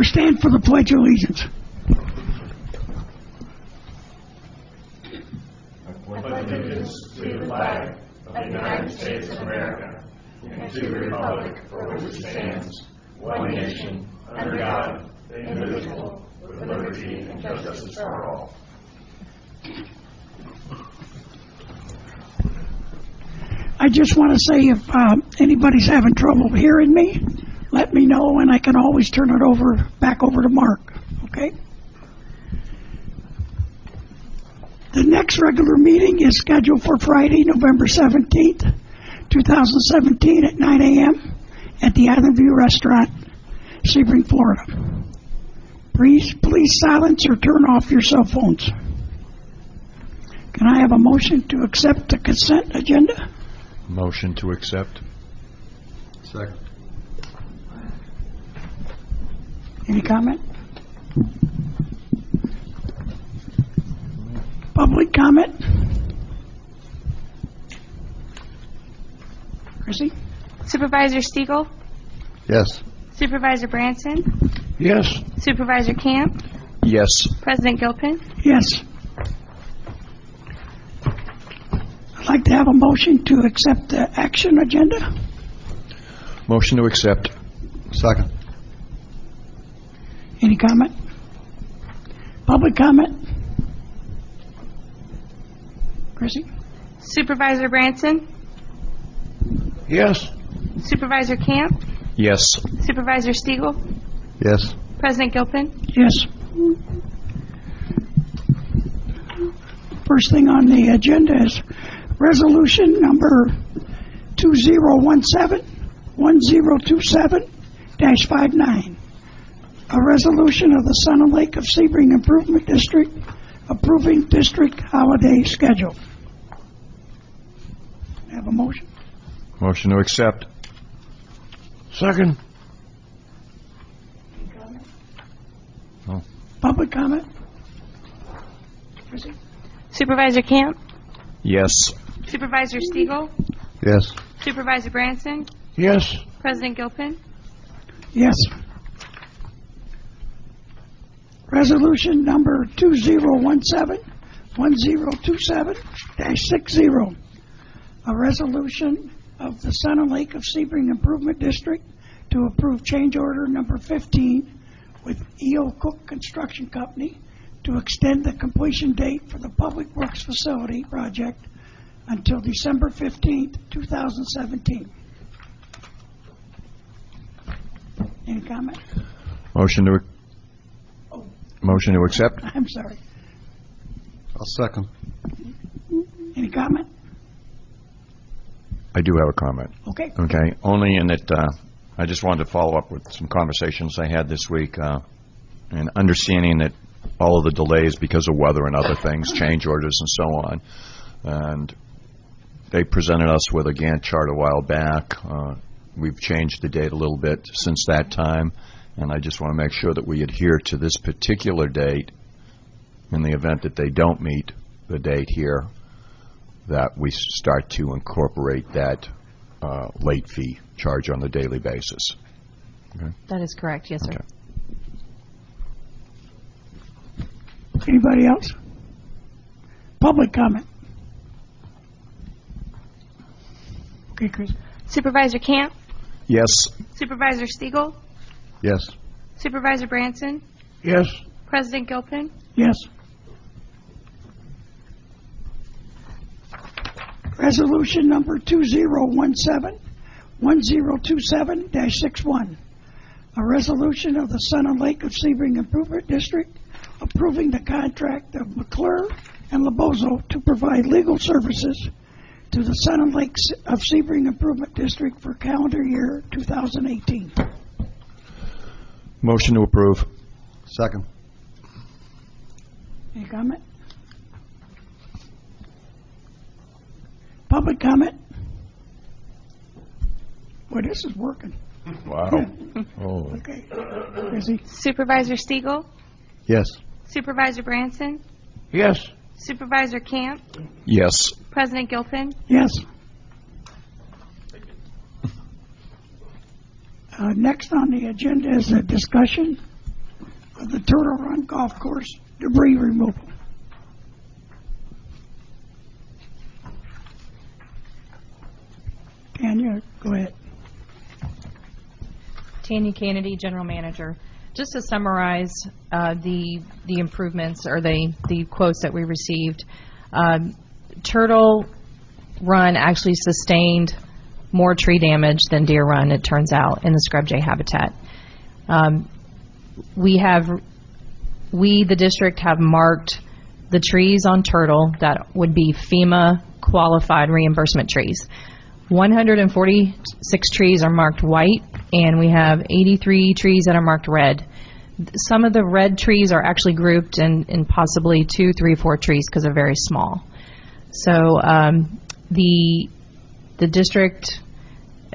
stand for the Pledge of Allegiance. I pledge allegiance to the flag of the United States of America and to the republic for which it stands, one nation, under God, indivisible, with liberty and justice for all. I just want to say if anybody's having trouble hearing me, let me know and I can always turn it back over to Mark, okay? The next regular meeting is scheduled for Friday, November 17th, 2017 at 9 a.m. at the Island View Restaurant, Sebring, Florida. Please silence or turn off your cell phones. Can I have a motion to accept the consent agenda? Motion to accept. Second. Any comment? Public comment? Chrissy? Supervisor Stiegel, Yes. Supervisor Branson, Yes. Supervisor Camp, Yes. President Gilpin. Yes. I'd like to have a motion to accept the action agenda. Motion to accept. Second. Any comment? Public comment? Chrissy? Supervisor Branson, Yes. Supervisor Camp, Yes. Supervisor Stiegel, Yes. President Gilpin. Yes. First thing on the agenda is resolution number 2017-1027-59. A resolution of the Sun and Lake of Sebring Improvement District approving district holiday schedule. Have a motion? Motion to accept. Second. Oh. Public comment? Supervisor Camp, Yes. Supervisor Stiegel, Yes. Supervisor Branson, Yes. President Gilpin. Yes. Resolution number 2017-1027-60. A resolution of the Sun and Lake of Sebring Improvement District to approve change order number 15 with E.O. Cook Construction Company to extend the completion date for the Public Works Facility project until December 15th, 2017. Any comment? Motion to accept. I'm sorry. I'll second. Any comment? I do have a comment. Okay. Okay. Only in that I just wanted to follow up with some conversations I had this week and understanding that all of the delays because of weather and other things, change orders and so on. And they presented us with a Gantt chart a while back. We've changed the date a little bit since that time, and I just want to make sure that we adhere to this particular date in the event that they don't meet the date here, that we start to incorporate that late fee charge on the daily basis. Okay. That is correct, yes, sir. Okay. Anybody else? Public comment. Okay, Chris. Supervisor Camp, Yes. Supervisor Stiegel, Yes. Supervisor Branson, Yes. President Gilpin. Yes. Resolution number 2017-1027-61. A resolution of the Sun and Lake of Sebring Improvement District approving the contract of McClure and Labozo to provide legal services to the Sun and Lake of Sebring Improvement District for calendar year 2018. Motion to approve. Second. Any comment? Public comment? Boy, this is working. Wow. Oh. Okay. Chrissy? Supervisor Stiegel, Yes. Supervisor Branson, Yes. Supervisor Camp, Yes. President Gilpin. Yes. Next on the agenda is a discussion of the Turtle Run Golf Course debris removal. Tanya, go ahead. Tanya Kennedy, General Manager. Just to summarize the improvements or the quotes that we received, Turtle Run actually sustained more tree damage than Deer Run, it turns out, in the scrub jay habitat. We, the district, have marked the trees on Turtle that would be FEMA qualified reimbursement trees. 146 trees are marked white, and we have 83 trees that are marked red. Some of the red trees are actually grouped in possibly 2, 3, 4 trees because they're very small. So the district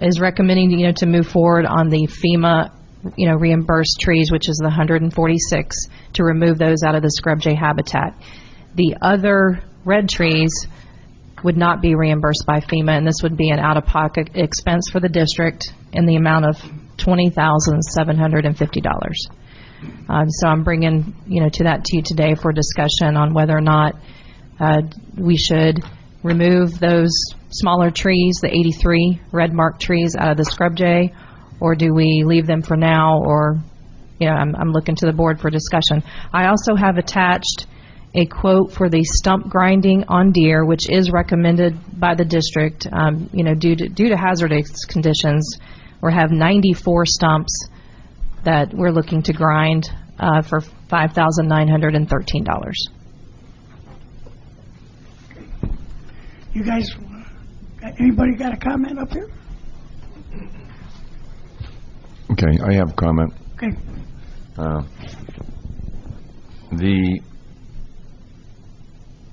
is recommending, to move forward on the FEMA, reimbursed trees, which is the 146, to remove those out of the scrub jay habitat. The other red trees would not be reimbursed by FEMA, and this would be an out-of-pocket expense for the district in the amount of $20,750. So I'm bringing, to you today for discussion on whether or not we should remove those smaller trees, the 83 red marked trees, out of the scrub jay, or do we leave them for now, or, I'm looking to the board for discussion. I also have attached a quote for the stump grinding on deer, which is recommended by the district, due to hazardous conditions. We have 94 stumps that we're looking to grind for $5,913. You guys, anybody got a comment up here? Okay, I have a comment. Okay. The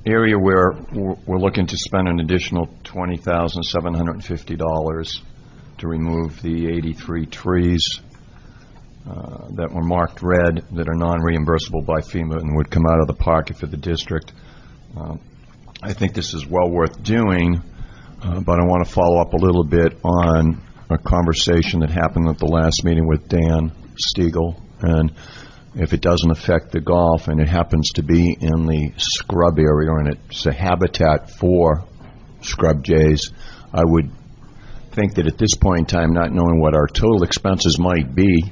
area where we're looking to spend an additional $20,750 to remove the 83 trees that were marked red that are non-reimbursable by FEMA and would come out of the pocket for the district. I think this is well worth doing, but I want to follow up a little bit on a conversation that happened at the last meeting with Dan Stiegel, and if it doesn't affect the golf and it happens to be in the scrub area and it's a habitat for scrub jays, I would think that at this point in time, not knowing what our total expenses might be,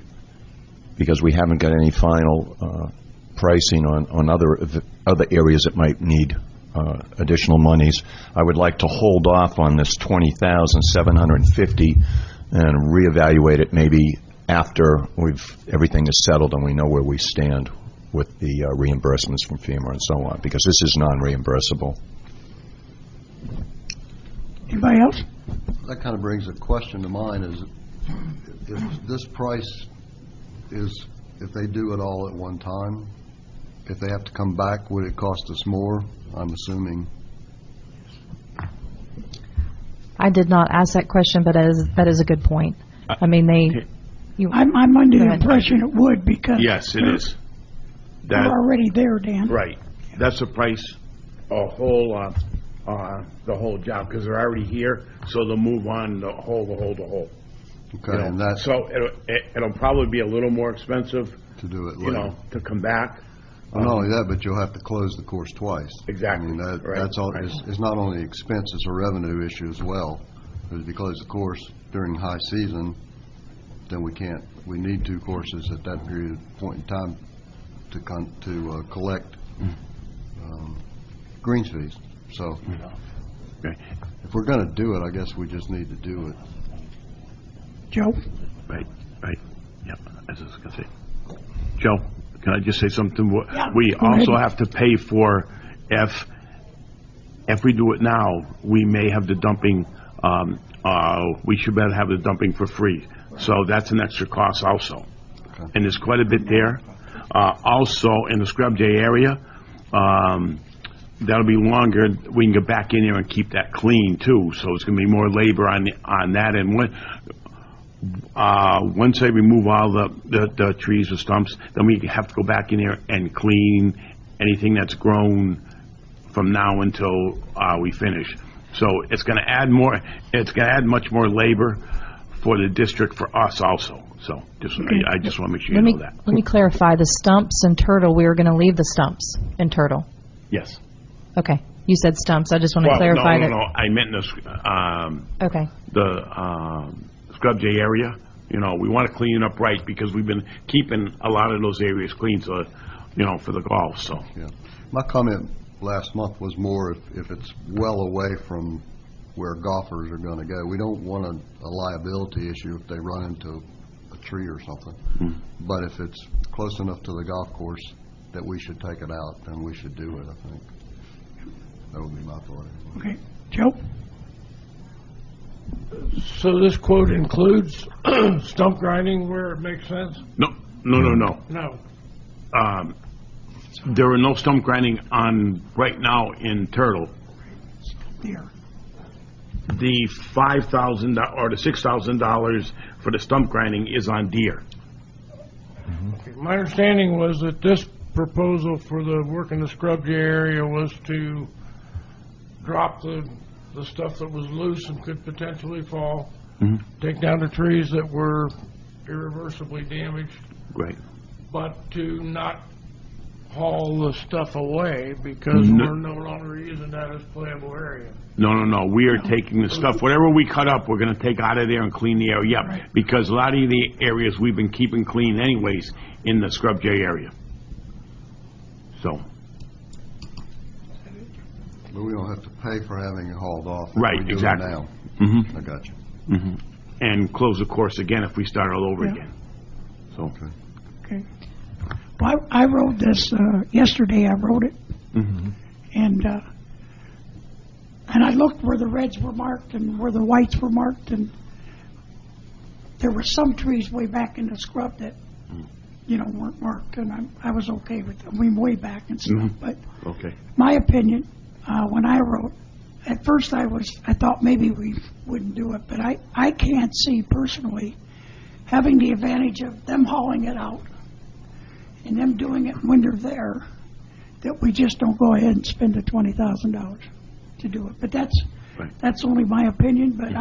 because we haven't got any final pricing on other areas that might need additional monies, I would like to hold off on this $20,750 and reevaluate it maybe after everything is settled and we know where we stand with the reimbursements from FEMA and so on, because this is non-reimbursable. Anybody else? That kind of brings a question to mind, is if this price is, if they do it all at one time, if they have to come back, would it cost us more? I'm assuming. I did not ask that question, but that is a good point. I mean, I'm under Go the ahead. impression it would, because Yes, it is. they're That, already there, Dan. right. That's the price, the whole job, because they're already here, so they'll move on the whole. Okay, and that's So it'll probably be a little more expensive, to do it later. to come back. Well, not only that, but you'll have to close the course twice. Exactly, I mean, right, that's all. right. It's not only expense, it's a revenue issue as well. Because if you close the course during high season, then we need 2 courses at that point in time to collect greens fees. So Okay. if we're going to do it, I guess we just need to do it. Joe? Right. Yep, as I was going to say. Joe, can I just say something? Yeah, We go ahead. also have to pay for, if we do it now, we may have the dumping, we should better have the dumping for free. So that's an extra cost also. Okay. And there's quite a bit there. Also, in the scrub jay area, that'll be longer. We can get back in there and keep that clean too. So it's going to be more labor on that. And once they remove all the trees or stumps, then we have to go back in there and clean anything that's grown from now until we finish. So it's going to add more. It's going to add much more labor for the district for us also. So I just want to make sure you know that. Let me clarify, the stumps and Turtle, we were going to leave the stumps in Turtle. Yes. Okay, you said stumps, I just want to clarify that. No, I meant Okay, the Scrub J area. You know, we want to clean it up right because we've been keeping a lot of those areas clean, so, you know, for the golf, so. Yeah. My comment last month was more if it's well away from where golfers are going to go. We don't want a liability issue if they run into a tree or something. But if it's close enough to the golf course that we should take it out, then we should do it, I think. That would be my thought. Okay. Joe? So this quote includes stump grinding where it makes sense? No. No. There are no stump grinding on right now in Turtle. Here. The $5,000 or the $6,000 for the stump grinding is on Deer. My understanding was that this proposal for the work in the Scrub J area was to drop the stuff that was loose and could potentially fall, take down the trees that were irreversibly damaged, Right. but to not haul the stuff away because we're no longer using that as playable area. No. We are taking the stuff, whatever we cut up, we're going to take out of there and clean the area up. Right. Because a lot of the areas we've been keeping clean anyways in the Scrub J area. So. But we don't have to pay for having it hauled off. if Right, we do it exactly. now. Mm-hmm. I got you. Mm-hmm. And close the course again if we start all over Yeah. again. So. Okay. Okay. Well, I wrote this, yesterday I wrote it, and I looked where the reds were marked and where the whites were marked, and there were some trees way back in the scrub that, you know, weren't marked, and I was okay with them, way back and stuff, but Okay. my opinion, when I wrote, at first I thought maybe we wouldn't do it, but I can't see personally having the advantage of them hauling it out and them doing it when they're there, that we just don't go ahead and spend the $20,000 to do it. But that's only my opinion, but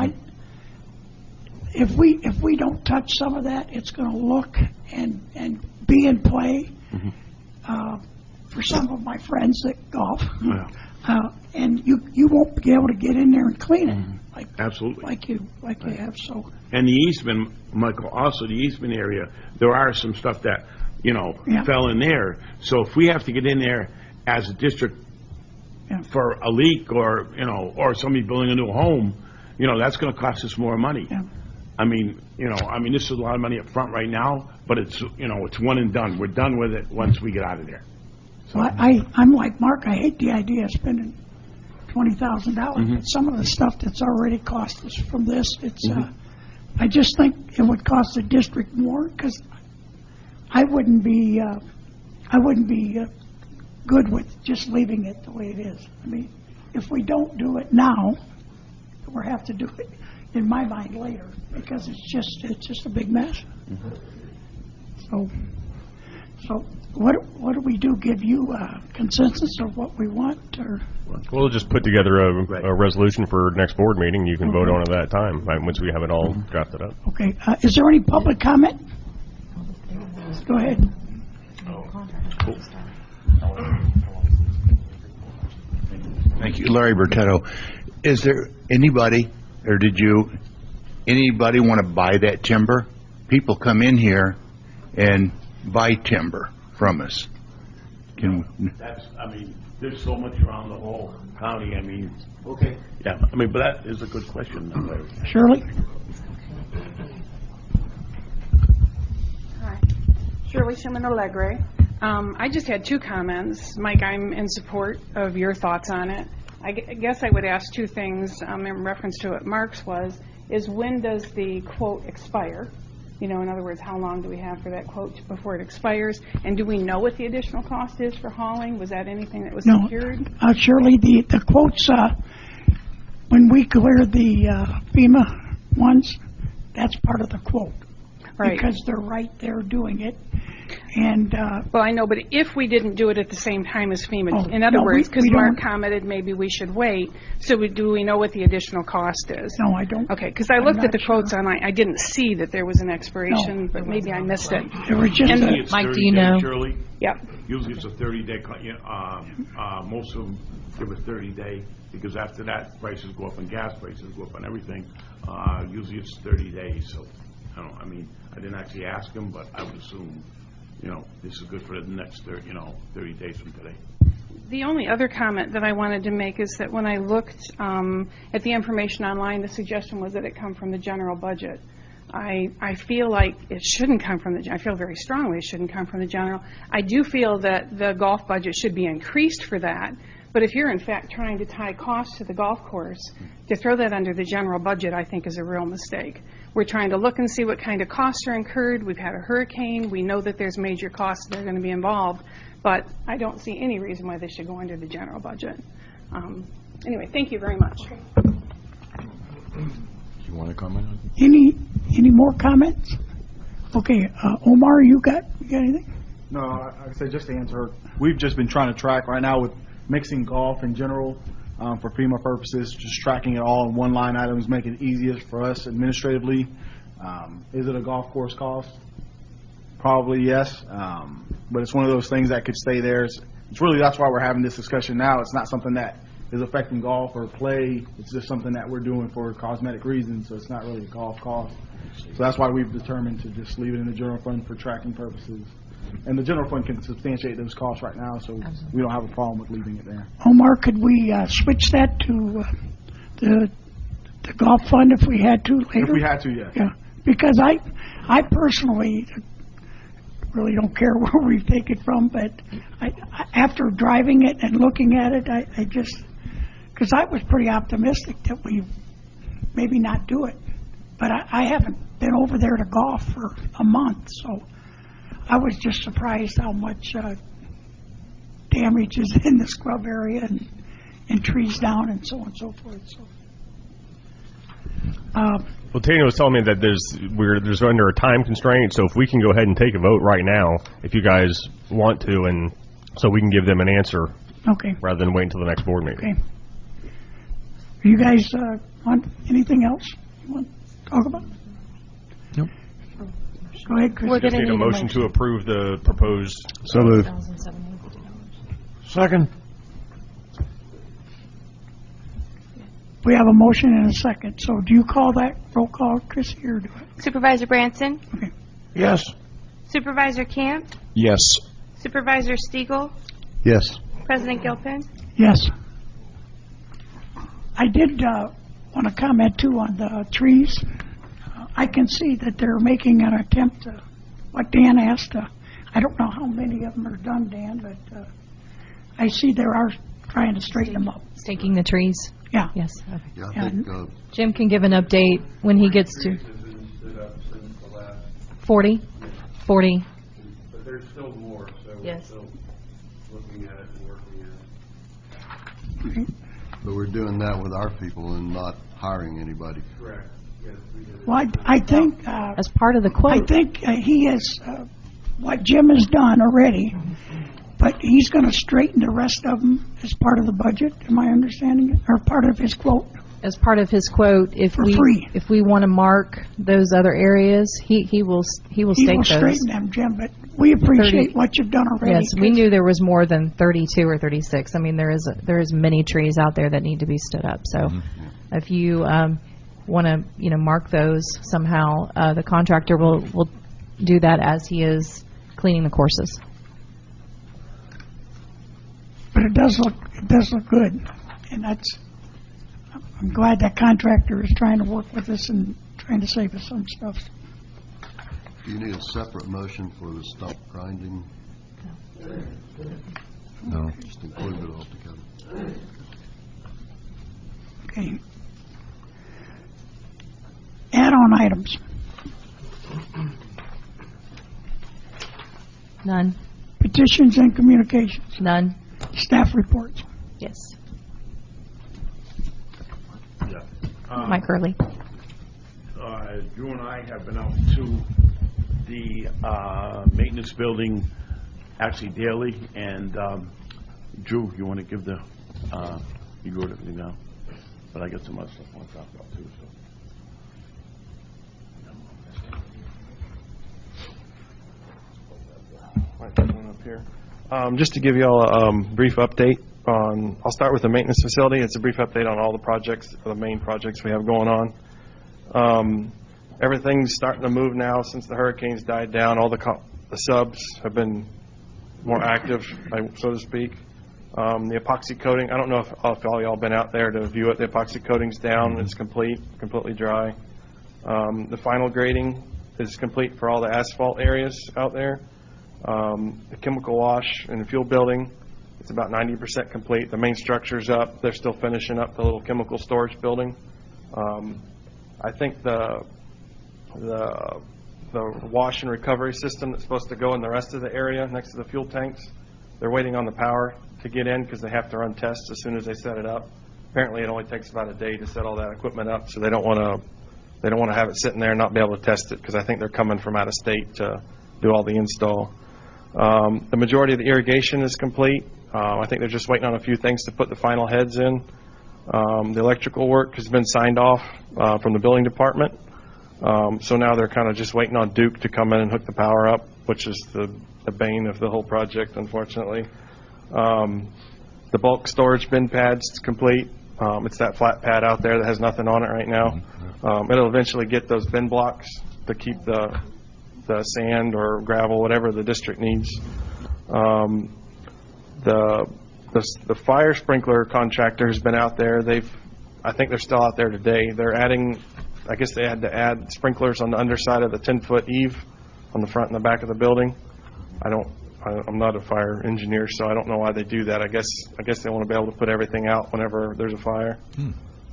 if we don't touch some of that, it's going to look and be in play for some of my friends that golf. Yeah. And you won't be able to get in there and clean it Absolutely. like you have. So And the Eastman, Michael, also the Eastman area, there are some stuff that, you know, Yeah. fell in there. So if we have to get in there as a district Yeah. for a leak or, you know, or somebody building a new home, you know, that's going to cost us more money. Yeah. I mean, this is a lot of money up front right now, but it's, you know, it's one and done. We're done with it once we get out of there. So I'm like Mark. I hate the idea of spending $20,000. But some of the stuff that's already cost us from this, it's. I just think it would cost the district more because I wouldn't be good with just leaving it the way it is. I mean, if we don't do it now, we'll have to do it in my mind later because it's just a big mess. So what do we do? Give you a consensus of what we want, or We'll just put together a resolution for next board meeting. You can vote on it at that time, once we have it all drafted up. okay? Is there any public comment? Go ahead. Thank you. Larry Bertetto. Is there anybody, or anybody want to buy that timber? People come in here and buy timber from us. There's so much around the whole county, Okay. Yeah, but that is a good question. Shirley? Hi, Shirley Schumann-Allegre. I just had two comments. Mike, I'm in support of your thoughts on it. I guess I would ask two things in reference to what Mark's is when does the quote expire? You know, in other words, how long do we have for that quote before it expires? And do we know what the additional cost is for hauling? Was that anything that was secured? Shirley, the quotes, when we clear the FEMA ones, that's part of the quote. Right. Because they're right there doing it. And, Well, I know, but if we didn't do it at the same time as FEMA, Oh, in other no, words, because we Mark don't- commented maybe we should wait, so do we know what the additional cost is? no, I don't. Okay, because I I'm looked not at the sure. quotes online, I didn't see that there was an expiration, but maybe I missed it. There was just And- a, It's Mike, do 30 you days, know? Shirley. Yep. Usually it's a 30-day, most of them give a 30-day, because after that, prices go up and gas prices go up and everything. Usually it's 30 days, so, I mean, I didn't actually ask him, but I would assume, this is good for the next 30 days from today. The only other comment that I wanted to make is that when I looked at the information online, the suggestion was that it come from the general budget. I feel like it shouldn't come from I feel very strongly it shouldn't come from the general. I do feel that the golf budget should be increased for that, but if you're in fact trying to tie costs to the golf course, to throw that under the general budget, I think is a real mistake. We're trying to look and see what kind of costs are incurred. We've had a hurricane. We know that there's major costs that are going to be involved, but I don't see any reason why they should go under the general budget. Anyway, thank you very much. Do you want to comment on it? any more comments? Okay, Omar, you got anything? No, like I said, just to answer, we've just been trying to track right now with mixing golf in general for FEMA purposes, just tracking it all in one line item is making it easiest for us administratively. Is it a golf course cost? Probably yes, but it's one of those things that could stay there. It's really, that's why we're having this discussion now. It's not something that is affecting golf or play. It's just something that we're doing for cosmetic reasons, so it's not really a golf cost. So that's why we've determined to just leave it in the general fund for tracking purposes. And the general fund can substantiate those costs right now, so we don't have a problem with leaving it there. Omar, could we switch that to the golf fund if we had to later? If we had to, yes. Yeah, because I personally really don't care where we take it from, but after driving it and looking at it, I just, because I was pretty optimistic that we maybe not do it, but I haven't been over there to golf for a month, so I was just surprised how much damage is in the scrub area and trees down and so on and so forth. So, Well, Tanya was telling me that there's under a time constraint, so if we can go ahead and take a vote right now, if you guys want to, and so we can give them an answer okay. rather than wait until the next board meeting. Okay. You guys want anything else you want to talk about? Nope. Go ahead, Chris. We're Just gonna need a need a motion to approve the proposed. So moved. Second. We have a motion and a second. So do you call that roll call, Chris, or do I? Supervisor Branson, Yes. Supervisor Camp, Yes. Supervisor Stiegel, Yes. President Gilpin. Yes. I did want to comment, too, on the trees. I can see that they're making an attempt to, what Dan asked, I don't know how many of them are done, Dan, but I see they are trying to straighten them up. Staking the trees? Yeah. Yes. Okay. Yeah, I think, Jim can give an update when he gets to 40? 40. But there's still more, so we're Yes. still looking at it and working at it. but we're doing that with our people and not hiring anybody. Correct. Yes, we did. Well, I think, As part of the I quote. think he has, what Jim has done already, but he's going to straighten the rest of them as part of the budget, am I understanding it? Or part of his quote? As part of his quote, if For we free. if we want to mark those other areas, he will He will stake those. straighten them, Jim, but we appreciate 30 what you've done already. Yes, we knew there was more than 32 or 36. I mean, there is many trees out there that need to be stood up. So, if you want to mark those somehow, the contractor will do that as he is cleaning the courses. But it does look good, and I'm glad that contractor is trying to work with us and trying to save us some stuff. Do you need a separate motion for the stump grinding? No. Just include it all together. Okay. Add-on items. None. Petitions and communications. None. Staff reports. Yes. Yeah. Mike Hurley. Drew and I have been out to the maintenance building actually daily, and Drew, you want to give the, you wrote everything down, but I got some other stuff I want to talk about too, so. Up here. Just to give you all a brief update on, I'll start with the maintenance facility. It's a brief update on all the projects, the main projects we have going on. Everything's starting to move now since the hurricanes died down. All the subs have been more active, so to speak. The epoxy coating, I don't know if all y'all been out there to view it. The epoxy coating's down. It's completely dry. The final grading is complete for all the asphalt areas out there. The chemical wash in the fuel building, it's about 90% complete. The main structure's up. They're still finishing up the little chemical storage building. I think the wash and recovery system that's supposed to go in the rest of the area next to the fuel tanks, they're waiting on the power to get in because they have to run tests as soon as they set it up. Apparently, it only takes about a day to set all that equipment up, so they don't want to have it sitting there and not be able to test it because I think they're coming from out of state to do all the install. The majority of the irrigation is complete. I think they're just waiting on a few things to put the final heads in. The electrical work has been signed off from the building department. So now they're kind of just waiting on Duke to come in and hook the power up, which is the bane of the whole project, unfortunately. The bulk storage bin pad's complete. It's that flat pad out there that has nothing on it right now. It'll eventually get those bin blocks to keep the sand or gravel, whatever the district needs. The fire sprinkler contractor has been out there. I think they're still out there today. They're adding, I guess they had to add sprinklers on the underside of the 10-foot eave on the front and the back of the building. I'm not a fire engineer, so I don't know why they do that. I guess they want to be able to put everything out whenever there's a fire.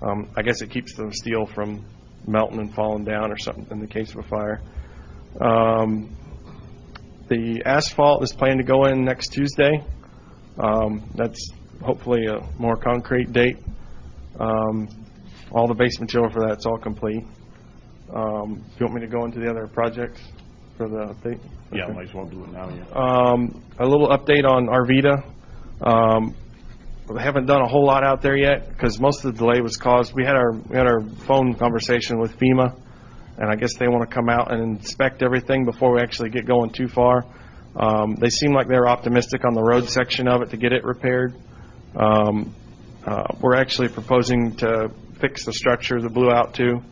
I guess it keeps the steel from melting and falling down or something in the case of a fire. The asphalt is planned to go in next Tuesday. That's hopefully a more concrete date. All the base material for that's all complete. Do you want me to go into the other projects for the update? Yeah, might as well do it now, yeah. A little update on Arvida. We haven't done a whole lot out there yet because most of the delay was caused. We had our phone conversation with FEMA, and I guess they want to come out and inspect everything before we actually get going too far. They seem like they're optimistic on the road section of it to get it repaired. We're actually proposing to fix the structure that blew out too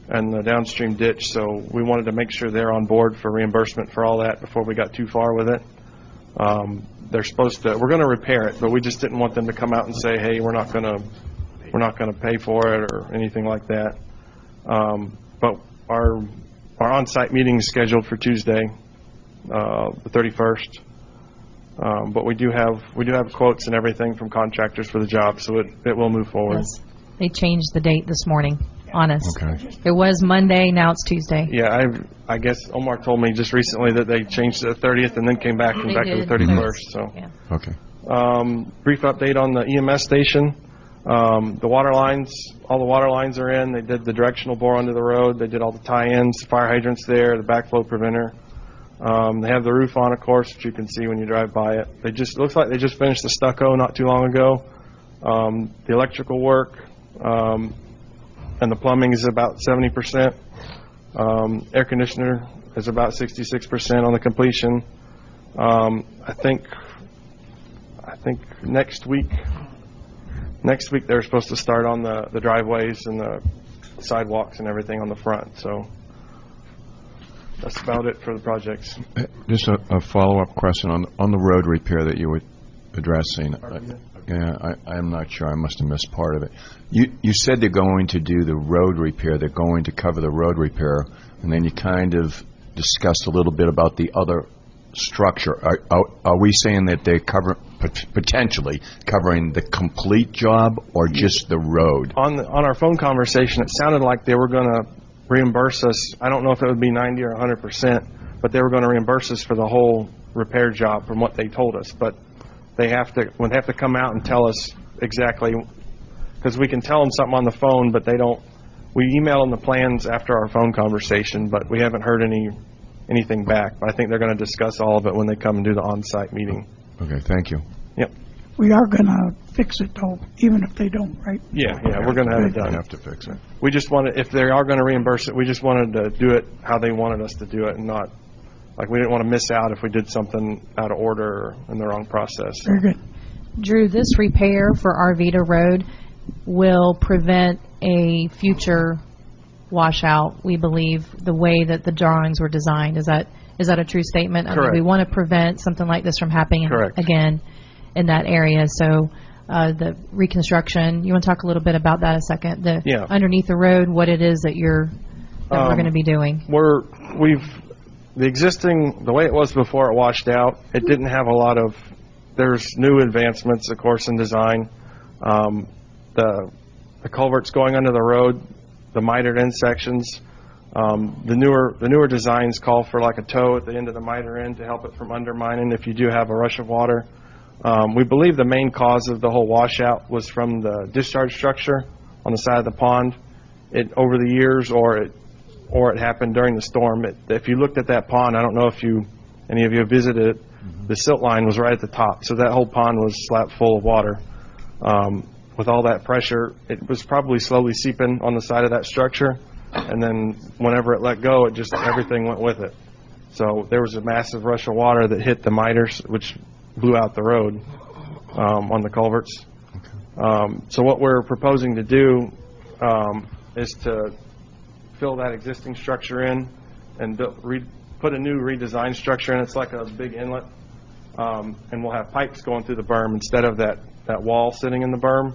and the downstream ditch, so we wanted to make sure they're on board for reimbursement for all that before we got too far with it. We're going to repair it, but we just didn't want them to come out and say, hey, we're not going to pay for it or anything like that. But our on-site meeting is scheduled for Tuesday, the 31st. But we do have quotes and everything from contractors for the job, so it will move forward. Yes. They changed the date this morning on us. Okay. It was Monday, now it's Tuesday. Yeah, I guess Omar told me just recently that they changed to the 30th and then came back to the 31st. So. Yeah. Okay. Brief update on the EMS station. The water lines, all the water lines are in. They did the directional bore under the road. They did all the tie-ins, the fire hydrants there, the backflow preventer. They have the roof on, of course, which you can see when you drive by it. It looks like they just finished the stucco not too long ago. The electrical work and the plumbing is about 70%. Air conditioner is about 66% on the completion. I think next week they're supposed to start on the driveways and the sidewalks and everything on the front. So that's about it for the projects. Just a follow-up question on the road repair that you were addressing. I'm not sure. I must have missed part of it. You said they're going to do the road repair. They're going to cover the road repair, and then you kind of discussed a little bit about the other structure. Are we saying that they cover potentially covering the complete job or just the road? On our phone conversation, it sounded like they were going to reimburse us. I don't know if it would be 90 or 100%, but they were going to reimburse us for the whole repair job from what they told us. But they would have to come out and tell us exactly, because we can tell them something on the phone, but they don't. We email them the plans after our phone conversation, but we haven't heard any anything back. But I think they're going to discuss all of it when they come and do the on-site meeting. Okay, thank you. Yep. We are going to fix it, though, even if they don't, right? Yeah, we're going to have it I done. have to fix it. We just wanted, if they are going to reimburse it, we just wanted to do it how they wanted us to do it, and not, like, we didn't want to miss out if we did something out of order or in the wrong process. Very good. Drew, this repair for Arvita Road will prevent a future washout, we believe, the way that the drawings were designed. Is that a true statement? I mean, Correct. we want to prevent something like this from happening Correct. again in that area. So the reconstruction, you want to talk a little bit about that a second? Yeah. Underneath the road, what it is that we're going to be doing. The existing, the way it was before it washed out, it didn't have a lot of, there's new advancements, of course, in design. The culverts going under the road, the mitered end sections, the newer designs call for like a toe at the end of the miter end to help it from undermining if you do have a rush of water. We believe the main cause of the whole washout was from the discharge structure on the side of the pond. Over the years, or it happened during the storm. If you looked at that pond, I don't know if any of you have visited it, the silt line was right at the top, so that whole pond was slapped full of water. With all that pressure, it was probably slowly seeping on the side of that structure, and then whenever it let go, everything went with it. So there was a massive rush of water that hit the miters, which blew out the road on the culverts. So what we're proposing to do is to fill that existing structure in and put a new redesigned structure in. It's like a big inlet, and we'll have pipes going through the berm instead of that wall sitting in the berm.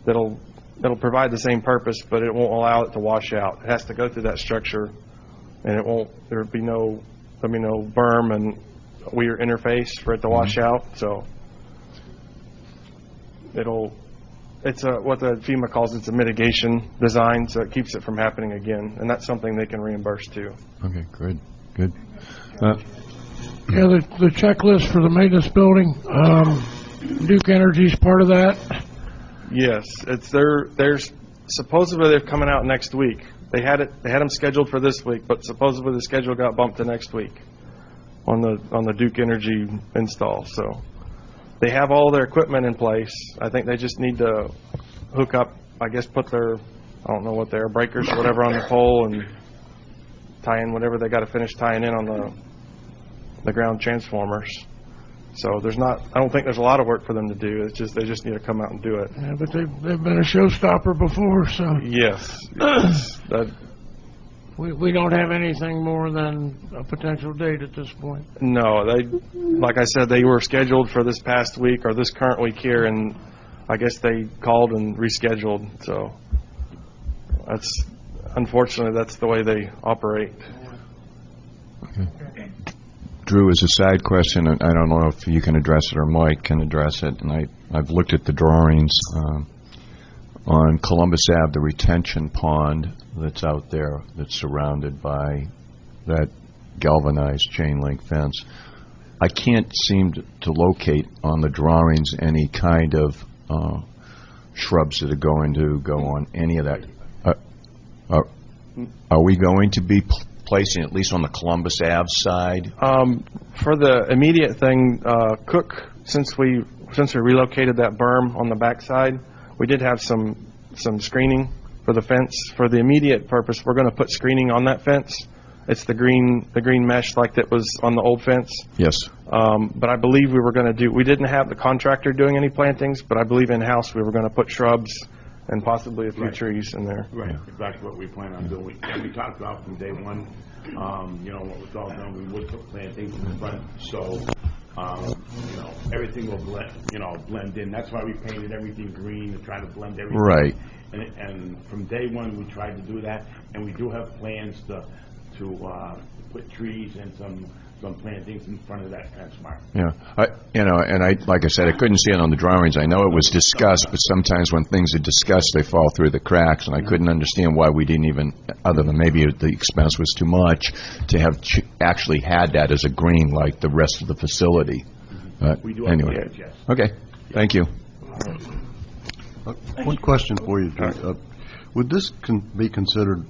That'll provide the same purpose, but it won't allow it to wash out. It has to go through that structure, and there'll be no berm and weir interface for it to wash out. So it's what the FEMA calls it's a mitigation design, so it keeps it from happening again, and that's something they can reimburse too. Okay, good. Yeah, the checklist for the maintenance building, Duke Energy's part of that. Yes, there's supposedly they're coming out next week. They had them scheduled for this week, but supposedly the schedule got bumped to next week on the Duke Energy install. So they have all their equipment in place. I think they just need to hook up, I guess, put their, I don't know what their breakers or whatever on the pole and tie in whatever they got to finish tying in on the ground transformers. So I don't think there's a lot of work for them to do. It's just they just need to come out and do it. Yeah, but they've been a showstopper before, so. Yes. We don't have anything more than a potential date at this point. No, like I said, they were scheduled for this past week or this current week here, and I guess they called and rescheduled. So unfortunately, that's the way they operate. Okay. Drew, as a side question, and I don't know if you can address it or Mike can address it, and I've looked at the drawings on Columbus Ave, the retention pond that's out there that's surrounded by that galvanized chain link fence. I can't seem to locate on the drawings any kind of shrubs that are going to go on any of that. Are we going to be placing, at least on the Columbus Ave side? For the immediate thing, Cook, since we relocated that berm on the backside, we did have some screening for the fence. For the immediate purpose, we're going to put screening on that fence. It's the green mesh like that was on the old fence. Yes. But I believe we didn't have the contractor doing any plantings, but I believe in-house we were going to put shrubs and possibly a few trees in there. Right, exactly what we plan on doing. We talked about from day one, what was all done, we would put plantings in the front, so, everything will blend in. That's why we painted everything green to try to blend everything. Right. And from day one, we tried to do that, and we do have plans to put trees and some plantings in front of that fence, Mark. Yeah, like I said, I couldn't see it on the drawings. I know it was discussed, but sometimes when things are discussed, they fall through the cracks, and I couldn't understand why we didn't even, other than maybe the expense was too much, to have actually had that as a green like the rest of the facility. We do have anyway. plans, yes. Okay, thank you. One question for you, Drew. Would this be considered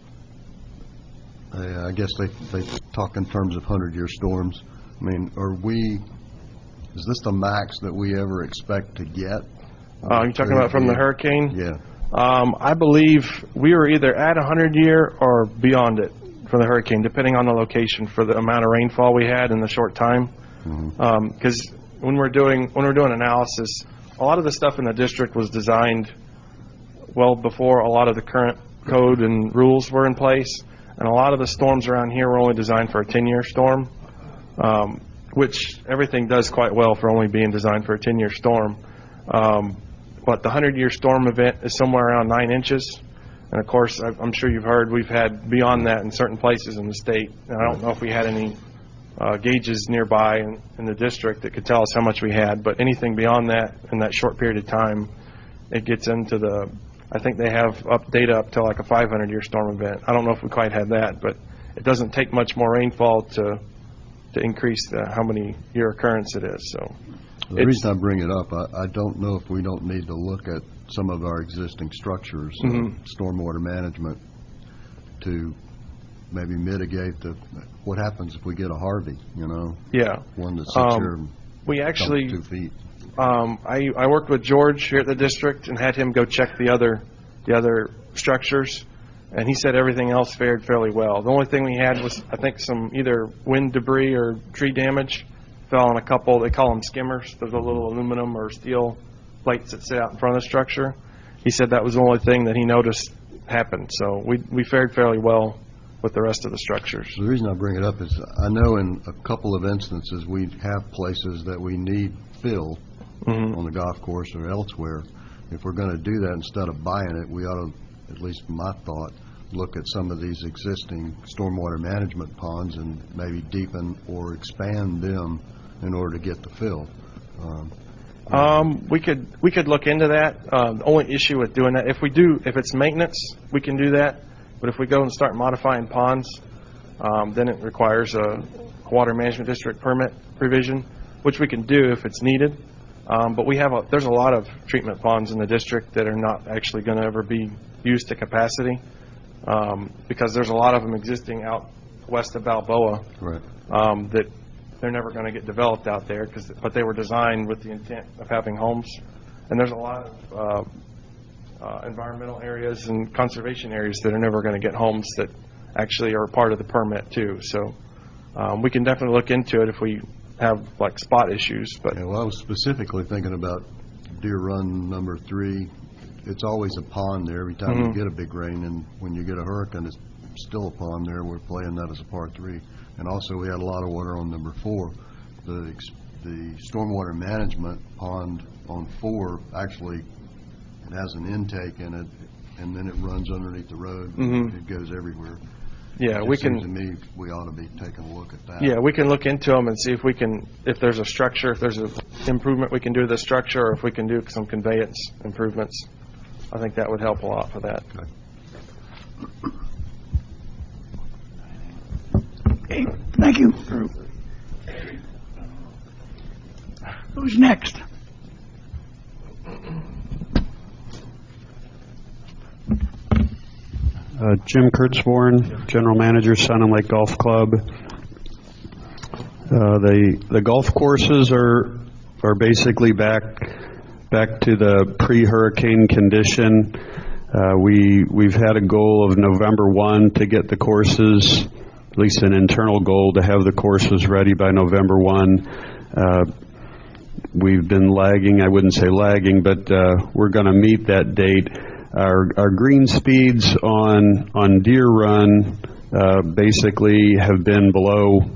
I guess they talk in terms of 100-year storms. I mean, is this the max that we ever expect to get? You're talking about from the hurricane? Yeah. I believe we were either at 100-year or beyond it for the hurricane, depending on the location for the amount of rainfall we had in the short time. Because when we're doing analysis, a lot of the stuff in the district was designed well before a lot of the current code and rules were in place, and a lot of the storms around here were only designed for a 10-year storm, which everything does quite well for only being designed for a 10-year storm. But the 100-year storm event is somewhere around 9 inches. And of course, I'm sure you've heard we've had beyond that in certain places in the state. And I don't know if we had any gauges nearby in the district that could tell us how much we had. But anything beyond that in that short period of time, it gets into I think they have data up to like a 500-year storm event. I don't know if we quite had that, but it doesn't take much more rainfall to increase how many year occurrence it is. So. The reason I bring it up, I don't know if we don't need to look at some of our existing structures, stormwater management, to maybe mitigate what happens if we get a Harvey, Yeah. one that sits here and we actually, 2 feet. I worked with George here at the district and had him go check the other structures, and he said everything else fared fairly well. The only thing we had was, I think, some either wind debris or tree damage. Fell on a couple, they call them skimmers. There's a little aluminum or steel plates that sit out in front of the structure. He said that was the only thing that he noticed happened. So we fared fairly well with the rest of the structures. The reason I bring it up is I know in a couple of instances we have places that we need fill on the golf course or elsewhere. If we're going to do that, instead of buying it, we ought to, at least my thought, look at some of these existing stormwater management ponds and maybe deepen or expand them in order to get the fill. We could look into that. The only issue with doing that, if it's maintenance, we can do that. But if we go and start modifying ponds, then it requires a water management district permit provision, which we can do if it's needed. But there's a lot of treatment ponds in the district that are not actually going to ever be used to capacity, because there's a lot of them existing out west of Balboa, right. That they're never going to get developed out there, but they were designed with the intent of having homes. And there's a lot of environmental areas and conservation areas that are never going to get homes that actually are part of the permit too. So we can definitely look into it if we have like spot issues. But yeah, well, I was specifically thinking about Deer Run number 3. It's always a pond there every time you get a big rain, and when you get a hurricane, it's still a pond there. We're playing that as a par 3. And also we had a lot of water on number 4. The stormwater management pond on 4, actually, it has an intake in it, and then it runs underneath the road. It goes everywhere. Yeah, It seems to me we ought to be taking a look at that. Yeah, we can look into them and see if there's a structure, if there's an improvement we can do to the structure, or if we can do some conveyance improvements. I think that would help a lot for that. Okay, thank you. Who's next? Jim Kurtzborn, General Manager, Sun and Lake Golf Club. The golf courses are basically back to the pre-hurricane condition. We've had a goal of November 1 to get the courses, at least an internal goal to have the courses ready by November 1. We've been lagging, I wouldn't say lagging, but we're going to meet that date. Our green speeds on Deer Run basically have been below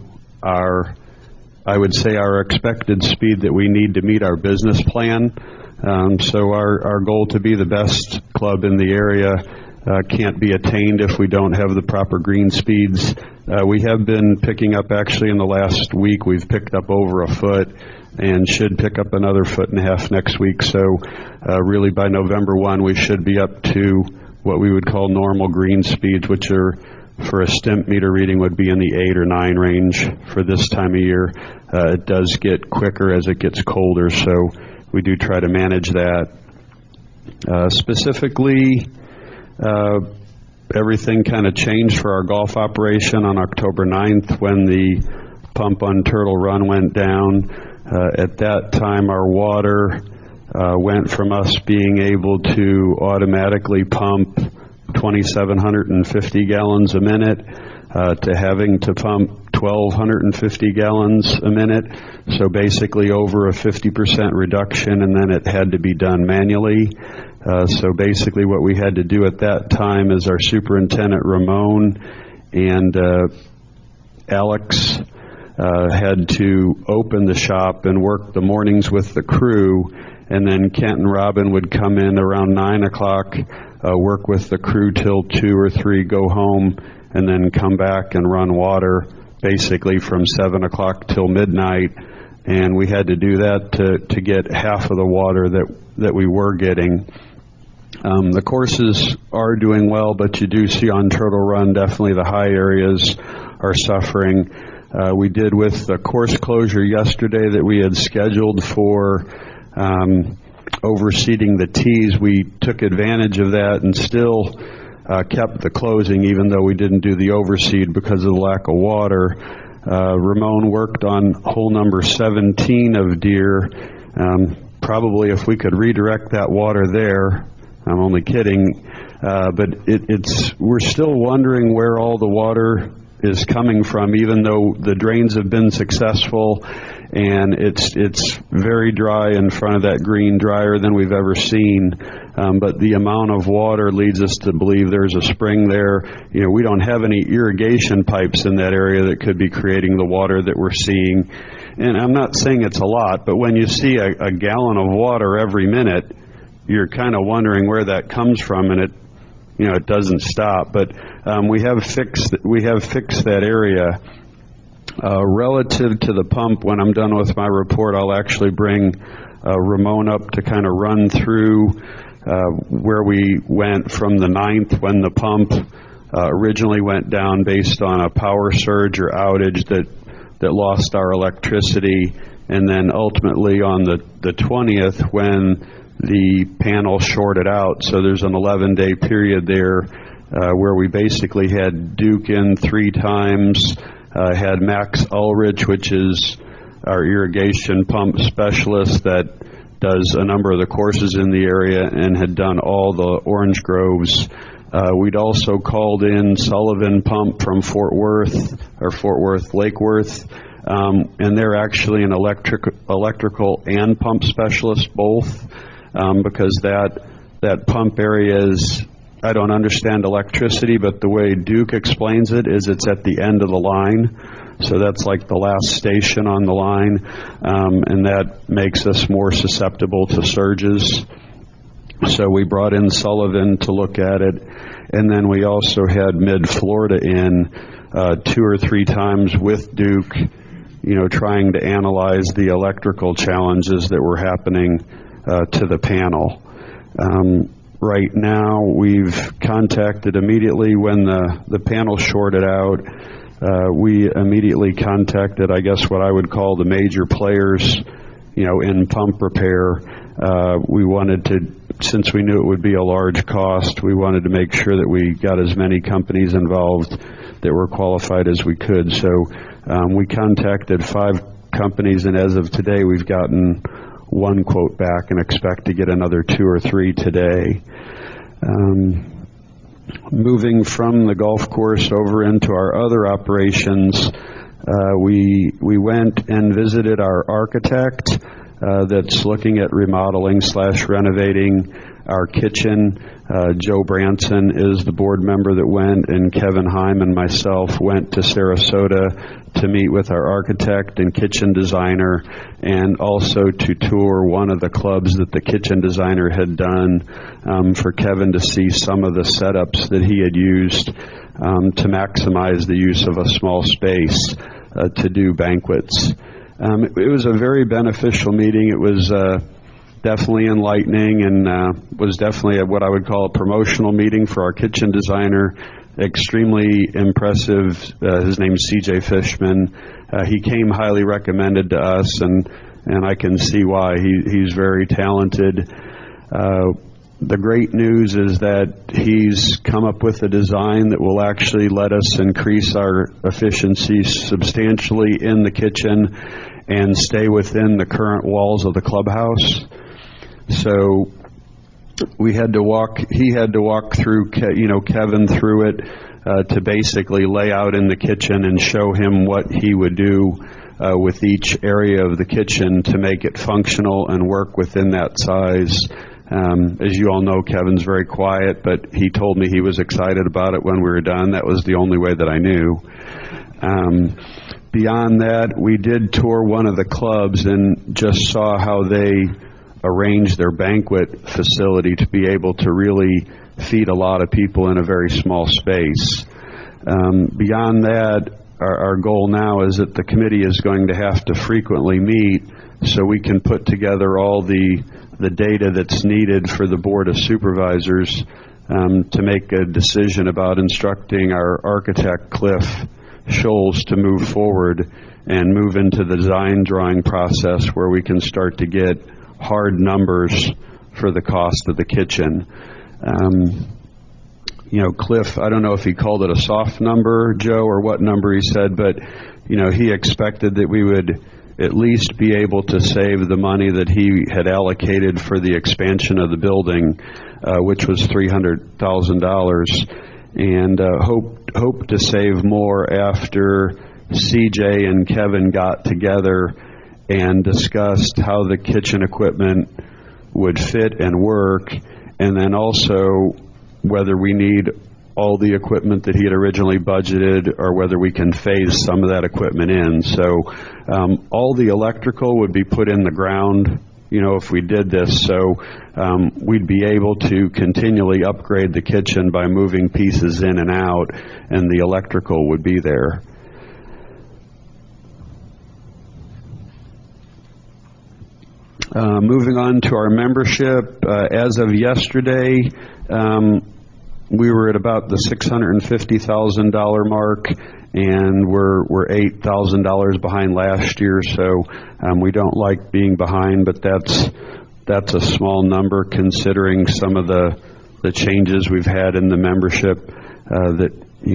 I would say our expected speed that we need to meet our business plan. So our goal to be the best club in the area can't be attained if we don't have the proper green speeds. We have been picking up, actually in the last week, we've picked up over a foot and should pick up another 1.5 feet next week. So really by November 1, we should be up to what we would call normal green speeds, which are, for a stimp meter reading, would be in the 8 or 9 range for this time of year. It does get quicker as it gets colder, so we do try to manage that. Specifically, everything kind of changed for our golf operation on October 9th when the pump on Turtle Run went down. At that time, our water went from us being able to automatically pump 2,750 gallons a minute to having to pump 1,250 gallons a minute. So basically over a 50% reduction, and then it had to be done manually. So basically what we had to do at that time is our superintendent, Ramon, and Alex had to open the shop and work the mornings with the crew, and then Kent and Robin would come in around 9 o'clock, work with the crew till 2 or 3, go home, and then come back and run water basically from 7 o'clock till midnight. And we had to do that to get half of the water that we were getting. The courses are doing well, but you do see on Turtle Run definitely the high areas are suffering. We did with the course closure yesterday that we had scheduled for overseeding the tees. We took advantage of that and still kept the closing even though we didn't do the overseed because of the lack of water. Ramon worked on hole number 17 of Deer. Probably if we could redirect that water there, I'm only kidding, but we're still wondering where all the water is coming from, even though the drains have been successful, and it's very dry in front of that green, drier than we've ever seen. But the amount of water leads us to believe there's a spring there. You know, we don't have any irrigation pipes in that area that could be creating the water that we're seeing. And I'm not saying it's a lot, but when you see a gallon of water every minute, you're kind of wondering where that comes from, and it doesn't stop. But we have fixed that area. Relative to the pump, when I'm done with my report, I'll actually bring Ramon up to kind of run through where we went from the 9th when the pump originally went down based on a power surge or outage that lost our electricity, and then ultimately on the 20th when the panel shorted out. So there's an 11-day period there where we basically had Duke in 3 times, had Max Ulrich, which is our irrigation pump specialist that does a number of the courses in the area and had done all the orange groves. We'd also called in Sullivan Pump from Fort Worth, Lake Worth, and they're actually an electrical and pump specialist both, because that pump area is, I don't understand electricity, but the way Duke explains it is it's at the end of the line. So that's like the last station on the line, and that makes us more susceptible to surges. So we brought in Sullivan to look at it, and then we also had Mid-Florida in 2 or 3 times with Duke, trying to analyze the electrical challenges that were happening to the panel. Right now, we've contacted immediately when the panel shorted out. We immediately contacted, I guess, what I would call the major players, in pump repair. We wanted to, since we knew it would be a large cost, we wanted to make sure that we got as many companies involved that were qualified as we could. So we contacted 5 companies, and as of today, we've gotten 1 quote back and expect to get another 2 or 3 today. Moving from the golf course over into our other operations, we went and visited our architect that's looking at remodeling / renovating our kitchen. Joe Branson is the board member that went, and Kevin Heim and myself went to Sarasota to meet with our architect and kitchen designer, and also to tour one of the clubs that the kitchen designer had done, for Kevin to see some of the setups that he had used to maximize the use of a small space to do banquets. It was a very beneficial meeting. It was definitely enlightening, and was definitely what I would call a promotional meeting for our kitchen designer. Extremely impressive. His name's C.J. Fishman. He came highly recommended to us, and I can see why. He's very talented. The great news is that he's come up with a design that will actually let us increase our efficiency substantially in the kitchen and stay within the current walls of the clubhouse. So he had to walk through, Kevin through it to basically lay out in the kitchen and show him what he would do with each area of the kitchen to make it functional and work within that size. As you all know, Kevin's very quiet, but he told me he was excited about it when we were done. That was the only way that I knew. Beyond that, we did tour one of the clubs and just saw how they arranged their banquet facility to be able to really feed a lot of people in a very small space. Beyond that, our goal now is that the committee is going to have to frequently meet so we can put together all the data that's needed for the Board of Supervisors to make a decision about instructing our architect, Cliff Scholes, to move forward and move into the design drawing process where we can start to get hard numbers for the cost of the kitchen. Cliff, I don't know if he called it a soft number, Joe, or what number he said, but, he expected that we would at least be able to save the money that he had allocated for the expansion of the building, which was $300,000, and hope to save more after CJ and Kevin got together and discussed how the kitchen equipment would fit and work, and then also whether we need all the equipment that he had originally budgeted or whether we can phase some of that equipment in. So all the electrical would be put in the ground, if we did this. So we'd be able to continually upgrade the kitchen by moving pieces in and out, and the electrical would be there. Moving on to our membership, as of yesterday, we were at about the $650,000 mark, and we're $8,000 behind last year. So we don't like being behind, but that's a small number considering some of the changes we've had in the membership. That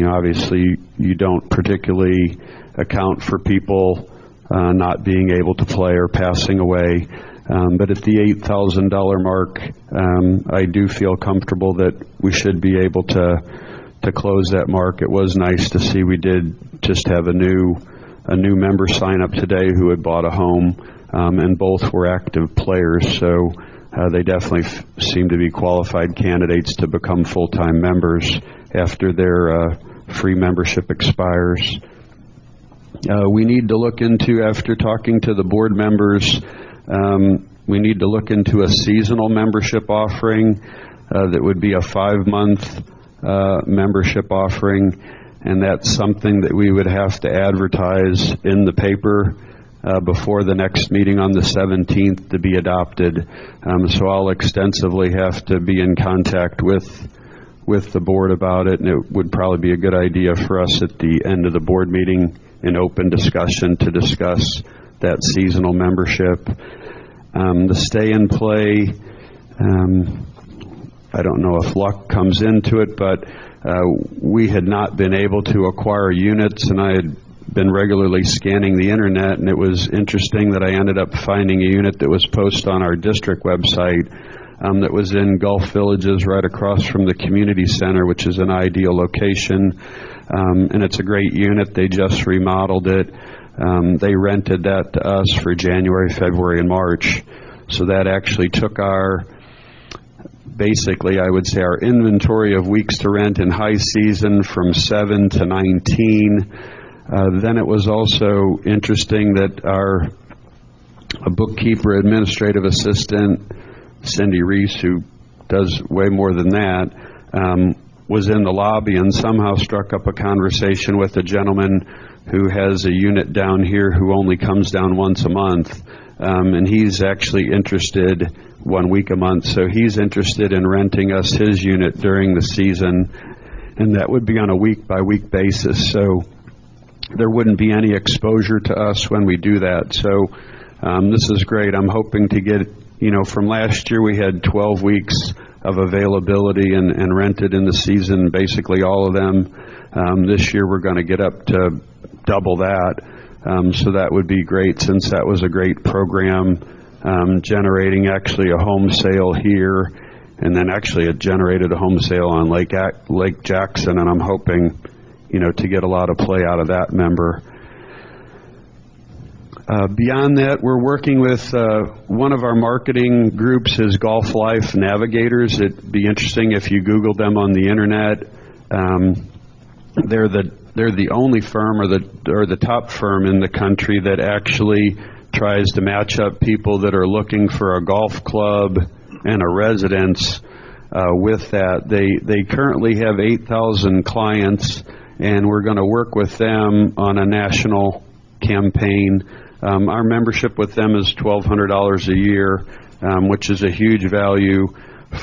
obviously you don't particularly account for people not being able to play or passing away. But at the $8,000 mark, I do feel comfortable that we should be able to close that mark. It was nice to see we did just have a new member sign up today who had bought a home, and both were active players, so they definitely seem to be qualified candidates to become full-time members after their free membership expires. We need to look into, after talking to the board members, we need to look into a seasonal membership offering that would be a 5-month membership offering, and that's something that we would have to advertise in the paper before the next meeting on the 17th to be adopted. So I'll extensively have to be in contact with the board about it, and it would probably be a good idea for us at the end of the board meeting in open discussion to discuss that seasonal membership. The stay and play, I don't know if luck comes into it, but we had not been able to acquire units, and I had been regularly scanning the internet, and it was interesting that I ended up finding a unit that was posted on our district website that was in Gulf Villages right across from the community center, which is an ideal location, and it's a great unit. They just remodeled it. They rented that to us for January, February, and March. So that actually took basically, I would say, our inventory of weeks to rent in high season from 7 to 19. Then it was also interesting that a bookkeeper, administrative assistant, Cindy Reese, who does way more than that, was in the lobby and somehow struck up a conversation with a gentleman who has a unit down here who only comes down once a month. And he's actually interested 1 week a month, so he's interested in renting us his unit during the season, and that would be on a week-by-week basis, so there wouldn't be any exposure to us when we do that. So this is great. I'm hoping to get, from last year we had 12 weeks availability and rented in the season, basically all of them. This year we're going to get up to double that, so that would be great since that was a great program, generating actually a home sale here, and then actually it generated a home sale on Lake Jackson, and I'm hoping, to get a lot of play out of that member. Beyond that, we're working with one of our marketing groups is Golf Life Navigators. It'd be interesting if you Googled them on the internet. They're the only firm or the top firm in the country that actually tries to match up people that are looking for a golf club and a residence with that. They currently have 8,000 clients, and we're going to work with them on a national campaign. Our membership with them is $1,200 a year, which is a huge value.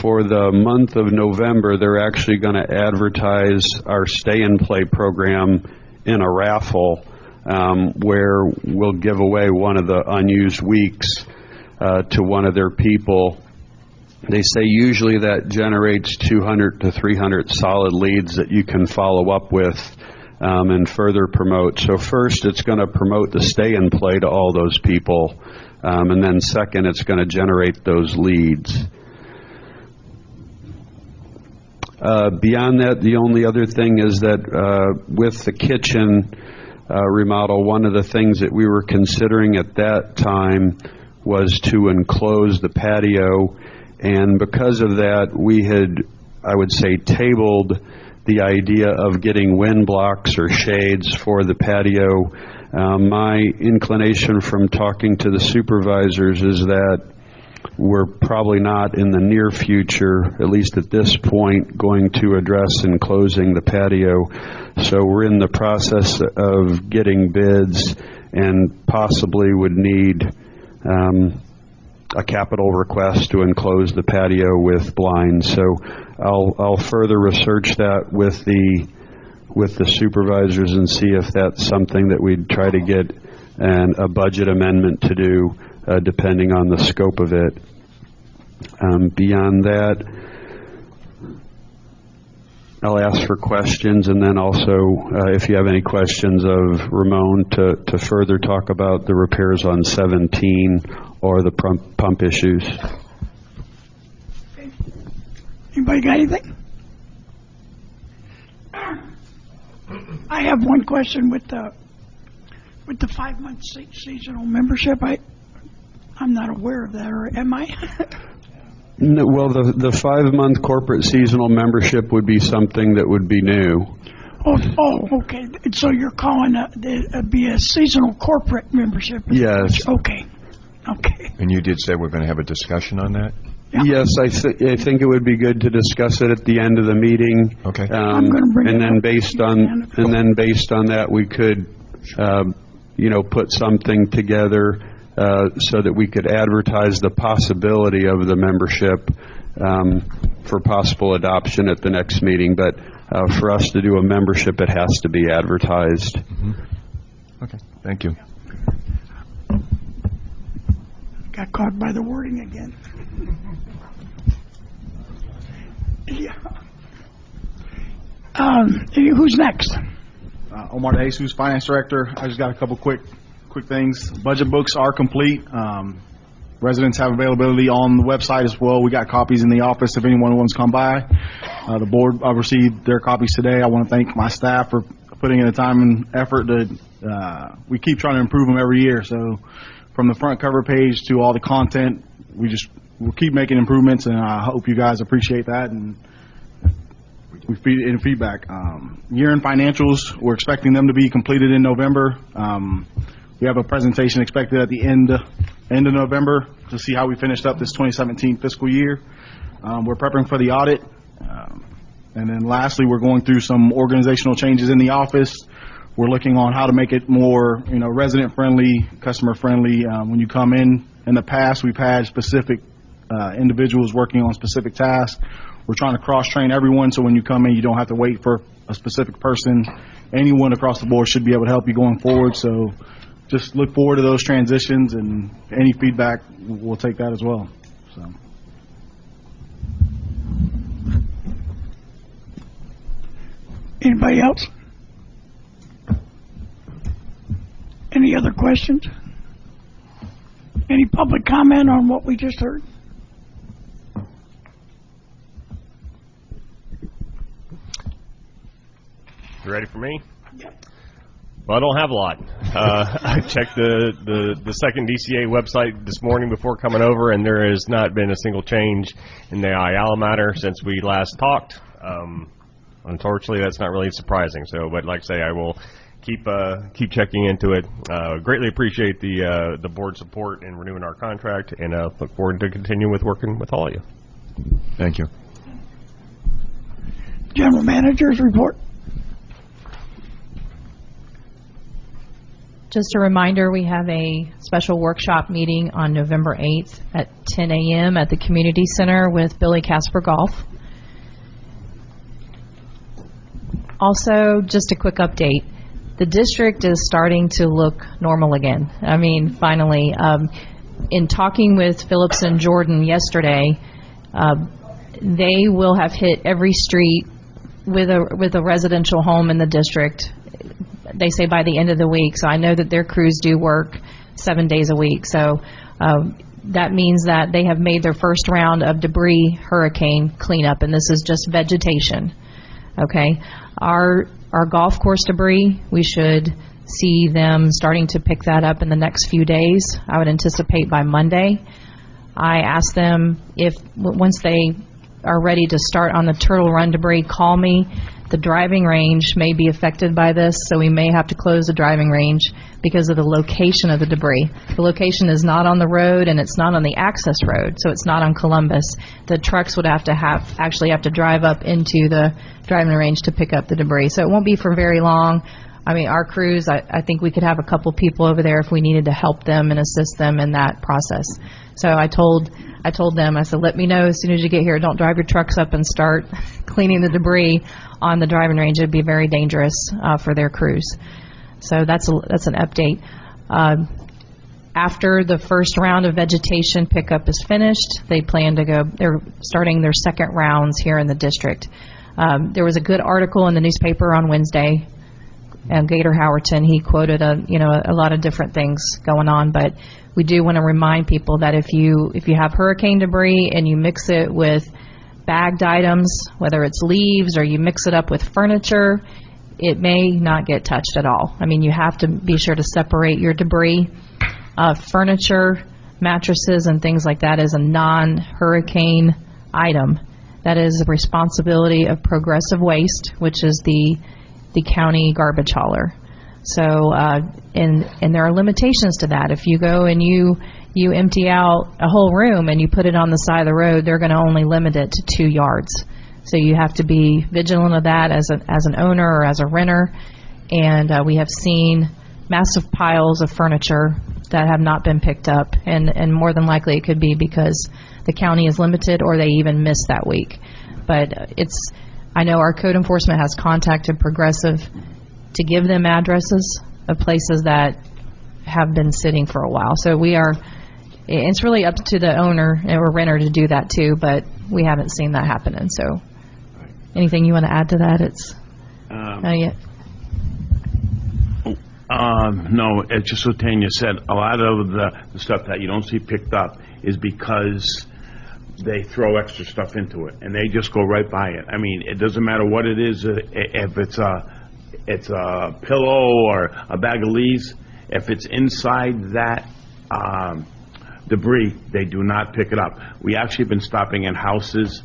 For the month of November, they're actually going to advertise our Stay and Play program in a raffle, where we'll give away one of the unused weeks to one of their people. They say usually that generates 200 to 300 solid leads that you can follow up with and further promote. So first, it's going to promote the Stay and Play to all those people, and then second, it's going to generate those leads. Beyond that, the only other thing is that with the kitchen remodel, one of the things that we were considering at that time was to enclose the patio, and because of that, we had, I would say, tabled the idea of getting wind blocks or shades for the patio. My inclination from talking to the supervisors is that we're probably not in the near future, at least at this point, going to address enclosing the patio. So we're in the process of getting bids and possibly would need a capital request to enclose the patio with blinds. So I'll further research that with the supervisors and see if that's something that we'd try to get a budget amendment to do, depending on the scope of it. Beyond that, I'll ask for questions, and then also if you have any questions of Ramon to further talk about the repairs on 17 or the pump issues. Anybody got anything? I have one question with the 5-month seasonal membership. I'm not aware of that, or am I? No, well, the 5-month corporate seasonal membership would be something that would be new. Oh, okay. So you're calling it be a seasonal corporate membership? Yes. Okay. And you did say we're going to have a discussion on that? Yeah. Yes, I think it would be good to discuss it at the end of the meeting. Okay. I'm going to bring and it then up. based on that, we could, put something together so that we could advertise the possibility of the membership for possible adoption at the next meeting. But for us to do a membership, it has to be advertised. Mm-hmm. Okay. Thank you. Got caught by the wording again. Yeah. Who's next? Omar De Jesus, Finance Director. I just got a couple quick things. Budget books are complete. Residents have availability on the website as well. We got copies in the office if anyone wants to come by. The board received their copies today. I want to thank my staff for putting in the time and effort we keep trying to improve them every year. So from the front cover page to all the content, we'll keep making improvements, and I hope you guys appreciate that. And we feed in feedback. Year-end financials, we're expecting them to be completed in November. We have a presentation expected at the end of November to see how we finished up this 2017 fiscal year. We're prepping for the audit. And then lastly, we're going through some organizational changes in the office. We're looking on how to make it more, resident-friendly, customer-friendly. When you come in the past, we've had specific individuals working on specific tasks. We're trying to cross-train everyone, so when you come in, you don't have to wait for a specific person. Anyone across the board should be able to help you going forward. So just look forward to those transitions, and any feedback, we'll take that as well. So. Anybody else? Any other questions? Any public comment on what we just heard? You ready for me? Well, I don't have a lot. I checked the second DCA website this morning before coming over, and there has not been a single change in the Ayala matter since we last talked. Unfortunately, that's not really surprising. So, but like I say, I will keep checking into it. Greatly appreciate the board support in renewing our contract, and look forward to continuing with working with all of you. Thank you. General Manager's report. Just a reminder, we have a special workshop meeting on November 8th at 10 a.m. at the Community Center with Billy Casper Golf. Also, just a quick update. The district is starting to look normal again. I mean, finally. In talking with Phillips and Jordan yesterday, they will have hit every street with a residential home in the district. They say by the end of the week, so I know that their crews do work 7 days a week. So that means that they have made their first round of debris hurricane cleanup, and this is just vegetation. Okay, our golf course debris, we should see them starting to pick that up in the next few days. I would anticipate by Monday. I asked them if once they are ready to start on the Turtle Run debris, call me. The driving range may be affected by this, so we may have to close the driving range because of the location of the debris. The location is not on the road, and it's not on the access road, so it's not on Columbus. The trucks would actually have to drive up into the driving range to pick up the debris. So it won't be for very long. I mean, our crews, I think we could have a couple people over there if we needed to help them and assist them in that process. So I told them, I said, let me know as soon as you get here. Don't drive your trucks up and start cleaning the debris on the driving range. It would be very dangerous for their crews. So that's an update. After the first round of vegetation pickup is finished, they plan to go, they're starting their second rounds here in the district. There was a good article in the newspaper on Wednesday, and Gator Howerton, he quoted a lot of different things going on, but we do want to remind people that if you have hurricane debris and you mix it with bagged items, whether it's leaves or you mix it up with furniture, it may not get touched at all. I mean, you have to be sure to separate your debris. Furniture, mattresses, and things like that is a non-hurricane item. That is the responsibility of Progressive Waste, which is the county garbage hauler. So, and there are limitations to that. If you go and you empty out a whole room and you put it on the side of the road, they're going to only limit it to 2 yards. So you have to be vigilant of that as an owner or as a renter. And we have seen massive piles of furniture that have not been picked up, and more than likely it could be because the county is limited or they even missed that week. But I know our code enforcement has contacted Progressive to give them addresses of places that have been sitting for a while. So it's really up to the owner or renter to do that too, but we haven't seen that happening. So anything you want to add to that? Not yet. No, it's just what Tanya said. A lot of the stuff that you don't see picked up is because they throw extra stuff into it, and they just go right by it. I mean, it doesn't matter what it is, if it's a pillow or a bag of leaves. If it's inside that debris, they do not pick it up. We actually have been stopping in houses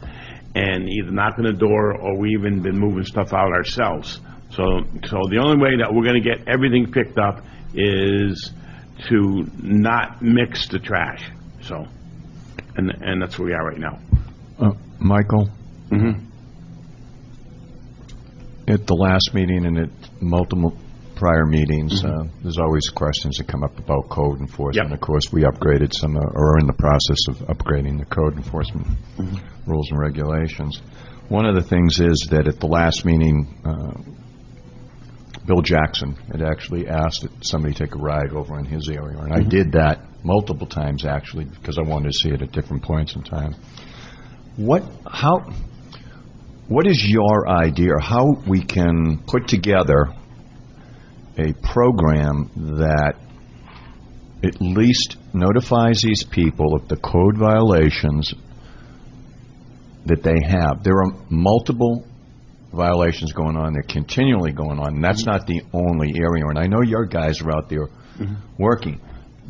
and either knocking the door, or we even been moving stuff out ourselves. So the only way that we're going to get everything picked up is to not mix the trash. So, and that's where we are right now. Michael? Mm-hmm. At the last meeting and at multiple prior meetings, there's always questions that come up about code enforcement. Yep. Of course, we upgraded some, or are in the process of upgrading the code enforcement rules and regulations. One of the things is that at the last meeting, Bill Jackson had actually asked that somebody take a ride over in his area, and I did that multiple times actually because I wanted to see it at different points in time. What what is your idea, how we can put together a program that at least notifies these people of the code violations that they have? There are multiple violations going on. They're continually going on, and that's not the only area. And I know your guys are out there working.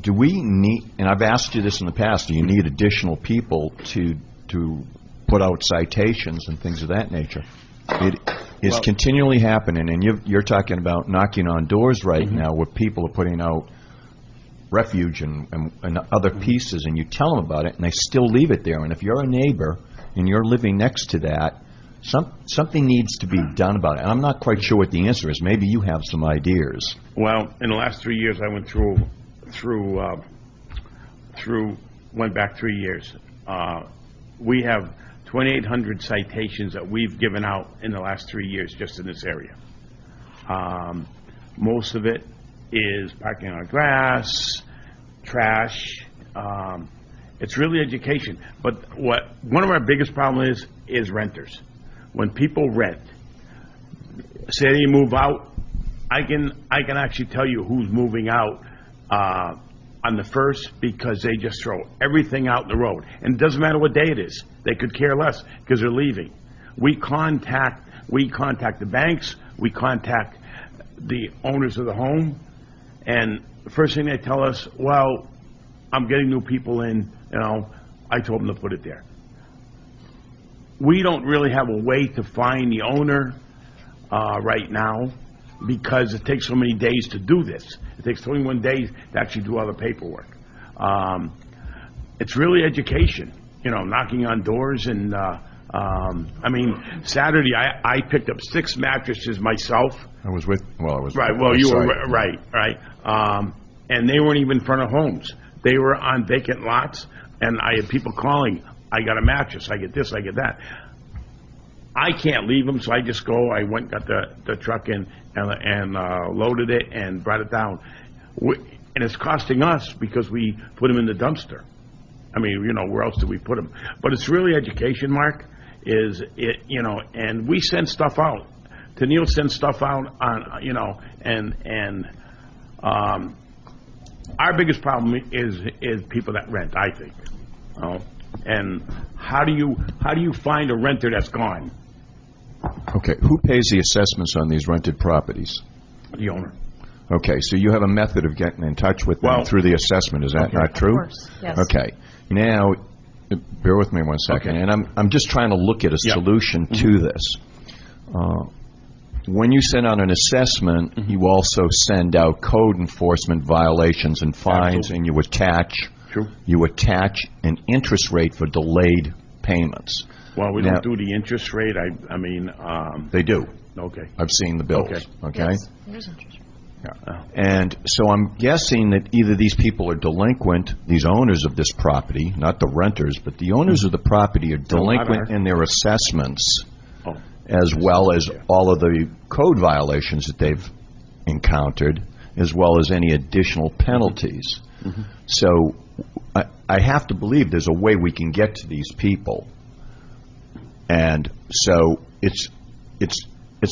Do we need, and I've asked you this in the past, do you need additional people to put out citations and things of that nature? It is continually happening, and you're talking about knocking on doors right now where people are putting out refuge and other pieces, and you tell them about it, and they still leave it there. And if you're a neighbor and you're living next to that, something needs to be done about it. And I'm not quite sure what the answer is. Maybe you have some ideas. Well, in the last 3 years, I went went back 3 years. We have 2,800 citations that we've given out in the last 3 years just in this area. Most of it is parking on grass, trash. It's really education. But one of our biggest problems is renters. When people rent, say they move out, I can actually tell you who's moving out on the 1st because they just throw everything out in the road. And it doesn't matter what day it is. They could care less because they're leaving. We contact the banks, we contact the owners of the home, and the first thing they tell us, well, I'm getting new people in, I told them to put it there. We don't really have a way to find the owner right now because it takes so many days to do this. It takes 21 days to actually do all the paperwork. It's really education, knocking on doors. And, Saturday I picked up 6 mattresses myself. I was right. Well, you were right. And they weren't even in front of homes. They were on vacant lots, and I had people calling, I got a mattress, I get this, I get that. I can't leave them, so I just go. I went, got the truck in, and loaded it and brought it down. And it's costing us because we put them in the dumpster. Where else do we put them? But it's really education, Mark, and we send stuff out. Tennille sends stuff out on, our biggest problem is people that rent, I think. And how do you find a renter that's gone? Okay, who pays the assessments on these rented properties? The owner. Okay, so you have a method of getting in touch with them through the assessment. Is that not true? Of course, yes. Okay. Now, bear with me one second, and I'm just trying to look at a solution to this. When you send out an assessment, you also send out code enforcement violations and fines, and you attach an interest rate for delayed payments. Well, we don't do the interest rate. They do. Okay. I've seen the bills. Okay. Yes, there's interest. Yeah. And so I'm guessing that either these people are delinquent, these owners of this property, not the renters, but the owners of the property are delinquent in their assessments, as well as all of the code violations that they've encountered, as well as any additional penalties. So I have to believe there's a way we can get to these people. And so it's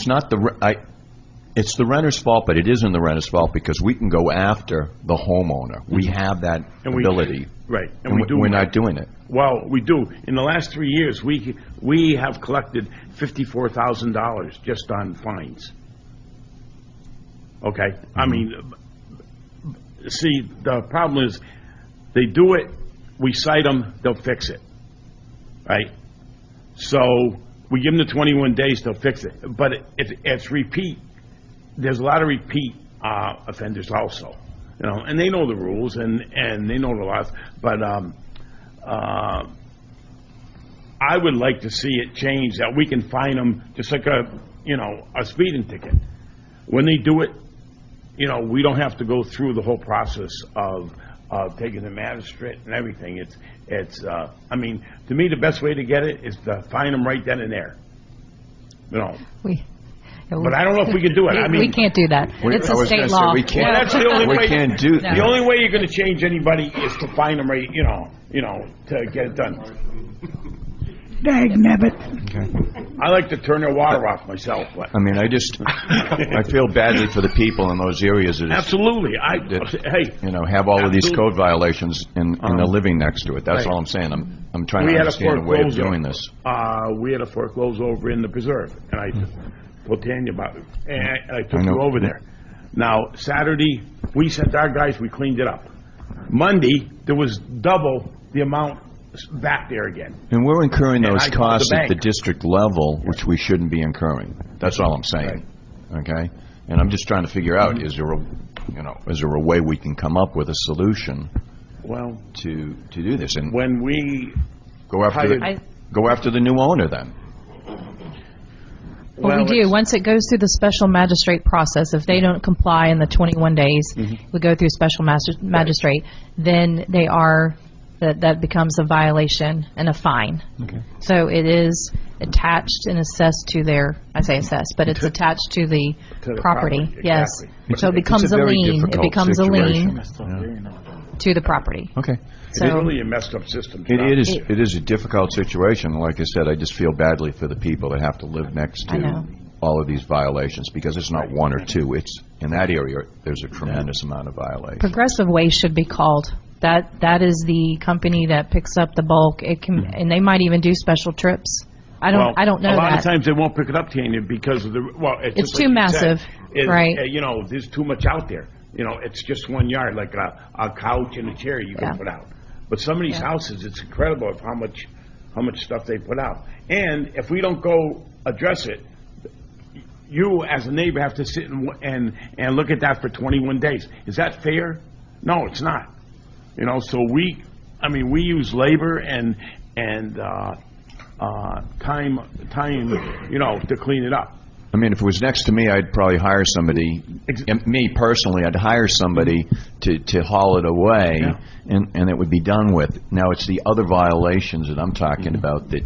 not it's the renter's fault, but it isn't the renter's fault because we can go after the homeowner. We have that ability. Right. And we're not doing it. Well, we do. In the last 3 years, we have collected $54,000 just on fines. Okay? See, the problem is they do it, we cite them, they'll fix it. Right? So we give them the 21 days, they'll fix it. But it's repeat. There's a lot of repeat offenders also, and they know the rules and they know the laws. But I would like to see it change that we can fine them just like a speeding ticket. When they do it, we don't have to go through the whole process of taking the magistrate and everything. It's to me, the best way to get it is to fine them right then and there. But I don't know if we can do it. We can't do that. It's a state law. We can't. Well, that's the only way. Can't do The only way you're going to change anybody is to fine them right. To get it done. Dag nabbit. I like to turn their water off myself, but. I mean, I feel badly for the people in those areas that, Absolutely, have all of these absolutely. code violations and they're living next to it. That's Right. all I'm saying. I'm trying We to had a understand a way of foreclosure. doing this. We had a foreclosure over in the preserve, and I told Tanya about it, and I took I know. her over there. Now, Saturday, we sent our guys, we cleaned it up. Monday, there was double the amount back there again. And we're incurring And those I called the costs at the bank. district level, which we shouldn't be incurring. That's all I'm saying. Okay? And I'm just trying to figure out, is there a way we can come up with a solution Well, to do this? And when we go after the new owner then. Well, we do. Once it goes through the special magistrate process, if they don't comply in the 21 days, we go through special magistrate, then that becomes a violation and a fine. Okay. So it is attached and assessed to I say assessed, but it's attached to the property, yes. exactly. So it becomes a lien. It becomes a lien to the property. Okay. It's So, really a messed up system. It is a difficult situation. Like I said, I just feel badly for the people that have to live next I know. to all of these violations, because it's not one or two. It's, in that area, there's a tremendous amount of violations. Progressive Waste should be called. That is the company that picks up the bulk. It can, and they might even do special trips. I don't know A lot that. of times they won't pick it up, Tanya, because of It's just too like you massive, said, right. There's too much out there. It's just one yard, like a couch and a chair you can put out. But some of these houses, it's incredible of how much stuff they put out. And if we don't go address it, you as a neighbor have to sit and look at that for 21 days. Is that fair? No, it's not. So we use labor and time, to clean it up. I mean, if it was next to me, I'd probably hire somebody, me personally, I'd hire somebody to haul it away, and it would be done with. Now, it's the other violations that I'm talking about that,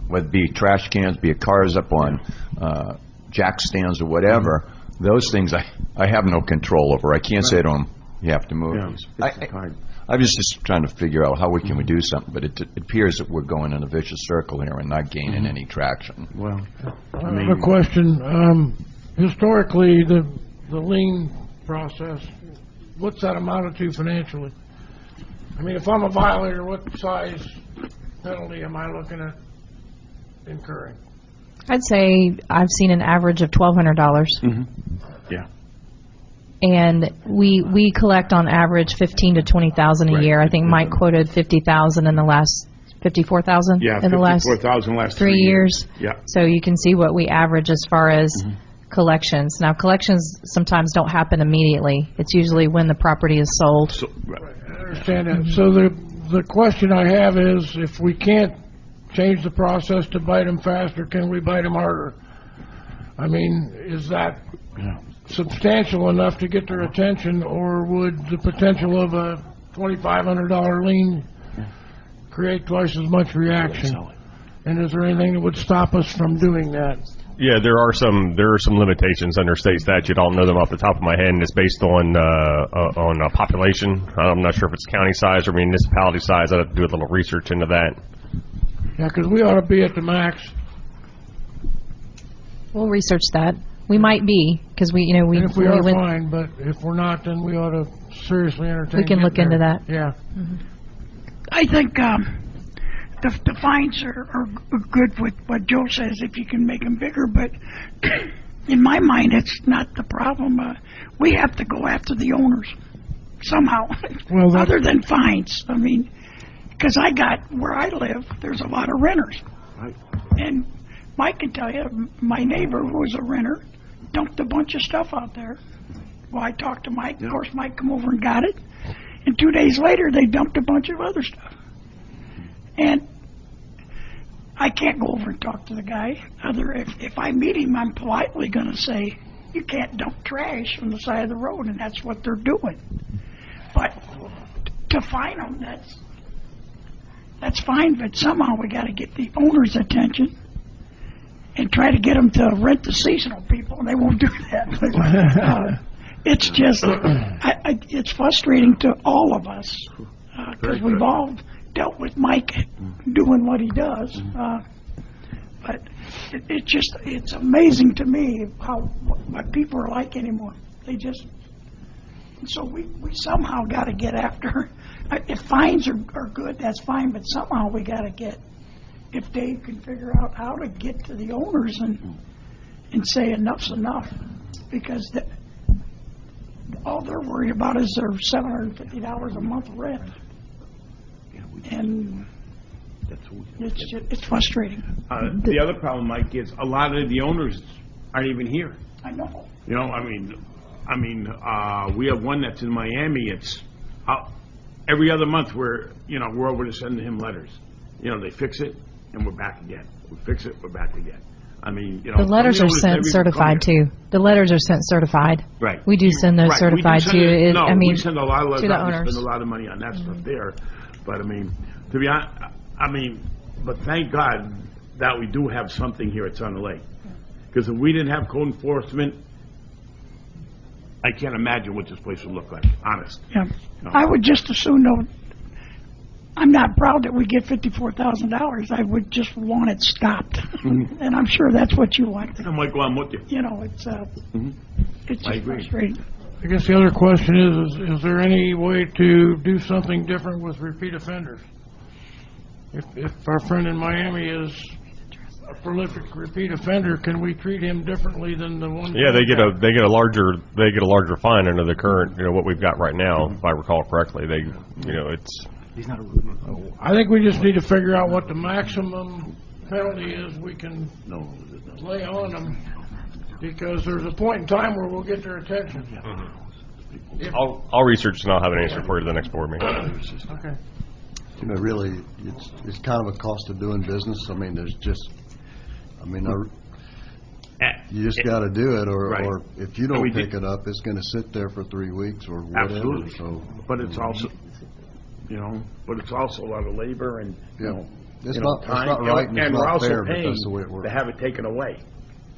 whether it be trash cans, be it cars up on jack stands or whatever, those things I have no control over. I can't say to them, you have to move these. I'm just trying to figure out how we can do something, but it appears that we're going in a vicious circle here and not gaining any traction. Well, I have a question. Historically, the lien process, what's that amounted to financially? I mean, if I'm a violator, what size penalty am I looking at incurring? I'd say I've seen an average of $1,200. Yeah. And we collect on average 15 to 20,000 a year. I think Mike quoted 50,000 in the last 54,000 in the last 54,000 last 3 years. Yeah. So you can see what we average as far as collections. Now, collections sometimes don't happen immediately. It's usually when the property is sold. I understand that. So the question I have is, if we can't change the process to bite them faster, can we bite them harder? I mean, is that substantial enough to get their attention, or would the potential of a $2,500 lien create twice as much reaction? And is there anything that would stop us from doing that? Yeah, there are some limitations under state statute. I don't know them off the top of my head, and it's based on population. I'm not sure if it's county size or municipality size. I'd have to do a little research into that. Yeah, because we ought to be at the max. We'll research that. We might be, because we And if we are, went, fine, but if we're not, then we ought to seriously entertain. we can look getting into there. that. Yeah. I think the fines are good with what Joe says, if you can make them bigger, but in my mind, it's not the problem. We have to go after the owners somehow, Well, other than fines. I mean, because where I live, there's a lot of renters. Right. And Mike can tell you, my neighbor who was a renter dumped a bunch of stuff out there. Well, I talked to Mike. Of course, Mike come over and got it. And 2 days later, they dumped a bunch of other stuff. And I can't go over and talk to the guy. If I meet him, I'm politely going to say, you can't dump trash on the side of the road, and that's what they're doing. But to fine them, that's fine, but somehow we got to get the owner's attention and try to get them to rent the seasonal people, and they won't do that. It's just, it's frustrating to all of us, because we've all dealt with Mike doing what he does. But it's amazing to me what people are like anymore. They just, so we somehow got to get after. If fines are good, that's fine, but somehow we got to get, if Dave can figure out how to get to the owners and say enough's enough, because all they're worried about is their $750 a month rent. And it's frustrating. The other problem, Mike, is a lot of the owners aren't even here. I know. You know, I mean, we have one that's in Miami. It's every other month we're over to send him letters. You know, they fix it and we're back again. We fix it, we're back again. I mean, you know. The letters are sent certified too. The letters are sent certified. Right. We do send those certified too. We send a lot of letters to the out. We owners. spend a lot of money on that stuff there. But I mean, to be honest, but thank God that we do have something here at Sun Lake. Because if we didn't have code enforcement, I can't imagine what this place would look like, honest. Yeah. No. I would just as soon know, I'm not proud that we get $54,000. I would just want it stopped. And I'm sure that's what you want. I'm like, well, I'm with you. You know, it's just I agree. frustrating. I guess the other question is there any way to do something different with repeat offenders? If our friend in Miami is a prolific repeat offender, can we treat him differently than the one? Yeah, they get a larger fine under the current, what we've got right now, if I recall correctly. It's. He's not a I think we just need to figure out what the maximum penalty is we can lay on them, because there's a point in time where we'll get their attention. I'll research and I'll have an answer for you to the next board meeting. Okay. You know, really, it's kind of a cost of doing business. I mean, you just got to do it, or if you don't pick it up, it's going to sit there for 3 weeks or whatever. Absolutely. So, but it's also, a lot of labor and it's time. not right and it's we're not also fair, but paying that's the way it works. to have it taken away.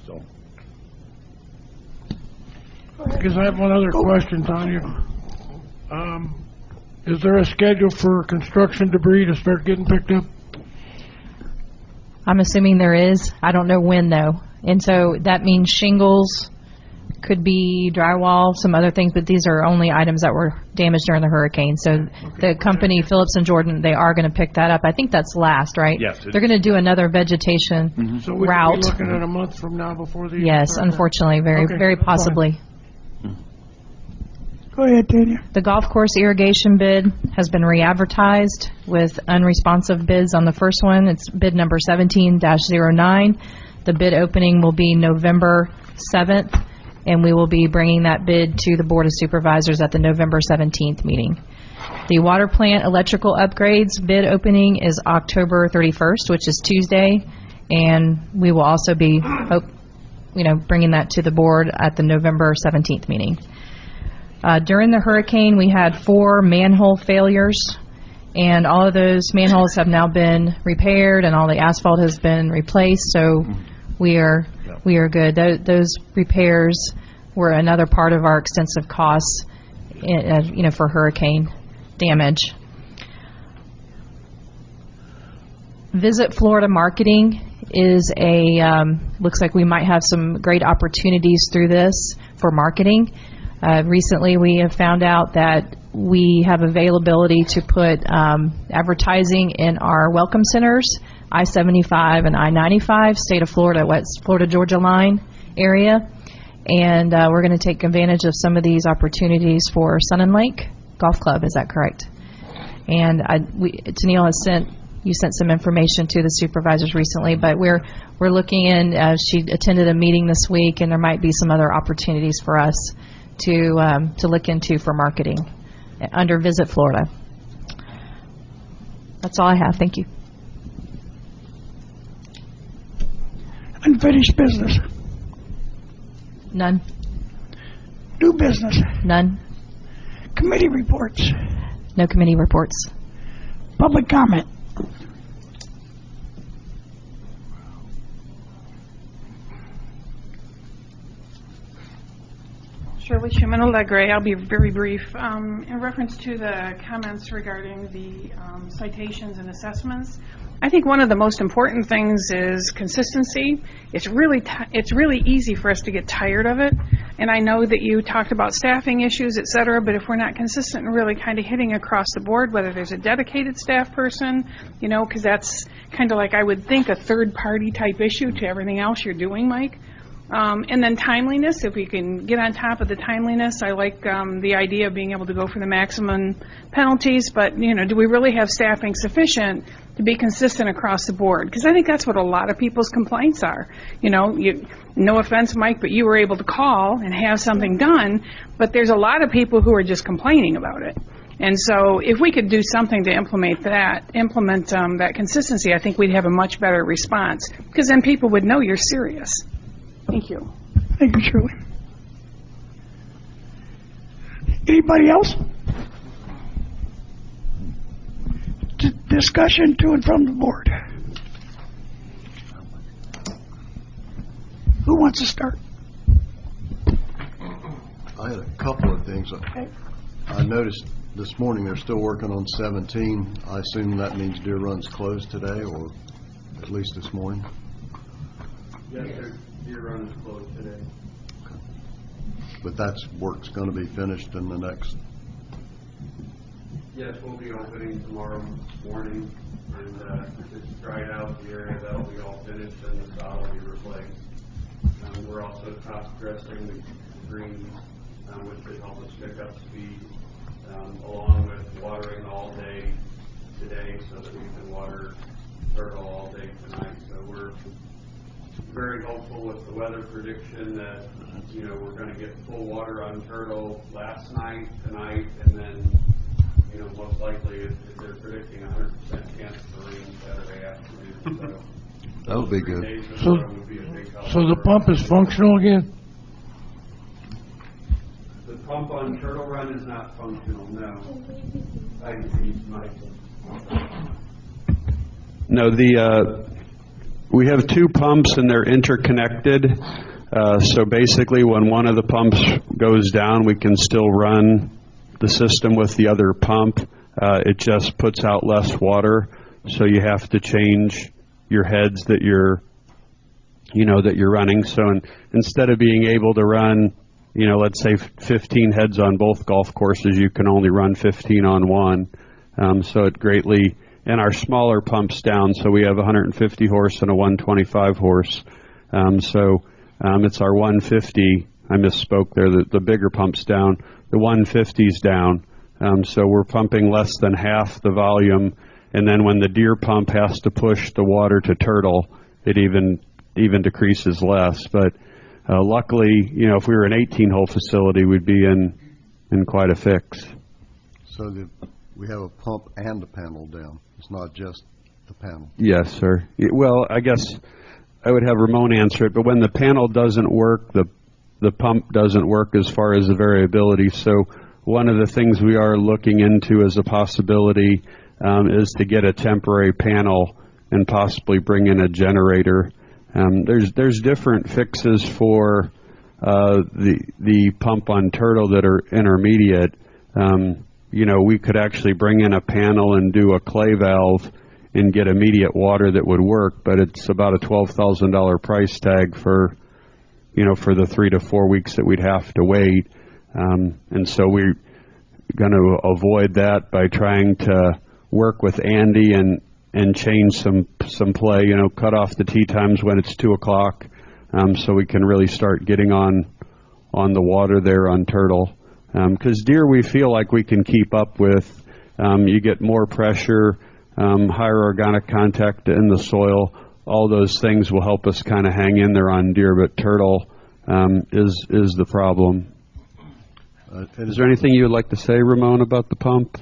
So. I guess I have one other question, Tanya. Is there a schedule for construction debris to start getting picked up? I'm assuming there is. I don't know when though. And so that means shingles, could be drywall, some other things, but these are only items that were damaged during the hurricane. So the company, Phillips and Jordan, they are going to pick that up. I think that's last, right? Yes. They're going to do another vegetation So we route. could be looking at a month from now before the. Yes, unfortunately, very that's possibly. Go ahead, Tanya. The golf course irrigation bid has been re-advertised with unresponsive bids on the first one. It's bid number 17-09. The bid opening will be November 7th, and we will be bringing that bid to the Board of Supervisors at the November 17th meeting. The water plant electrical upgrades bid opening is October 31st, which is Tuesday, and we will also be, bringing that to the board at the November 17th meeting. During the hurricane, we had 4 manhole failures, and all of those manholes have now been repaired, and all the asphalt has been replaced. So we are good. Those repairs were another part of our extensive costs, for hurricane damage. Visit Florida Marketing is looks like we might have some great opportunities through this for marketing. Recently, we have found out that we have availability to put advertising in our welcome centers, I-75 and I-95, state of Florida, West Florida, Georgia line area. And we're going to take advantage of some of these opportunities for Sun and Lake Golf Club. Is that correct? And Tennille has sent some information to the supervisors recently, but we're looking in. She attended a meeting this week, and there might be some other opportunities for us to look into for marketing under Visit Florida. That's all I have. Thank you. Unfinished business. None. New business. None. Committee reports. No committee reports. Public comment. Shirley Schuman Allegre. I'll be very brief. In reference to the comments regarding the citations and assessments, I think one of the most important things is consistency. It's really easy for us to get tired of it, and I know that you talked about staffing issues, et cetera, but if we're not consistent and really kind of hitting across the board, whether there's a dedicated staff person, you know, because that's kind of like, I would think, a third-party type issue to everything else you're doing, Mike. And then timeliness, if we can get on top of the timeliness. I like the idea of being able to go for the maximum penalties, but, you know, do we really have staffing sufficient to be consistent across the board? Because I think that's what a lot of people's complaints are. You know, no offense, Mike, but you were able to call and have something done, but there's a lot of people who are just complaining about it. And so if we could do something to implement that consistency, I think we'd have a much better response, because then people would know you're serious. Thank you. Thank you, Shirley. Anybody else? Discussion to and from the board. Who wants to start? I had a couple of things. I noticed this morning they're still working on 17. I assume that means Deer Run's closed today, or at least this morning? Yes, sir. Deer Run is closed today. But that's work's going to be finished in the next... Yes, we'll be opening tomorrow morning, and it's dried out the area. That'll be all finished, and the sod will be replaced. We're also top dressing the greens, which should help us pick up speed, along with watering all day today so that we can water turtle all day tonight. So we're very hopeful with the weather prediction that, you know, we're going to get full water on turtle last night, tonight, and then, you know, most likely they're predicting 100% chance for rain Saturday afternoon. So that would be good. So the pump is functional again? The pump on Turtle Run is not functional, no. No, we have two pumps and they're interconnected. So basically when one of the pumps goes down, we can still run the system with the other pump. It just puts out less water, so you have to change your heads that you're running. So instead of being able to run, you know, let's say 15 heads on both golf courses, you can only run 15 on one. So it greatly, and our smaller pumps down, so we have 150 horse and a 125 horse. It's our 150, I misspoke there, the bigger pump's down, the 150's down. So we're pumping less than half the volume, and then when the deer pump has to push the water to turtle, it even decreases less. But luckily, you know, if we were an 18-hole facility, we'd be in quite a fix. So we have a pump and a panel down. It's not just the panel. Yes, sir. Well, I guess I would have Ramon answer it, but when the panel doesn't work, the pump doesn't work as far as the variability. So one of the things we are looking into as a possibility is to get a temporary panel and possibly bring in a generator. There's different fixes for the pump on turtle that are intermediate. You know, we could actually bring in a panel and do a clay valve and get immediate water that would work, but it's about a $12,000 price tag for the 3 to 4 weeks that we'd have to wait. And so we're going to avoid that by trying to work with Andy and change some play, you know, cut off the tee times when it's 2 o'clock, so we can really start getting on the water there on turtle. Because deer we feel like we can keep up with. You get more pressure, higher organic contact in the soil. All those things will help us kind of hang in there on deer, but turtle is the problem. Is there anything you would like to say, Ramon, about the pump?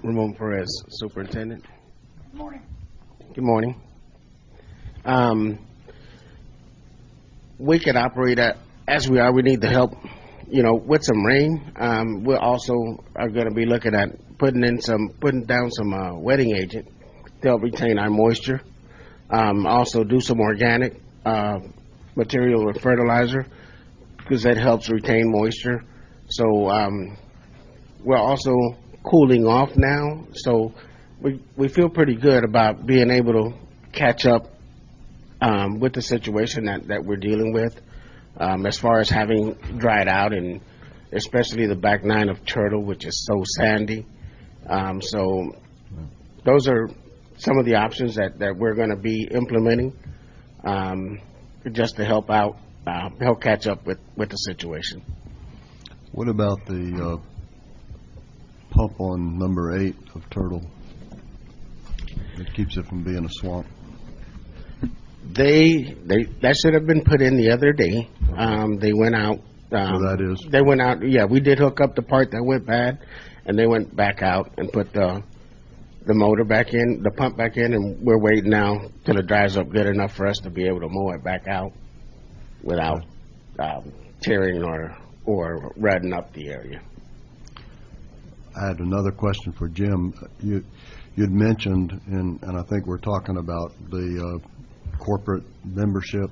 Ramon Perez, Superintendent. Good morning. Good morning. We can operate as we are. We need the help, you know, with some rain. We also are going to be looking at putting down some wetting agent to help retain our moisture. Also do some organic material or fertilizer because that helps retain moisture. So we're also cooling off now. So we feel pretty good about being able to catch up with the situation that we're dealing with as far as having dried out, and especially the back nine of Turtle, which is so sandy. So those are some of the options that we're going to be implementing just to help out, help catch up with the situation. What about the pump on number 8 of Turtle that keeps it from being a swamp? That should have been put in the other day. They went out. So that is? They went out, yeah, we did hook up the part that went bad, and they went back out and put the motor back in, the pump back in, and we're waiting now till it dries up good enough for us to be able to mow it back out without tearing or rutting up the area. I had another question for Jim. You'd mentioned, and I think we're talking about the corporate membership.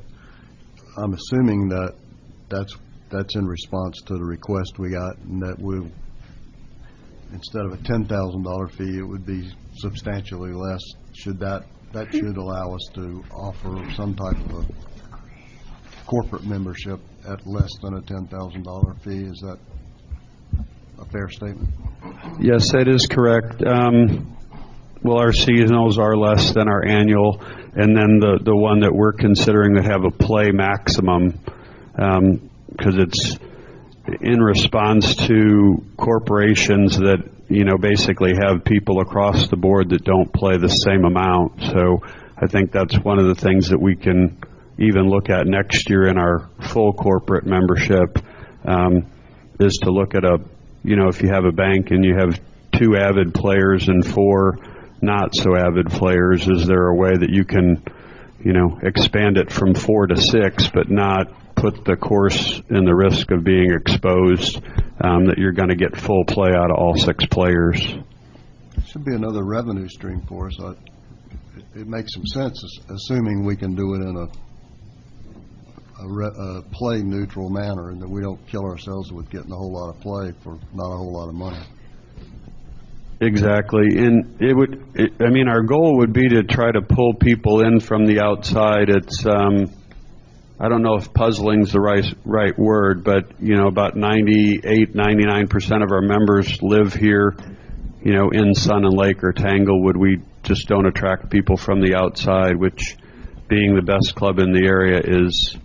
I'm assuming that that's in response to the request we got, and that we'll, instead of a $10,000 fee, it would be substantially less. That should allow us to offer some type of a corporate membership at less than a $10,000 fee. Is that a fair statement? Yes, that is correct. Well, our seasonals are less than our annual, and then the one that we're considering that have a play maximum, because it's in response to corporations that, you know, basically have people across the board that don't play the same amount. So I think that's one of the things that we can even look at next year in our full corporate membership, is to look at if you have a bank and you have 2 avid players and 4 not so avid players, is there a way that you can, expand it from 4 to 6, but not put the course in the risk of being exposed, that you're going to get full play out of all 6 players? Should be another revenue stream for us. It makes some sense, assuming we can do it in a play neutral manner, and that we don't kill ourselves with getting a whole lot of play for not a whole lot of money. Exactly, and our goal would be to try to pull people in from the outside. It's, I don't know if puzzling's the right word, but, about 98-99% of our members live here, in Sun and Lake or Tanglewood. We just don't attract people from the outside, which, being the best club in the area, is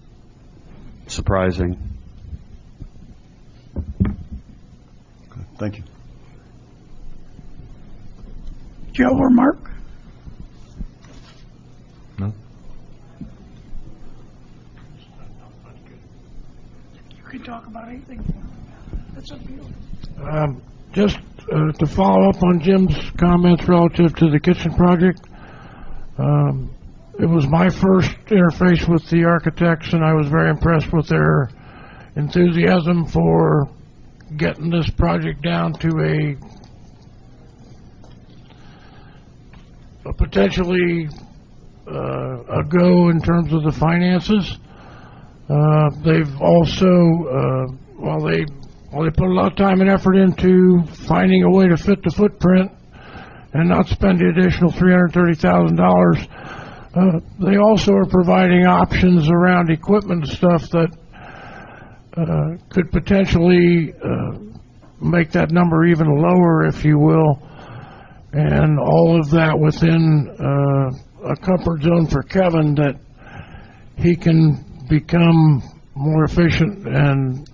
surprising. Okay, thank you. Joe or Mark? No. You can talk about anything. That's up to you. Just to follow up on Jim's comments relative to the kitchen project, it was my first interface with the architects, and I was very impressed with their enthusiasm for getting this project down to a potentially a go in terms of the finances. They've also, while they put a lot of time and effort into finding a way to fit the footprint and not spend the additional $330,000, they also are providing options around equipment and stuff that could potentially make that number even lower, if you will. And all of that within a comfort zone for Kevin, that he can become more efficient and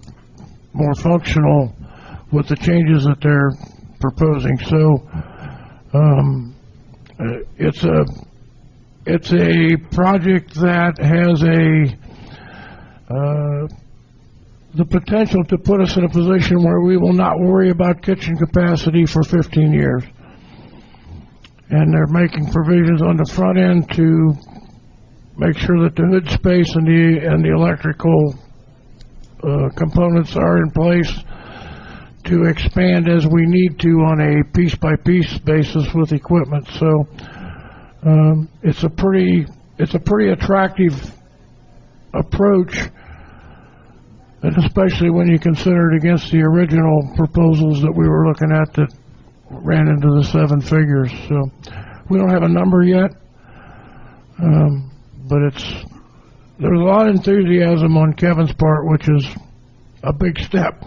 more functional with the changes that they're proposing. So it's a project that has the potential to put us in a position where we will not worry about kitchen capacity for 15 years. And they're making provisions on the front end to make sure that the hood space and the electrical components are in place to expand as we need to on a piece-by-piece basis with equipment. So it's a pretty it's a pretty attractive approach, and especially when you consider it against the original proposals that we were looking at that ran into the 7 figures. So we don't have a number yet, but there's a lot of enthusiasm on Kevin's part, which is a big step.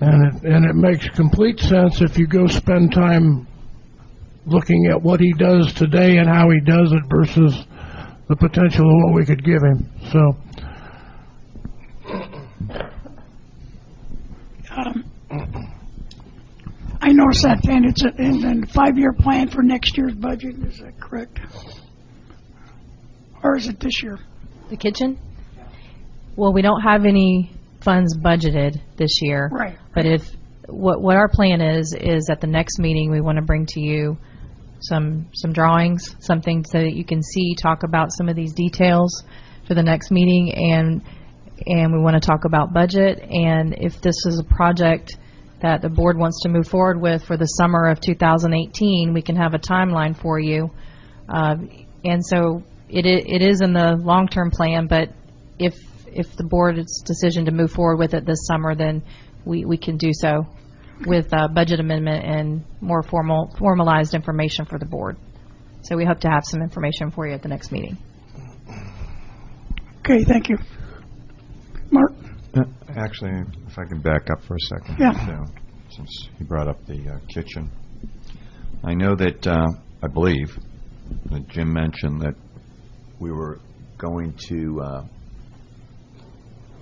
And it makes complete sense if you go spend time looking at what he does today and how he does it versus the potential of what we could give him. So, I noticed that, and it's in the 5-year plan for next year's budget. Is that correct? Or is it this year? The kitchen? Well, we don't have any funds budgeted this year. Right. But what our plan is at the next meeting, we want to bring to you some drawings, something so that you can see, talk about some of these details for the next meeting, and we want to talk about budget, and if this is a project that the board wants to move forward with for the summer of 2018, we can have a timeline for you. And so it is in the long-term plan, but if the board's decision to move forward with it this summer, then we can do so with a budget amendment and more formalized information for the board. So we hope to have some information for you at the next meeting. Okay, thank you. Mark? Actually, if I can back up for a second. Yeah. Since he brought up the kitchen. I know that, I believe, that Jim mentioned that we were going to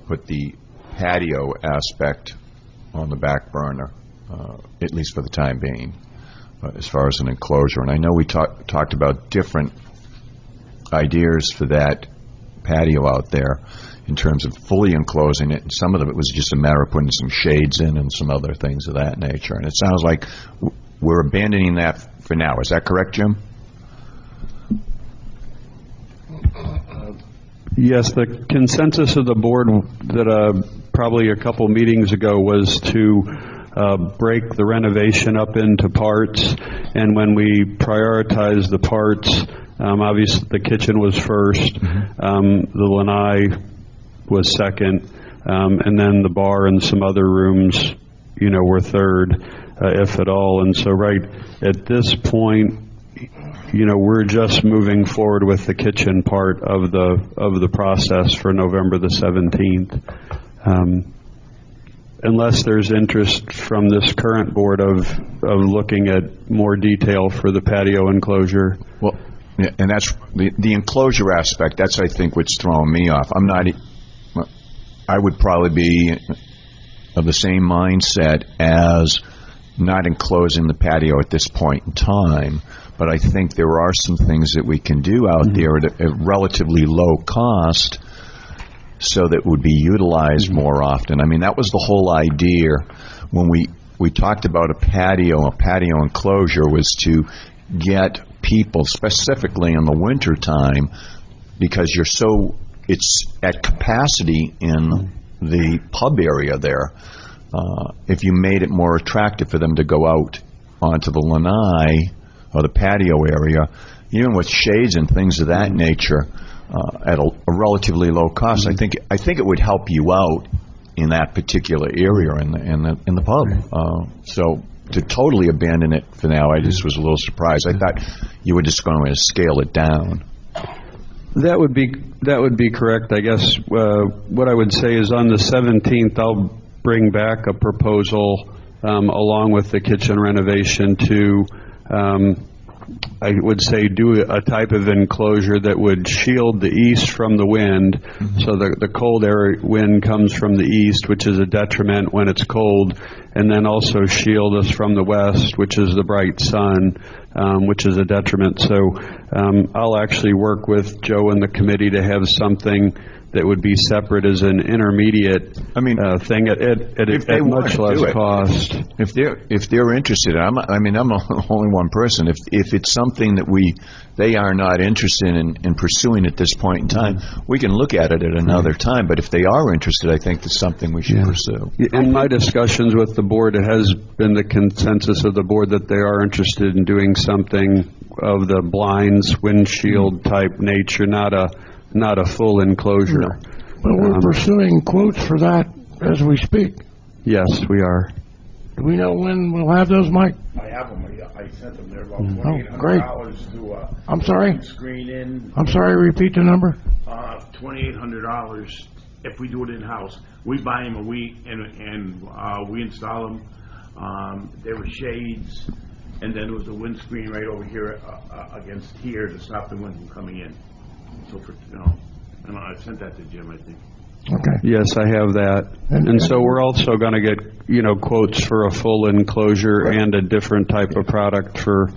put the patio aspect on the back burner, at least for the time being, as far as an enclosure. And I know we talked about different ideas for that patio out there in terms of fully enclosing it, and some of it was just a matter of putting some shades in and some other things of that nature. And it sounds like we're abandoning that for now. Is that correct, Jim? Yes, the consensus of the board that probably a couple meetings ago was to break the renovation up into parts, and when we prioritize the parts, obviously the kitchen was first, the lanai was second, and then the bar and some other rooms, were third, if at all. And so right at this point, we're just moving forward with the kitchen part of the process for November the 17th. Unless there's interest from this current board of looking at more detail for the patio enclosure. Well, yeah, and that's the enclosure aspect. That's, I think, what's throwing me off. I would probably be of the same mindset as not enclosing the patio at this point in time, but I think there are some things that we can do out there at a relatively low cost so that would be utilized more often. I mean, that was the whole idea when we talked about a patio enclosure, was to get people, specifically in the winter time, because it's at capacity in the pub area there. If you made it more attractive for them to go out onto the lanai or the patio area, even with shades and things of that nature, at a relatively low cost, I think it would help you out in that particular area in the pub. So to totally abandon it for now, I just was a little surprised. I thought you were just going to scale it down. That would be correct. I guess what I would say is on the 17th, I'll bring back a proposal along with the kitchen renovation to, I would say, do a type of enclosure that would shield the east from the wind, so the cold air wind comes from the east, which is a detriment when it's cold, and then also shield us from the west, which is the bright sun, which is a detriment. So I'll actually work with Joe and the committee to have something that would be separate as an intermediate thing at much less cost. If they're interested, I'm only one person. If it's something that they are not interested in pursuing at this point in time, we can look at it at another time. But if they are interested, I think it's something we should pursue. In my discussions with the board, it has been the consensus of the board that they are interested in doing something of the blinds, windshield type nature, not a full enclosure. But we're pursuing quotes for that as we speak. Yes, we are. Do we know when we'll have those, Mike? I have them, I sent them there, about great. $2,800 to, I'm sorry? screen in. I'm sorry, repeat the number? $2,800 if we do it in-house. We buy them and we install them. There were shades, and then there was a windscreen right over here against here to stop the wind from coming in. So and I sent that to Jim, I think. Okay. Yes, I have that. And so we're also going to get, quotes for a full enclosure and a different type of product for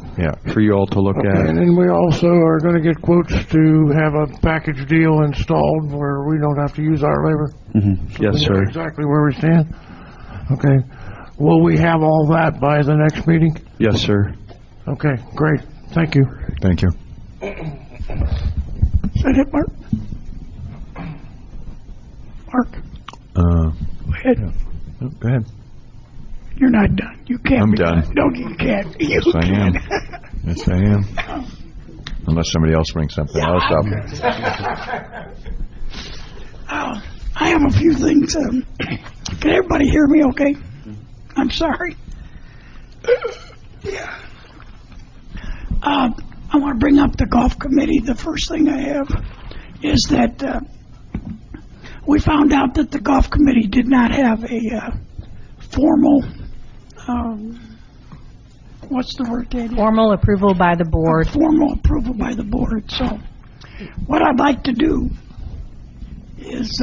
you all to look at. And then we also are going to get quotes to have a package deal installed where we don't have to use our labor. Mm-hmm. So Yes, we know sir. exactly where we stand. Okay. Will we have all that by the next meeting? Yes, sir. Okay, great. Thank you. Thank you. Is that it, Mark? Mark, Go ahead. Go ahead. You're not done. You can't I'm be done. No, you can't. You Yes, I am. can't. Yes, I am. Unless somebody else brings something else up. I have a few things. Can everybody hear me okay? I'm sorry. Yeah. I want to bring up the golf committee. The first thing I have is that we found out that the golf committee did not have a formal, what's the word, Daniel? Formal approval by the board. Formal approval by the board. So what I'd like to do is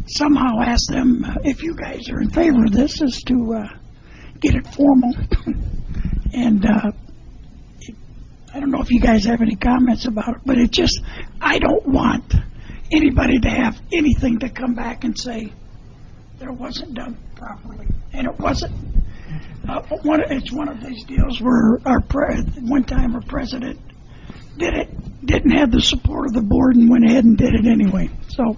somehow ask them, if you guys are in favor of this, is to get it formal. And I don't know if you guys have any comments about it, but it just, I don't want anybody to have anything to come back and say that it wasn't done properly. And it wasn't. It's one of these deals where one time our president didn't have the support of the board and went ahead and did it anyway. So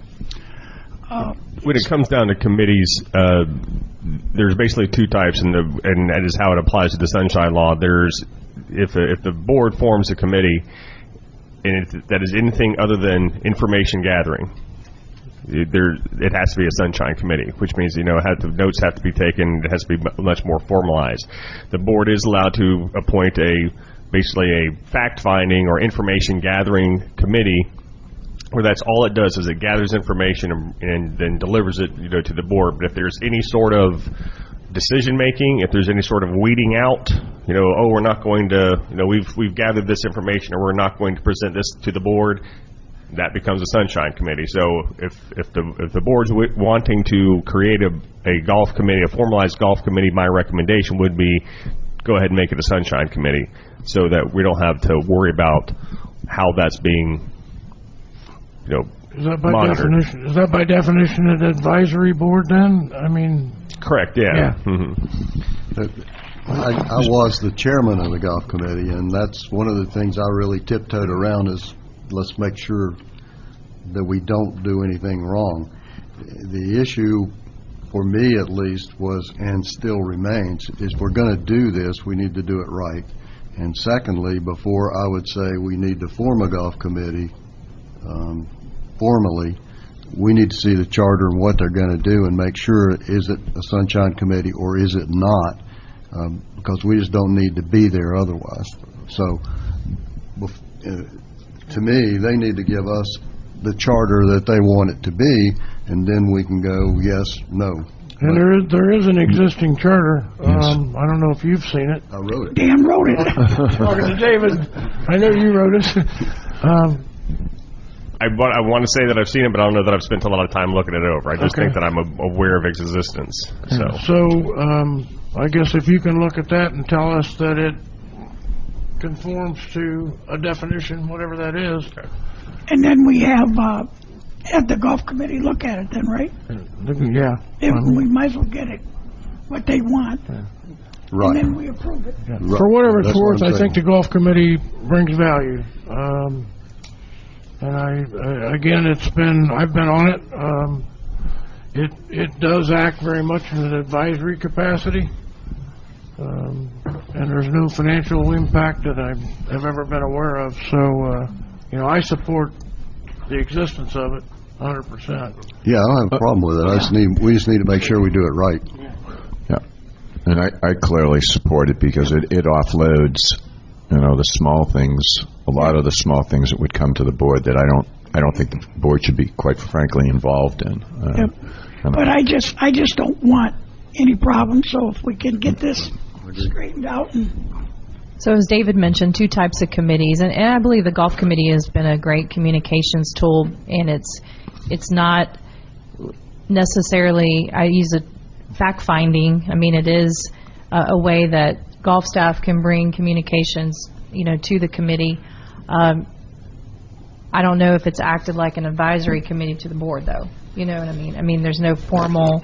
when it comes down to committees, there's basically two types, and that is how it applies to the Sunshine Law. There's if the board forms a committee, and that is anything other than information gathering, it has to be a Sunshine Committee, which means the notes have to be taken. It has to be much more formalized. The board is allowed to appoint basically a fact-finding or information-gathering committee, where that's all it does is it gathers information and then delivers it to the board. But if there's any sort of decision-making, if there's any sort of weeding out, we're not going to, we've gathered this information and we're not going to present this to the board, that becomes a Sunshine Committee. So if the board's wanting to create a golf committee, a formalized golf committee, my recommendation would be go ahead and make it a Sunshine Committee so that we don't have to worry about how that's being Is that by monitored. definition? Is that by definition an advisory board then? I mean. Correct. Yeah. Yeah. Mm-hmm. I was the chairman of the golf committee, and that's one of the things I really tiptoed around is let's make sure that we don't do anything wrong. The issue, for me at least, was, and still remains, is we're going to do this, we need to do it right. And secondly, before I would say we need to form a golf committee formally, we need to see the charter and what they're going to do and make sure, is it a Sunshine Committee or is it not? Because we just don't need to be there otherwise. So, to me, they need to give us the charter that they want it to be, and then we can go yes, no. And there is an existing charter. I don't know if you've seen it. I wrote it. Dan wrote it. Talking to David, I know you wrote it. I want to say that I've seen it, but I don't know that I've spent a lot of time looking it over. I just think that I'm aware of its existence. So I guess if you can look at that and tell us that it conforms to a definition, whatever that is. And then we have the golf committee look at it then, right? Yeah. We might as well get it, what they want. Right. And then we approve it. Yeah. For whatever it's That's what worth, I'm I think the golf committee brings value. And I've been on it. It does act very much in an advisory capacity. and there's no financial impact that I have ever been aware of. So, I support the existence of it 100%. Yeah, I don't have a problem with it. We just need to make sure we do it right. Yeah, and I clearly support it because it offloads, the small things, a lot of the small things that would come to the board that I don't think the board should be, quite frankly, involved in. Yep. But I just don't want any problems, so if we can get this straightened out. So as David mentioned, two types of committees, and I believe the golf committee has been a great communications tool, and it's not necessarily, I use a fact-finding. I mean, it is a way that golf staff can bring communications, to the committee. I don't know if it's acted like an advisory committee to the board, though. You know what I mean? I mean, there's no formal,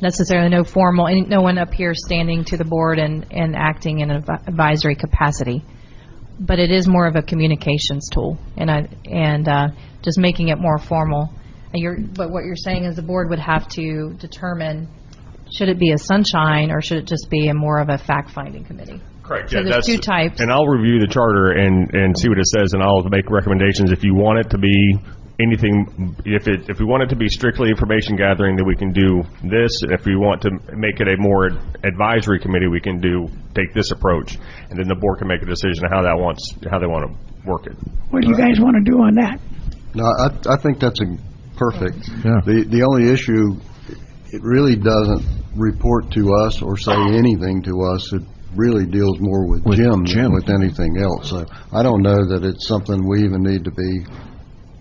and no one up here standing to the board and acting in an advisory capacity. But it is more of a communications tool, and just making it more formal. But what you're saying is the board would have to determine, should it be a sunshine or should it just be more of a fact-finding committee? Correct. So there's two types. And I'll review the charter and see what it says, and I'll make recommendations. If you want it to be anything, if we want it to be strictly information gathering, then we can do this. If we want to make it a more advisory committee, we can take this approach, and then the board can make a decision on how they want to work it. What do you guys want to do on that? No, I think that's perfect. Yeah. The only issue, it really doesn't report to us or say anything to us. It really deals more with Jim than with anything else. So I don't know that it's something we even need to be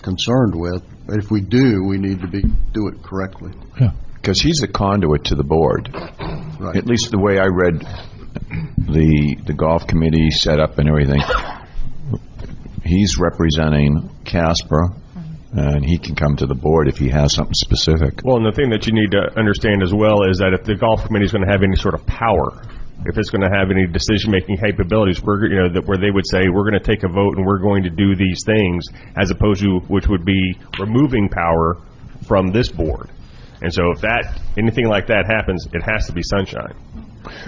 concerned with. But if we do, we need to do it correctly. Yeah, because he's the conduit to the board. Right. At least the way I read the golf committee setup and everything. He's representing Casper, and he can come to the board if he has something specific. Well, and the thing that you need to understand as well is that if the golf committee is going to have any sort of power, if it's going to have any decision-making capabilities, where they would say, we're going to take a vote and we're going to do these things, as opposed to, which would be removing power from this board. And so if anything like that happens, it has to be sunshine.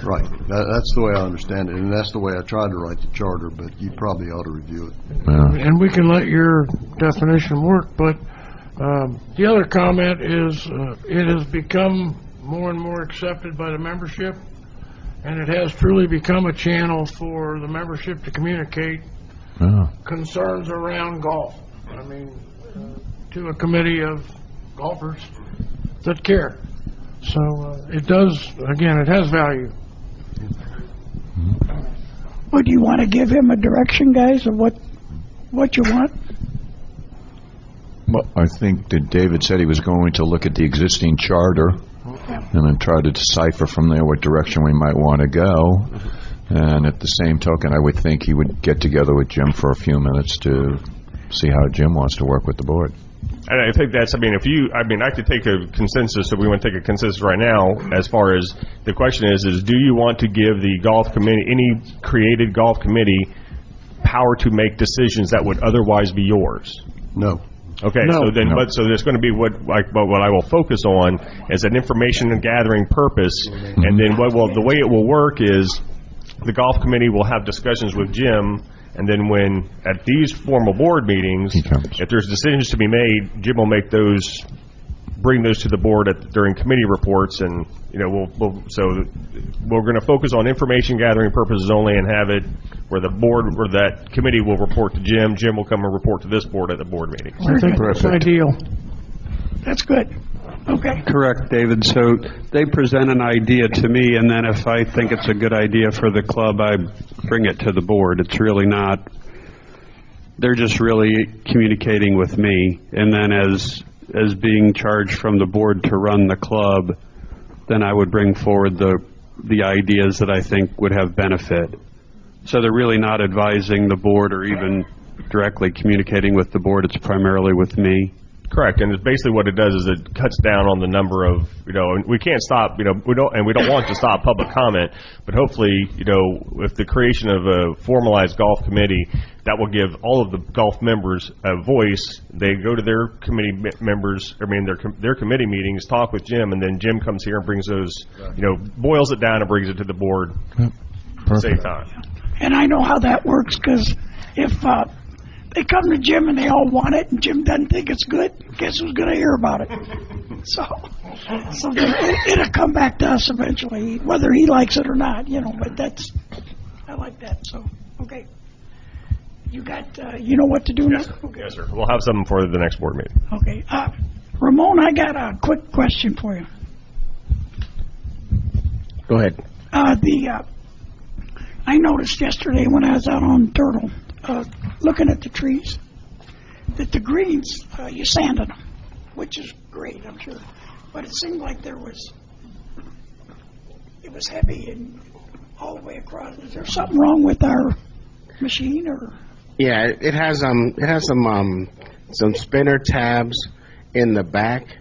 Right. That's the way I understand it, and that's the way I tried to write the charter, but you probably ought to review it. Yeah. And we can let your definition work, but the other comment is it has become more and more accepted by the membership, and it has truly become a channel for the membership to communicate concerns around golf. I mean, to a committee of golfers that care. So it does, again, it has value. Well, do you want to give him a direction, guys, of what you want? Well, I think that David said he was going to look at the existing charter and then try to decipher from there what direction we might want to go. And at the same token, I would think he would get together with Jim for a few minutes to see how Jim wants to work with the board. And I think that's, I could take a consensus, if we want to take a consensus right now, as far as the question is do you want to give the golf committee, any created golf committee, power to make decisions that would otherwise be yours? No. Okay, No. So there's going to be what I will focus on is an information and gathering purpose, and then the way it will work is the golf committee will have discussions with Jim. And then when, at these formal board meetings, if there's decisions to be made, Jim will bring those to the board during committee reports, and, so we're going to focus on information gathering purposes only and have it where the board, where that committee will report to Jim, Jim will come and report to this board at the board meeting. I think that's ideal. That's good. Okay. Correct, David. So they present an idea to me, and then if I think it's a good idea for the club, I bring it to the board. It's really not, they're just really communicating with me. And then as being charged from the board to run the club, then I would bring forward the ideas that I think would have benefit. So they're really not advising the board or even directly communicating with the board. It's primarily with me. Correct, and it's basically what it does is it cuts down on the number of, and we can't stop, we don't want to stop public comment, but hopefully, with the creation of a formalized golf committee, that will give all of the golf members a voice. They go to their committee members, their committee meetings, talk with Jim, and then Jim comes here and brings those, boils it down and brings it to the board. Save time. And I know how that works, because if they come to Jim and they all want it, and Jim doesn't think it's good, guess who's going to hear about it? So it'll come back to us eventually, whether he likes it or not, but I like that, so, okay. You got, you know what to do now? Okay. Yes, sir. We'll have something for the next board meeting. Okay. Ramon, I got a quick question for you. Go ahead. I noticed yesterday when I was out on Turtle, looking at the trees, that the greens, you sanded them, which is great, I'm sure. But it seemed like it was heavy and all the way across. Is there something wrong with our machine, or? Yeah, it has some spinner tabs in the back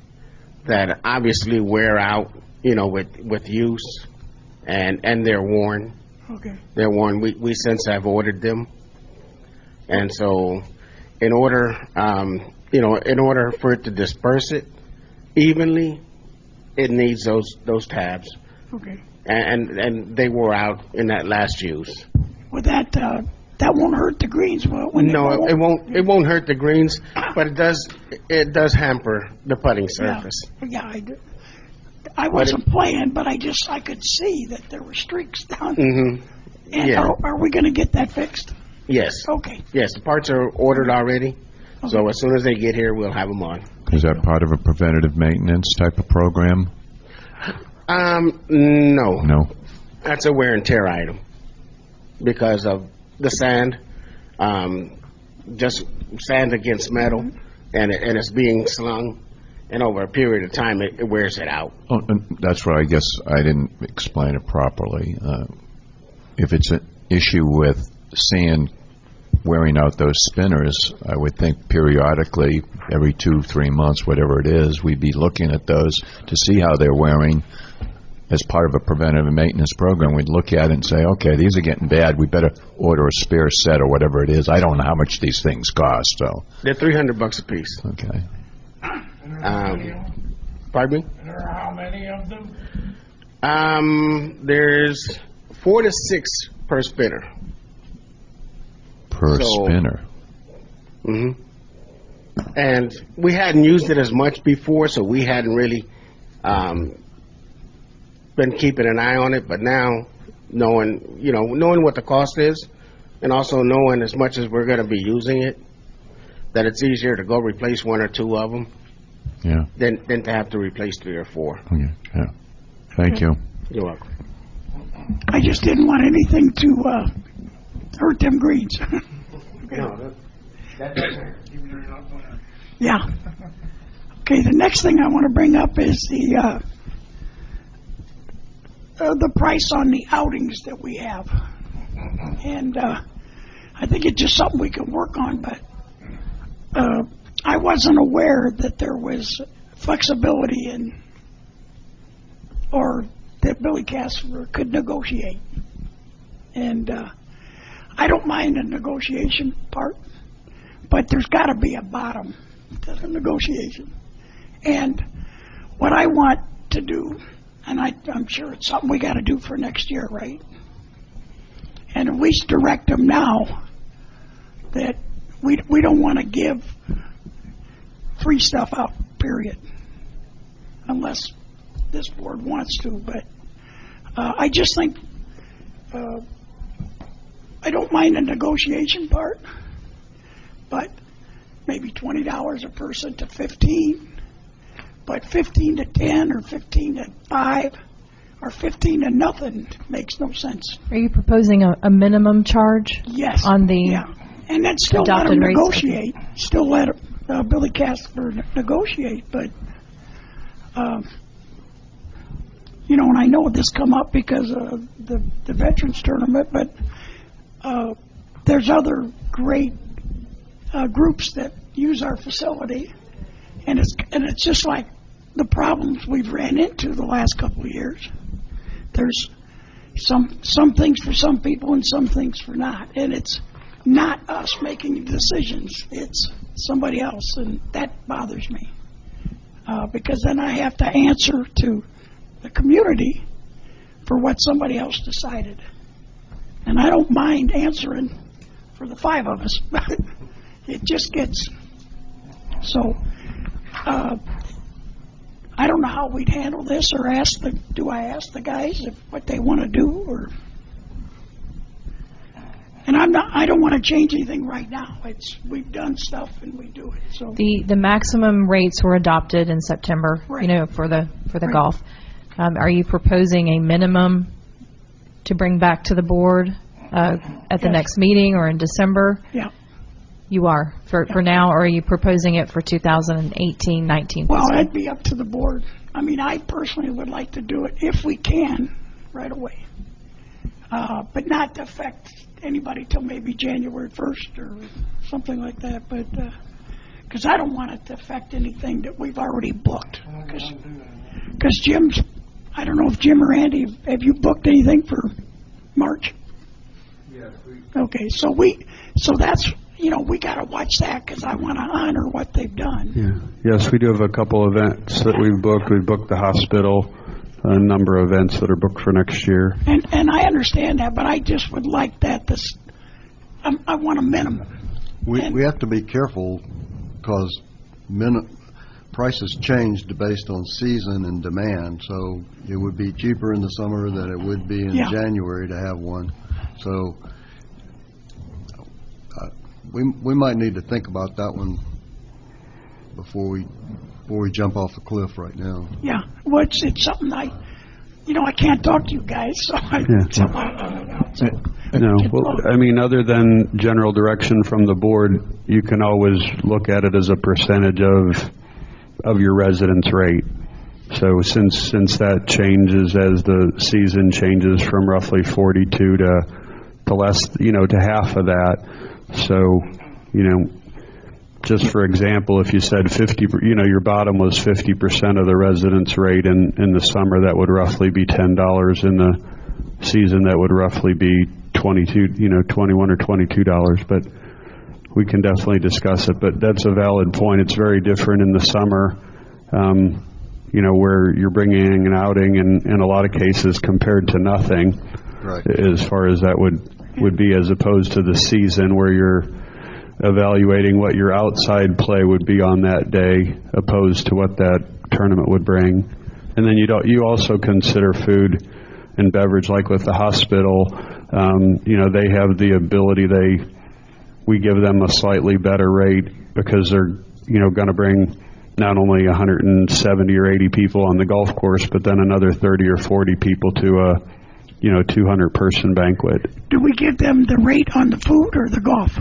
that obviously wear out, with use, and they're worn. Okay. They're worn. We since have ordered them, and so in order for it to disperse it evenly, it needs those tabs. Okay. And they wore out in that last use. Well, that won't hurt the greens, will it? No, it won't. It won't hurt the greens, but it does hamper the putting surface. Yeah, I wasn't playing, but I could see that there were streaks down. Mm-hmm. And yeah. Are we going to get that fixed? Yes. Okay. Yes, the parts are ordered already. Okay. So as soon as they get here, we'll have them on. Is that part of a preventative maintenance type of program? No. No. That's a wear and tear item because of the sand, just sand against metal, and it's being slung, and over a period of time, it wears it out. Oh, and that's what I guess I didn't explain it properly. If it's an issue with sand wearing out those spinners, I would think periodically, every 2-3 months, whatever it is, we'd be looking at those to see how they're wearing. As part of a preventative maintenance program, we'd look at it and say, okay, these are getting bad. We better order a spare set or whatever it is. I don't know how much these things cost, so. They're $300 a piece. Okay. Pardon me? There are how many of them? There's 4 to 6 per spinner. Per spinner. Mm-hmm. And we hadn't used it as much before, so we hadn't really been keeping an eye on it. But now, knowing what the cost is, and also knowing as much as we're going to be using it, that it's easier to go replace 1 or 2 of them. Yeah. Than to have to replace 3 or 4. Okay. Yeah. Thank you. You're welcome. I just didn't want anything to hurt them greens. Okay. No, Yeah. Okay, the next thing I want to bring up is the price on the outings that we have. And I think it's just something we can work on, but I wasn't aware that there was flexibility or that Billy Casper could negotiate. And I don't mind the negotiation part, but there's got to be a bottom to the negotiation. And what I want to do, and I'm sure it's something we got to do for next year, right? And at least direct them now that we don't want to give free stuff out, period, unless this board wants to. But I just think I don't mind the negotiation part, but maybe $20 a person to 15, but 15 to 10 or 15 to 5 or 15 to nothing makes no sense. Are you proposing a minimum charge? Yes. On the yeah. And then still let them adopted rates? negotiate. Still let Billy Casper negotiate, but and I know this come up because of the Veterans Tournament, but there's other great groups that use our facility, And it's just like the problems we've ran into the last couple of years. There's some things for some people and some things for not. And it's not us making decisions. It's somebody else, and that bothers me. Because then I have to answer to the community for what somebody else decided. And I don't mind answering for the five of us, but it just gets so. I don't know how we'd handle this, or do I ask the guys what they want to do, or? And I don't want to change anything right now. We've done stuff and we do it. So The maximum rates were adopted in September, Right. you know, for the Right. golf. Are you proposing a minimum to bring back to the board at the Yes. next meeting or in December? yeah. You are, for now, or are you proposing it for 2018-19? Well, that'd be up to the board. I mean, I personally would like to do it if we can right away, but not to affect anybody till maybe January 1st or something like that. But because I don't want it to affect anything that we've already booked. Because Jim's, I don't know if Jim or Andy, have you booked anything for March? Yes, Okay, so that's, we got to watch that because I want to honor what they've done. Yeah. Yes, we do have a couple events that we've booked. We've booked the hospital, a number of events that are booked for next year. And I understand that, but I just would like that I want a minimum. We have to be careful because prices changed based on season and demand. So it would be cheaper in the summer than it would be in Yeah. January to have one. So we might need to think about that one before we jump off the cliff right now. Yeah, well, it's something I can't talk to you guys, so Yeah. No, well, I mean, other than general direction from the board, you can always look at it as a percentage of your residence rate. So since that changes as the season changes from roughly 42 to less, to half of that. So, just for example, if you said 50, your bottom was 50% of the residence rate in the summer, that would roughly be $10. In the season, that would roughly be $21 or $22. But we can definitely discuss it. But that's a valid point. It's very different in the summer, where you're bringing an outing in a lot of cases compared to nothing, Right. as far as that would be, as opposed to the season where you're evaluating what your outside play would be on that day opposed to what that tournament would bring. And then you also consider food and beverage, like with the hospital. They have the ability, we give them a slightly better rate because they're going to bring not only 170 or 80 people on the golf course, but then another 30 or 40 people to a 200 person banquet. Do we give them the rate on the food or the golf?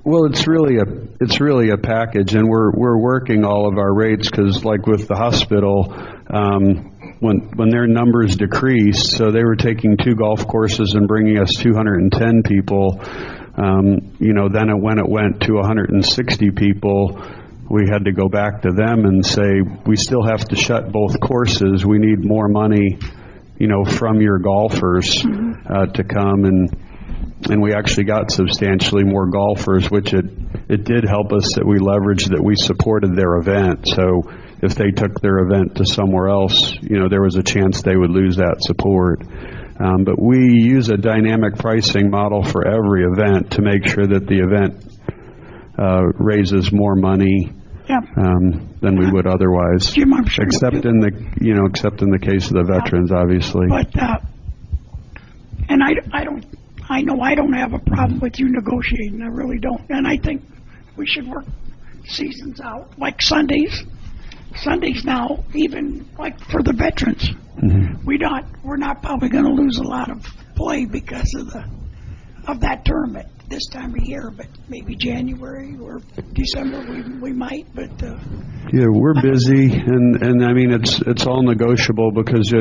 Well, it's really a package, and we're working all of our rates because, like with the hospital, when their numbers decreased, so they were taking 2 golf courses and bringing us 210 people. Then when it went to 160 people, we had to go back to them and say, we still have to shut both courses. We need more money, from your golfers to come, and we actually got substantially more golfers, which it did help us that we leveraged that we supported their event. So if they took their event to somewhere else, there was a chance they would lose that support. But we use a dynamic pricing model for every event to make sure that the event raises more money than we would otherwise. Jim, I'm sure except in the case of the veterans, obviously. But and I know I don't have a problem with you negotiating. I really don't. And I think we should work seasons out, like Sundays. Sundays now, even like for the veterans, we're not probably going to lose a lot of play because of that tournament this time of year. But maybe January or December we might. But yeah, we're busy, and I mean it's all negotiable because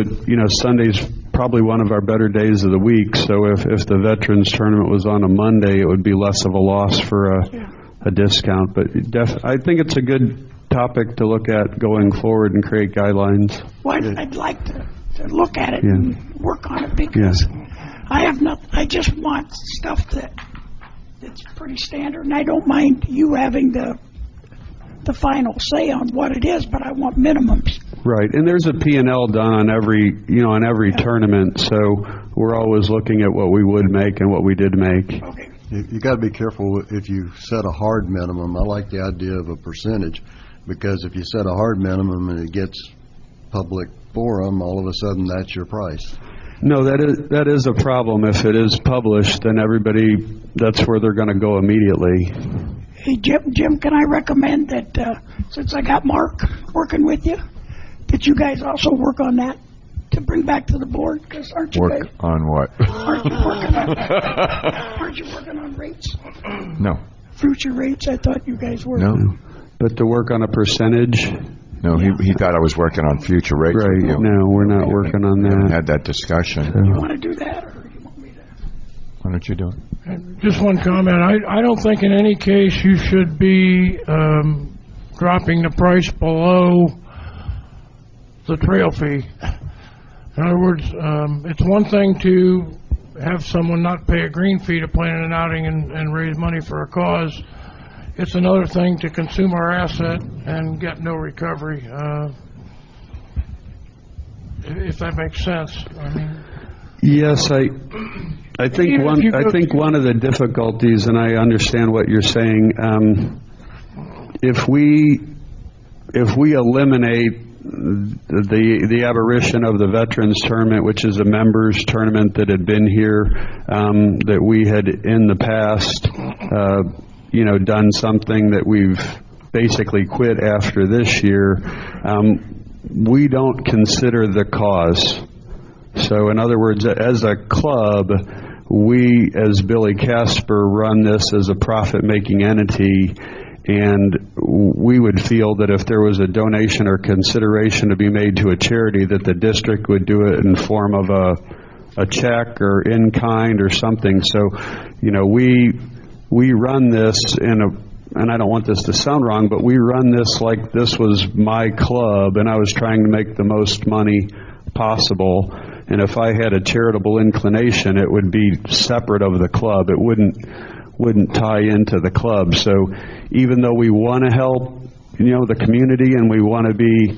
Sunday's probably one of our better days of the week. So if the veterans tournament was on a Monday, it would be less of a loss for a discount. But I think it's a good topic to look at going forward and create guidelines. Well, I'd like to look at it Yeah. and work on it because I just want stuff that's pretty standard, and I don't mind you having the final say on what it is, but I want minimums. Right, and there's a P&L done on every, on every tournament, so we're always looking at what we would make and what we did make. Okay. You got to be careful if you set a hard minimum. I like the idea of a percentage, because if you set a hard minimum and it gets public forum, all of a sudden that's your price. No, that is a problem. If it is published, then everybody, that's where they're going to go immediately. Hey, Jim, can I recommend that, since I got Mark working with you, that you guys also work on that to bring back to the board? Because aren't you Work guys, on what? aren't you working on rates? No. Future rates? I thought you guys were. No. But to work on a percentage? No, he thought I was working on future rates. Right, review. no, we're not working on We haven't that. had that discussion. You want to do that, or you want me to? Why don't you do it? Just one comment. I don't think in any case you should be dropping the price below the trail fee. In other words, it's one thing to have someone not pay a green fee to plan an outing and raise money for a cause. It's another thing to consume our asset and get no recovery, if that makes sense. I mean, Yes, I think Even if you go- one of the difficulties, and I understand what you're saying, if we eliminate the aberration of the Veterans Tournament, which is a members tournament that had been here, that we had in the past, done something that we've basically quit after this year, we don't consider the cause. So in other words, as a club, we, as Billy Casper, run this as a profit-making entity, and we would feel that if there was a donation or consideration to be made to a charity, that the district would do it in form of a check or in kind or something. So, we run this and I don't want this to sound wrong, but we run this like this was my club and I was trying to make the most money possible. And if I had a charitable inclination, it would be separate of the club. It wouldn't tie into the club. So even though we want to help, the community, and we want to be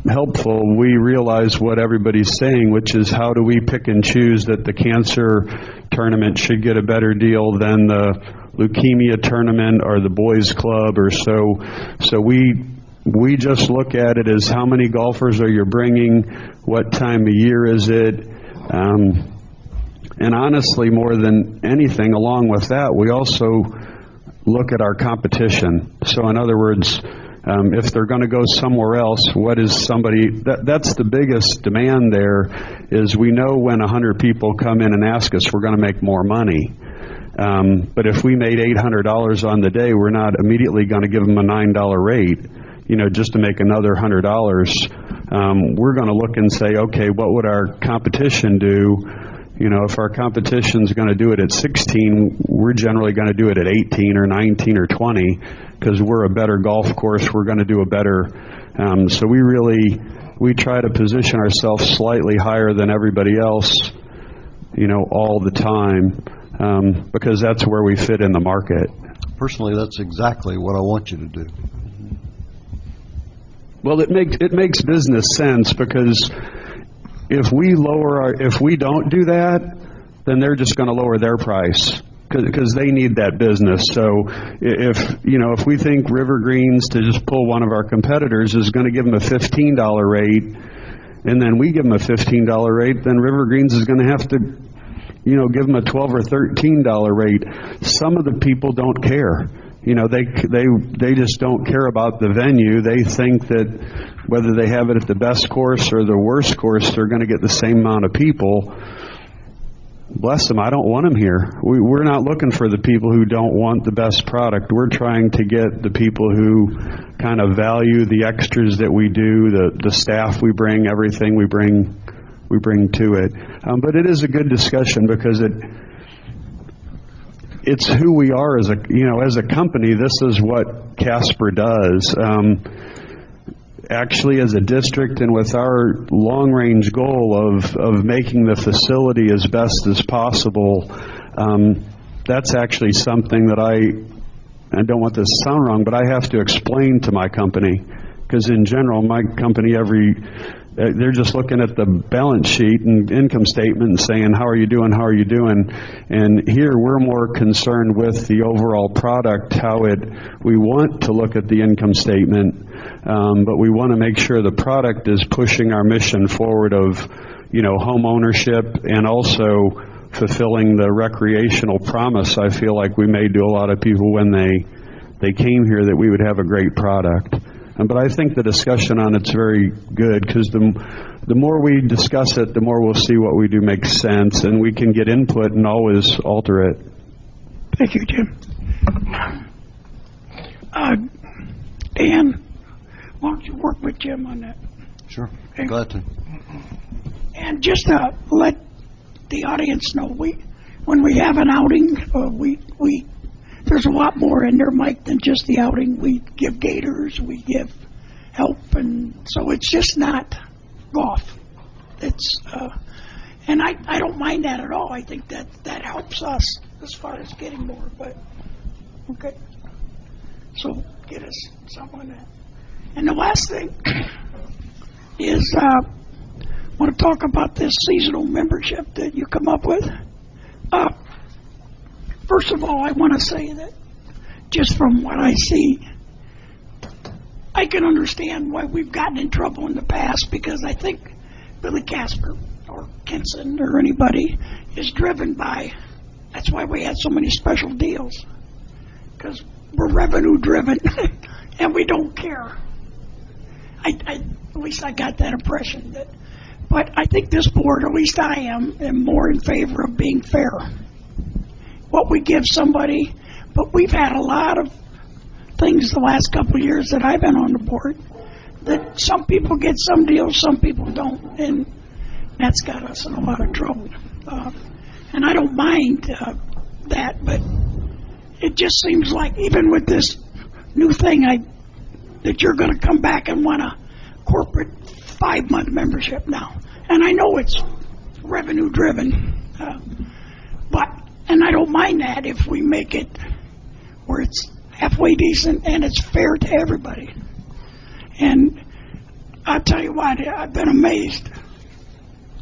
helpful, we realize what everybody's saying, which is how do we pick and choose that the cancer tournament should get a better deal than the leukemia tournament or the boys club or so. So we just look at it as how many golfers are you bringing, what time of year is it, and honestly, more than anything, along with that, we also look at our competition. So in other words, if they're going to go somewhere else, what is somebody, that's the biggest demand there, is we know when 100 people come in and ask us, we're going to make more money. But if we made $800 on the day, we're not immediately going to give them a $9 rate, just to make another $100. We're going to look and say, okay, what would our competition do? If our competition's going to do it at 16, we're generally going to do it at 18 or 19 or 20 because we're a better golf course. We're going to do a better. So we try to position ourselves slightly higher than everybody else, all the time, because that's where we fit in the market. Personally, that's exactly what I want you to do. Well, it makes business sense, because if we don't do that, then they're just going to lower their price because they need that business. So if we think River Greens, to just pull one of our competitors, is going to give them a $15 rate, and then we give them a $15 rate, then River Greens is going to have to give them a $12 or $13 rate. Some of the people don't care. They just don't care about the venue. They think that whether they have it at the best course or the worst course, they're going to get the same amount of people. Bless them, I don't want them here. We're not looking for the people who don't want the best product. We're trying to get the people who kind of value the extras that we do, the staff we bring, everything we bring to it. But it is a good discussion, because it's who we are as as a company. This is what Casper does. Actually, as a district and with our long-range goal of making the facility as best as possible, that's actually something that I don't want this to sound wrong, but I have to explain to my company, because in general, my company, they're just looking at the balance sheet and income statement and saying, how are you doing, how are you doing? And here, we're more concerned with the overall product, we want to look at the income statement, but we want to make sure the product is pushing our mission forward of, home ownership and also fulfilling the recreational promise I feel like we made to a lot of people when they came here, that we would have a great product. But I think the discussion on it's very good, because the more we discuss it, the more we'll see what we do makes sense, and we can get input and always alter it. Thank you, Jim. Dan, why don't you work with Jim on that? Sure, Okay. glad to. And just to let the audience know, when we have an outing, there's a lot more in there, Mike, than just the outing. We give gators, we give help, and so it's just not golf. It's and I don't mind that at all. I think that helps us as far as getting more. But okay, so get us something on that. And the last thing is I want to talk about this seasonal membership that you come up with. First of all, I want to say that just from what I see, I can understand why we've gotten in trouble in the past, because I think Billy Casper or Kenson or anybody is driven by, that's why we had so many special deals, because we're revenue driven and we don't care. At least I got that impression. But I think this board, at least I am more in favor of being fair. What we give somebody, but we've had a lot of things the last couple of years that I've been on the board, that some people get some deals, some people don't, and that's got us in a lot of trouble. And I don't mind that, but it just seems like even with this new thing, that you're going to come back and want a corporate 5-month membership now. And I know it's revenue driven, and I don't mind that if we make it where it's halfway decent and it's fair to everybody. And I'll tell you what, I've been amazed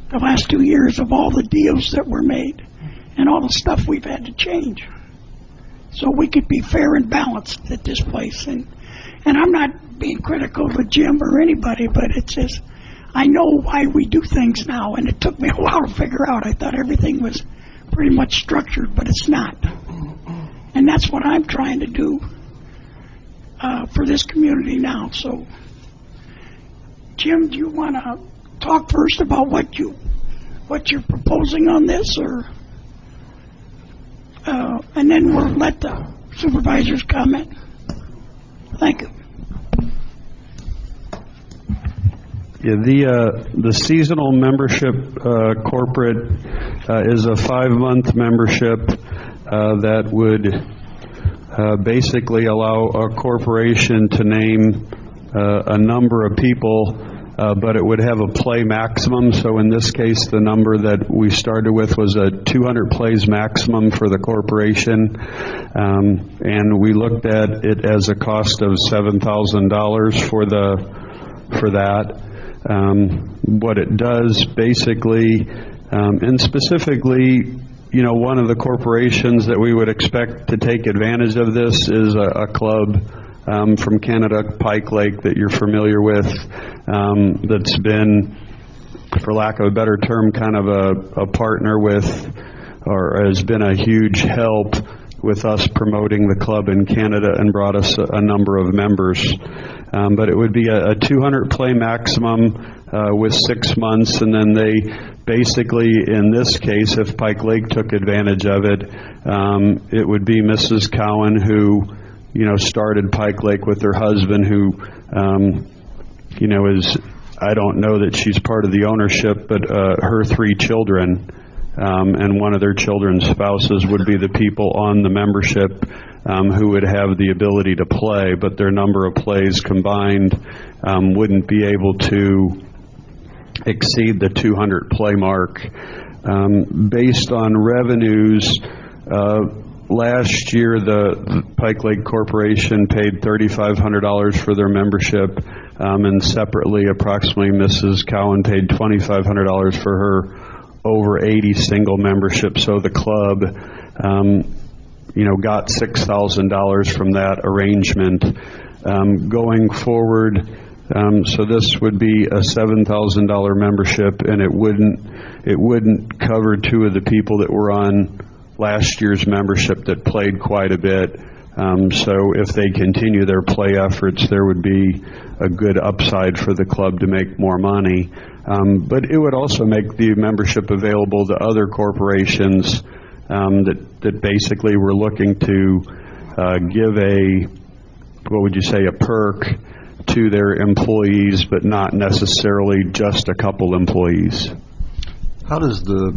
the last 2 years of all the deals that were made and all the stuff we've had to change. So we could be fair and balanced at this place. And I'm not being critical of Jim or anybody, but it's just, I know why we do things now, and it took me a while to figure out. I thought everything was pretty much structured, but it's not. And that's what I'm trying to do for this community now. So, Jim, do you want to talk first about what you're proposing on this, or and then we'll let the supervisors comment? Thank you. Yeah, the seasonal membership corporate is a 5-month membership that would basically allow a corporation to name a number of people, but it would have a play maximum. So in this case, the number that we started with was a 200 plays maximum for the corporation, and we looked at it as a cost of $7,000 for that. What it does basically, and specifically, one of the corporations that we would expect to take advantage of this is a club from Canada, Pike Lake, that you're familiar with, that's been, for lack of a better term, kind of a partner with, or has been a huge help with us promoting the club in Canada and brought us a number of members. But it would be a 200 play maximum with 6 months, and then they basically, in this case, if Pike Lake took advantage of it, it would be Mrs. Cowan, who started Pike Lake with her husband, who is, I don't know that she's part of the ownership, but her 3 children and one of their children's spouses would be the people on the membership who would have the ability to play, but their number of plays combined wouldn't be able to exceed the 200 play mark. Based on revenues, last year the Pike Lake Corporation paid $3,500 for their membership, and separately approximately Mrs. Cowan paid $2,500 for her over 80 single membership. So the club got $6,000 from that arrangement. Going forward, so this would be a $7,000 membership, and it wouldn't cover two of the people that were on last year's membership that played quite a bit. So if they continue their play efforts, there would be a good upside for the club to make more money. But it would also make the membership available to other corporations that basically were looking to give a perk to their employees, but not necessarily just a couple employees. How does the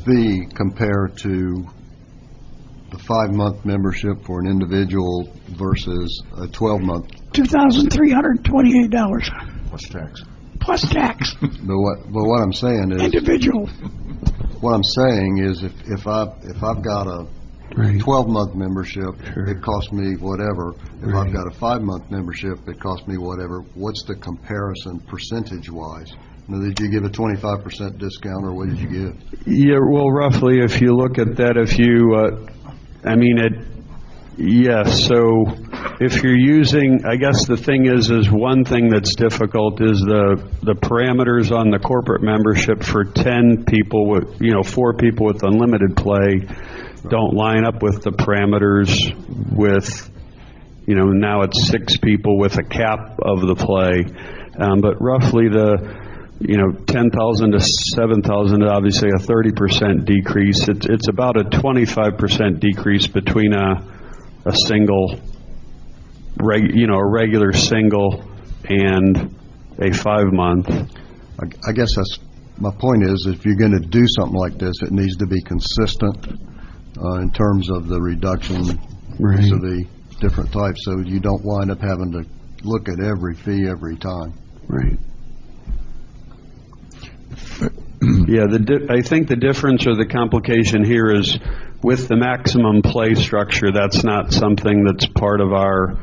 fee compare to the 5-month membership for an individual versus a 12-month? $2,328. Plus tax. Plus tax. But what I'm saying is, Individual. what I'm saying is, if I've got a 12-month membership, it costs me whatever. If I've got a 5-month membership, it costs me whatever. What's the comparison percentage-wise? Did you give a 25% discount, or what did you give? Yeah, well, roughly, if you look at that, yes. So if you're using, I guess the thing is one thing that's difficult is the parameters on the corporate membership for 10 people with, 4 people with unlimited play don't line up with the parameters with, now it's 6 people with a cap of the play. But roughly the 10,000 to 7,000 is obviously a 30% decrease. It's about a 25% decrease between a single, a regular single and a 5-month. I guess that's my point is, if you're going to do something like this, it needs to be consistent in terms of the reduction vis-a-vis different types, so you don't wind up having to look at every fee every time. Right. Yeah, I think the difference or the complication here is with the maximum play structure, that's not something that's part of our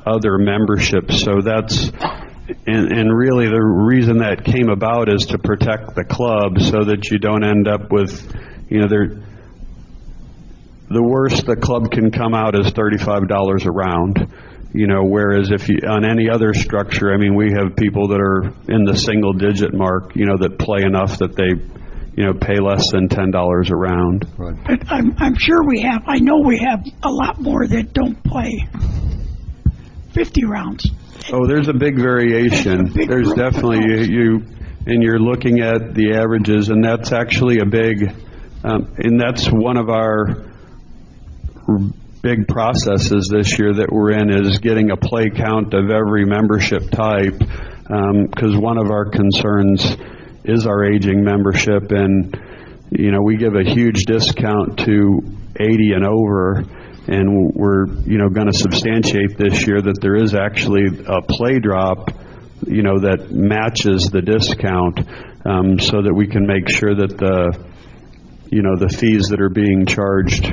other memberships. So that's, and really the reason that came about is to protect the club so that you don't end up with, the worst the club can come out is $35 a round. Whereas if you, on any other structure, we have people that are in the single digit mark, that play enough that they, pay less than $10 a round. Right. But I'm sure I know we have a lot more that don't play 50 rounds. Oh, there's a big variation. There's definitely, and you're looking at the averages, and that's actually a big, and that's one of our big processes this year that we're in, is getting a play count of every membership type, because one of our concerns is our aging membership, and we give a huge discount to 80 and over, and we're going to substantiate this year that there is actually a play drop that matches the discount, so that we can make sure that the fees that are being charged,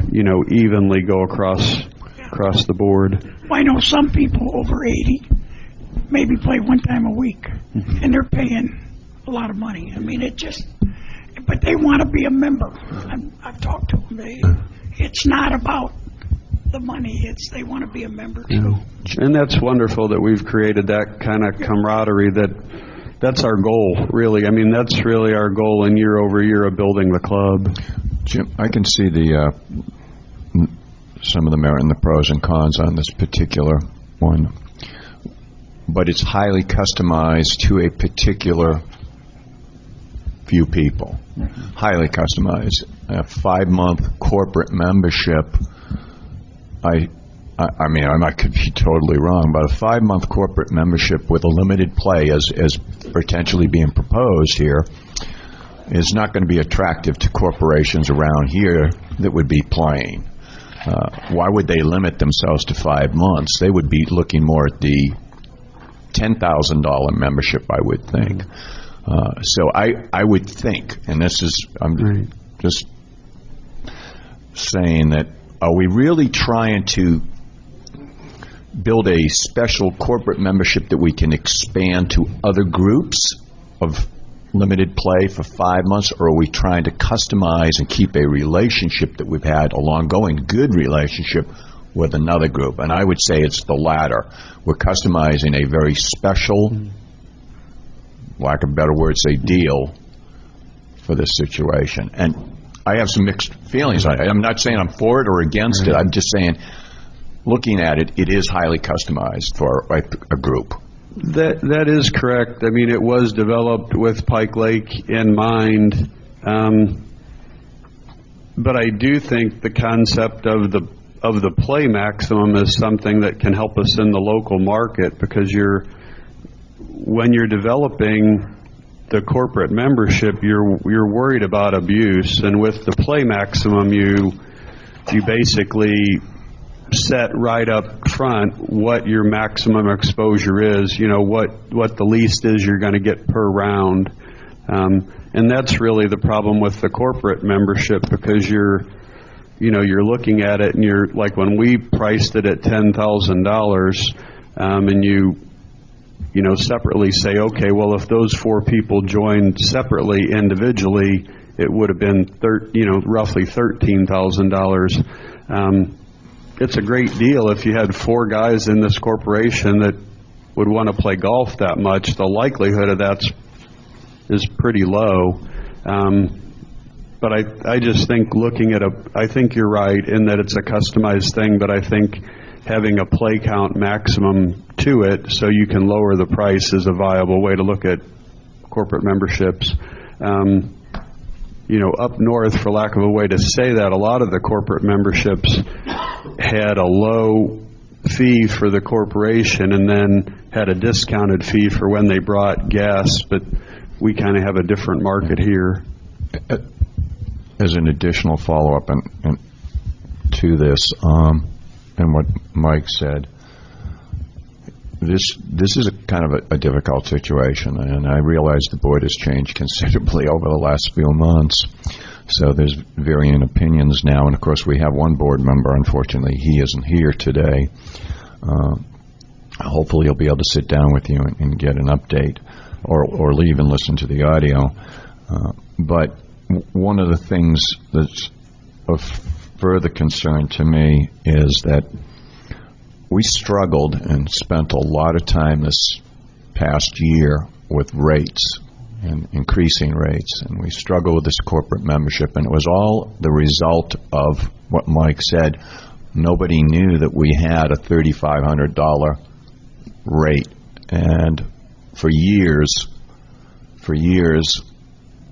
evenly go across the board. I know some people over 80 maybe play one time a week, and they're paying a lot of money. But they want to be a member. I've talked to them. It's not about the money. They want to be a member too. And that's wonderful that we've created that kind of camaraderie. That's our goal, really. That's really our goal in year over year of building the club. Jim, I can see some of the merit and the pros and cons on this particular one, but it's highly customized to a particular few people. Highly customized. A 5-month corporate membership, I could be totally wrong, but a 5-month corporate membership with a limited play as potentially being proposed here, is not going to be attractive to corporations around here that would be playing. Why would they limit themselves to 5 months? They would be looking more at the $10,000 membership, I would think. So I would think, and this is, I'm just saying that, are we really trying to build a special corporate membership that we can expand to other groups of limited play for 5 months, or are we trying to customize and keep a relationship that we've had, a long-going good relationship with another group? And I would say it's the latter. We're customizing a very special, lack of better words, a deal for this situation. And I have some mixed feelings on it. I'm not saying I'm for it or against it. I'm just saying, looking at it, it is highly customized for a group. That is correct. I mean, it was developed with Pike Lake in mind, but I do think the concept of the play maximum is something that can help us in the local market, because when you're developing the corporate membership, you're worried about abuse, and with the play maximum, you basically set right up front what your maximum exposure is, what the least is you're going to get per round. And that's really the problem with the corporate membership, because you're looking at it and you're like, when we priced it at $10,000, and you separately say, okay, well, if those 4 people joined separately, individually, it would have been roughly $13,000. It's a great deal if you had 4 guys in this corporation that would want to play golf that much. The likelihood of that is pretty low. But I just think I think you're right in that it's a customized thing, but I think having a play count maximum to it so you can lower the price is a viable way to look at corporate memberships. Up north, for lack of a way to say that, a lot of the corporate memberships had a low fee for the corporation and then had a discounted fee for when they brought guests, but we kind of have a different market here. As an additional follow-up and to this, and what Mike said, this is a kind of a difficult situation, and I realize the board has changed considerably over the last few months, so there's varying opinions now, and of course we have one board member, unfortunately he isn't here today. Hopefully he'll be able to sit down with you and get an update, or leave and listen to the audio. But one of the things that's of further concern to me is that we struggled and spent a lot of time this past year with rates and increasing rates, and we struggled with this corporate membership, and it was all the result of what Mike said. Nobody knew that we had a $3,500 rate, and for years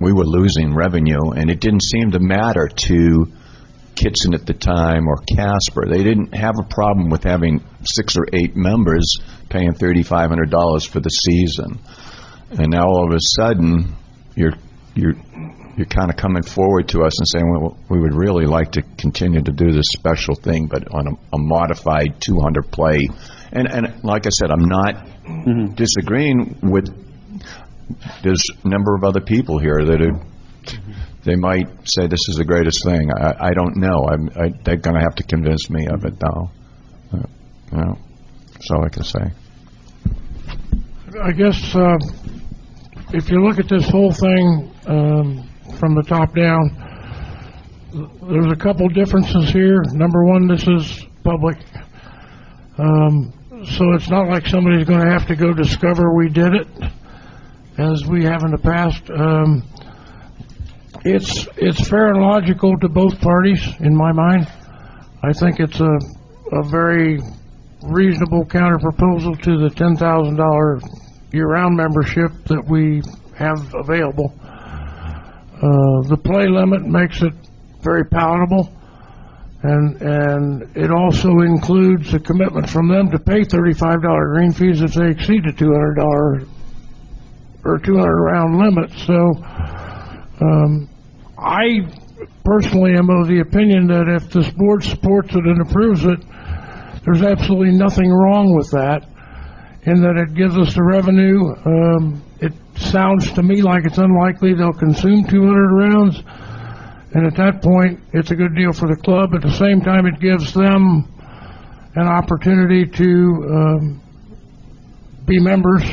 we were losing revenue, and it didn't seem to matter to Kitson at the time or Casper. They didn't have a problem with having 6 or 8 members paying $3,500 for the season. And now all of a sudden you're kind of coming forward to us and saying, well, we would really like to continue to do this special thing, but on a modified 200 play. And like I said, I'm not disagreeing with, there's a number of other people here that they might say this is the greatest thing. I don't know. They're going to have to convince me of it, though. That's all I can say. I guess if you look at this whole thing from the top down, there's a couple differences here. Number one, this is public. So it's not like somebody's going to have to go discover we did it, as we have in the past. It's fair and logical to both parties, in my mind. I think it's a very reasonable counter proposal to the $10,000 year-round membership that we have available. The play limit makes it very palatable, and it also includes a commitment from them to pay $35 green fees if they exceed the $200 or 200 round limit. So I personally am of the opinion that if this board supports it and approves it, there's absolutely nothing wrong with that, in that it gives us the revenue. It sounds to me like it's unlikely they'll consume 200 rounds, and at that point, it's a good deal for the club. At the same time, it gives them an opportunity to be members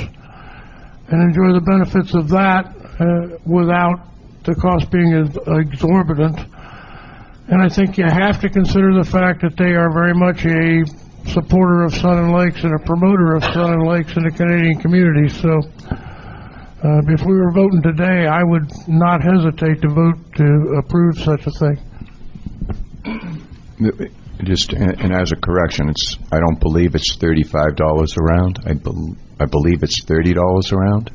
and enjoy the benefits of that without the cost being exorbitant. And I think you have to consider the fact that they are very much a supporter of Sun and Lakes and a promoter of Sun and Lakes in the Canadian community. So if we were voting today, I would not hesitate to vote to approve such a thing. Just, and as a correction, I don't believe it's $35 a round. I believe it's $30 a round.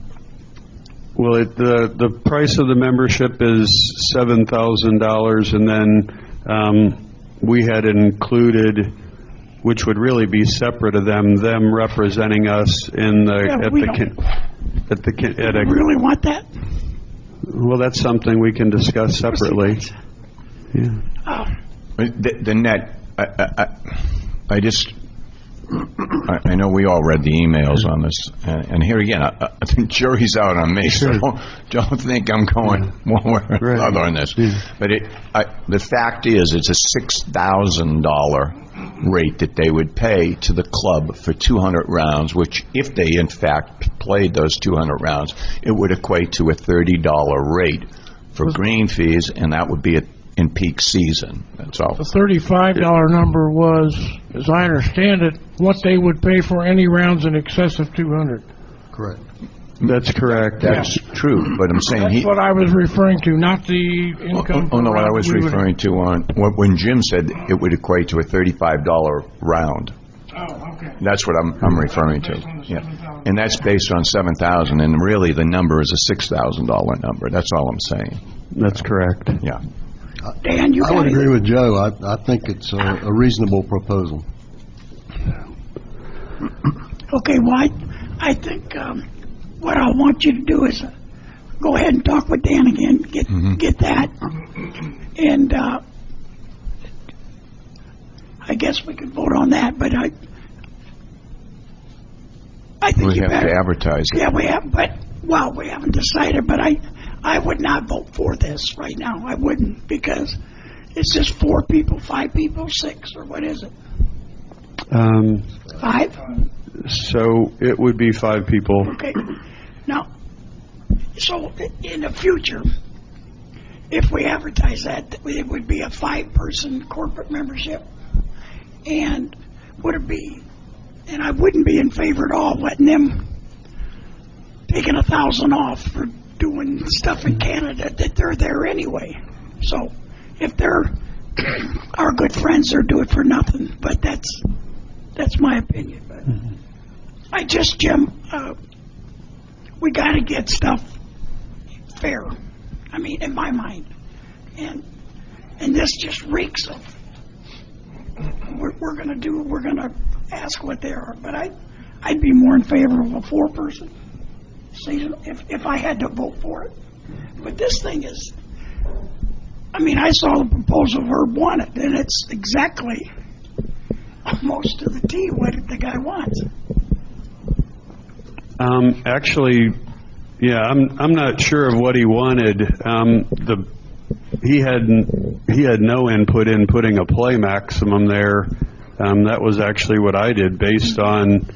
Well, the price of the membership is $7,000, and then we had included, which would really be separate of them representing us in the Really want that? Well, that's something we can discuss separately. Yeah. The net, I know we all read the emails on this, and here again, the jury's out on me, so don't think I'm going one way or another on this. But the fact is, it's a $6,000 rate that they would pay to the club for 200 rounds, which, if they in fact played those 200 rounds, it would equate to a $30 rate for green fees, and that would be in peak season. That's all. The $35 number was, as I understand it, what they would pay for any rounds in excess of 200. Correct. That's correct. That's true, but I'm saying That's what I was referring to, not the income. Oh, no, what I was referring to when Jim said it would equate to a $35 round. Oh, okay. That's what I'm referring to. Yeah. And that's based on 7,000, and really the number is a $6,000 number. That's all I'm saying. That's correct. Yeah. Dan, I would agree with Joe. I think it's a reasonable proposal. Okay, well, I think what I want you to do is go ahead and talk with Dan again, get that, and I guess we could vote on that, but I think we have to advertise it. Yeah, we have, but, well, we haven't decided, but I would not vote for this right now. I wouldn't, because it's just 4 people, 5 people, 6, or what is it? 5? So it would be 5 people. Okay. Now, so in the future, if we advertise that, it would be a 5-person corporate membership, and would it be, and I wouldn't be in favor at all letting them taking 1,000 off for doing stuff in Canada that they're there anyway. So if they're our good friends, they'll do it for nothing. But that's my opinion. But I just, Jim, we got to get stuff fair. I mean, in my mind, and this just reeks of. We're going to ask what they are. But I'd be more in favor of a 4-person. If I had to vote for it. But this thing is, I mean, I saw the proposal Herb wanted, and it's exactly almost to the T what the guy wants. Actually, yeah, I'm not sure of what he wanted. He had no input in putting a play maximum there. That was actually what I did, based on,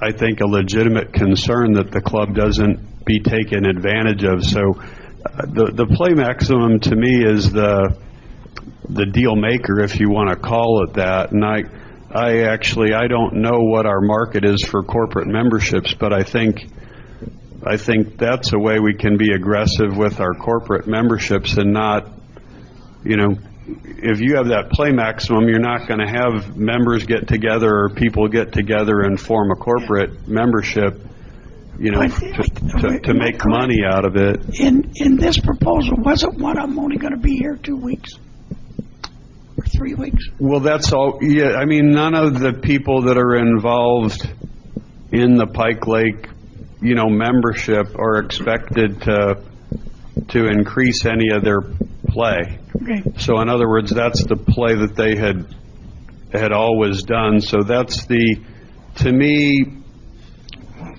I think, a legitimate concern that the club doesn't be taken advantage of. So the play maximum to me is the deal maker, if you want to call it that. And I don't know what our market is for corporate memberships, but I think that's a way we can be aggressive with our corporate memberships and not, if you have that play maximum, you're not going to have members get together or people get together and form a corporate membership, to make money out of it. In this proposal, wasn't one of them only going to be here 2 weeks? Or 3 weeks? Well, that's all. Yeah, I mean, none of the people that are involved in the Pike Lake, membership are expected to to increase any of their play. Okay. So in other words, that's the play that they had always done. So that's to me,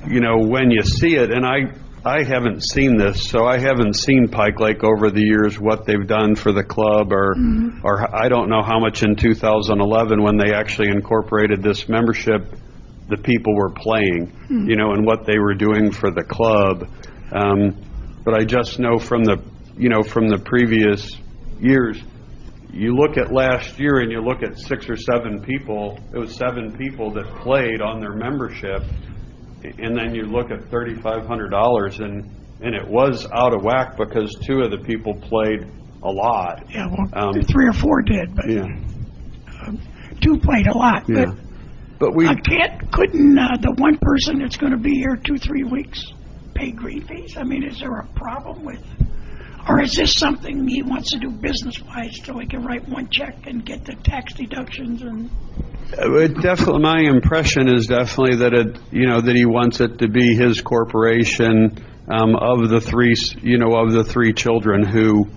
when you see it, and I haven't seen this, so I haven't seen Pike Lake over the years, what they've done for the club, or I don't know how much in 2011 when they actually incorporated this membership, the people were playing, and what they were doing for the club. But I just know from the previous years, you look at last year and you look at 6 or 7 people, it was 7 people that played on their membership, and then you look at $3,500 and it was out of whack because 2 of the people played a lot. Yeah, well, 3 or 4 did, but 2 played a lot. Yeah. But we couldn't the one person that's going to be here 2-3 weeks pay green fees? I mean, is there a problem with, or is this something he wants to do business-wise so he can write one check and get the tax deductions? And definitely, my impression is definitely that that he wants it to be his corporation, of the 3 children who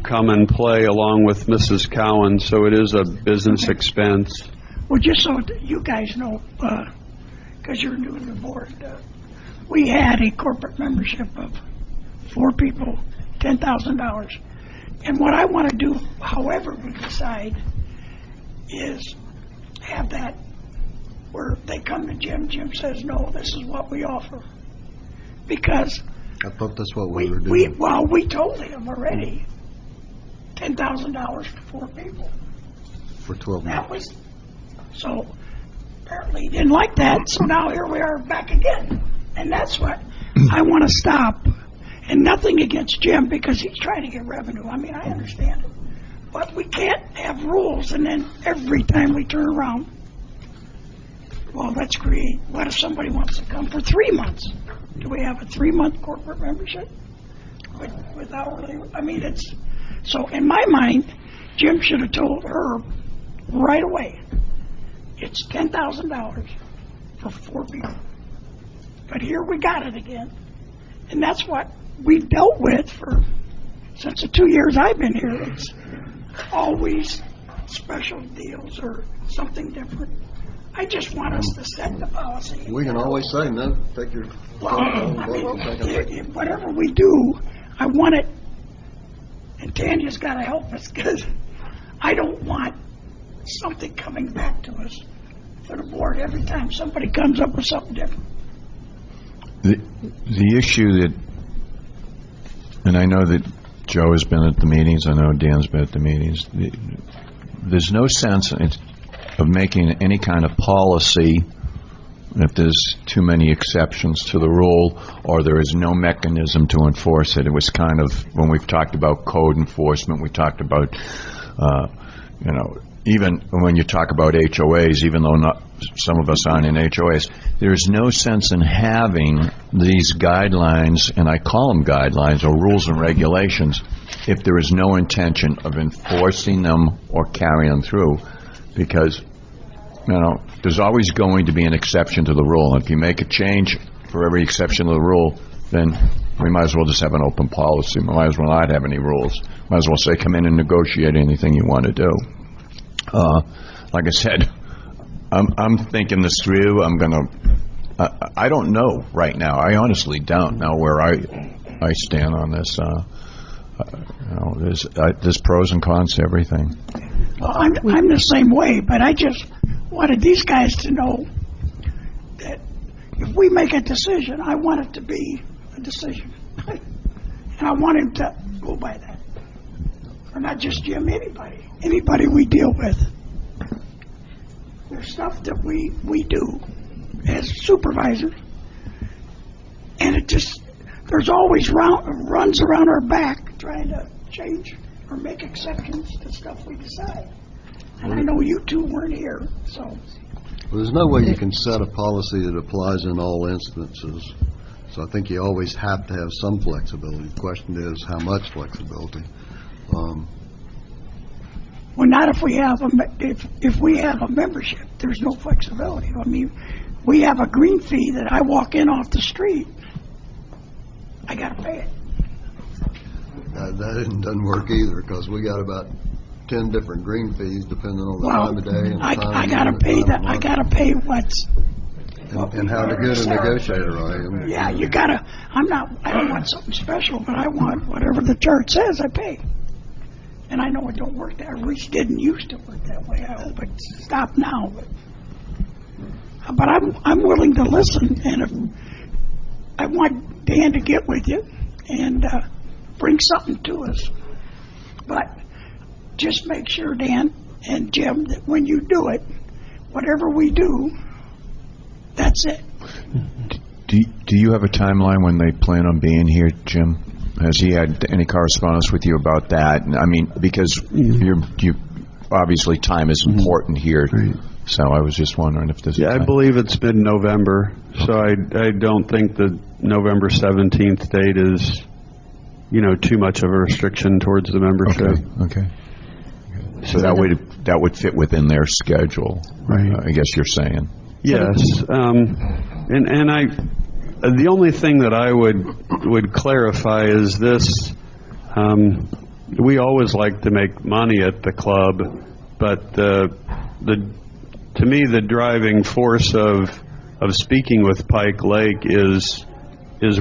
come and play along with Mrs. Cowan. So it is a business expense. Well, just so you guys know, because you're new to the board, we had a corporate membership of 4 people, $10,000. And what I want to do, however we decide, is have that where they come to Jim. Jim says, no, this is what we offer. Because I thought that's what we were doing. We told him already, $10,000 for 4 people. For 12 months. So apparently he didn't like that, so now here we are back again. And that's what I want to stop. And nothing against Jim because he's trying to get revenue. I mean, I understand it. But we can't have rules and then every time we turn around, well, what if somebody wants to come for 3 months? Do we have a 3-month corporate membership? Without really, I mean, so in my mind, Jim should have told her right away, it's $10,000 for 4 people. But here we got it again. And that's what we've dealt with since the 2 years I've been here. It's always special deals or something different. I just want us to set the policy. We can always say no. Take your. Whatever we do, I want it. And Tanya's got to help us because I don't want something coming back to us for the board every time somebody comes up with something different. The issue that, and I know that Joe has been at the meetings, I know Dan's been at the meetings, there's no sense of making any kind of policy if there's too many exceptions to the rule or there is no mechanism to enforce it. It was kind of, when we've talked about code enforcement, we talked about, even when you talk about HOAs, even though not some of us aren't in HOAs, there's no sense in having these guidelines, and I call them guidelines or rules and regulations, if there is no intention of enforcing them or carrying them through. Because, there's always going to be an exception to the rule. And if you make a change for every exception to the rule, then we might as well just have an open policy. We might as well not have any rules. Might as well say, come in and negotiate anything you want to do. Like I said, I'm thinking this through. I don't know right now. I honestly don't know where I stand on this. There's pros and cons to everything. Well, I'm the same way, but I just wanted these guys to know that if we make a decision, I want it to be a decision. And I want him to go by that. Or not just Jim, anybody we deal with. There's stuff that we do as supervisors, and there's always runs around our back trying to change or make exceptions to stuff we decide. And I know you two weren't here, so. Well, there's no way you can set a policy that applies in all instances. So I think you always have to have some flexibility. The question is how much flexibility. Well, not if we have if we have a membership. There's no flexibility. I mean, we have a green fee that I walk in off the street, I got to pay it. doesn't work either, because we got about 10 different green fees depending on the Well, time of day and the time I of gotta year, pay time that, of I month, gotta pay what's. and how good a negotiator I am. Yeah, you gotta, I don't want something special, but I want whatever the chart says, I pay. And I know it don't work that, at least didn't used to work that way, I hope it's stopped now, but I'm willing to listen, and if, I want Dan to get with you and, bring something to us. But just make sure, Dan and Jim, that when you do it, whatever we do, that's it. Do you have a timeline when they plan on being here, Jim? Has he had any correspondence with you about that? I mean, because you obviously time is important here. So I was just wondering if this. Yeah, I believe it's mid-November, so I don't think the November 17th date is, too much of a restriction towards the membership. Okay. So that would fit within their schedule, right? I guess you're saying. Yes, and the only thing that I would clarify is this: we always like to make money at the club, but to me, the driving force of speaking with Pike Lake is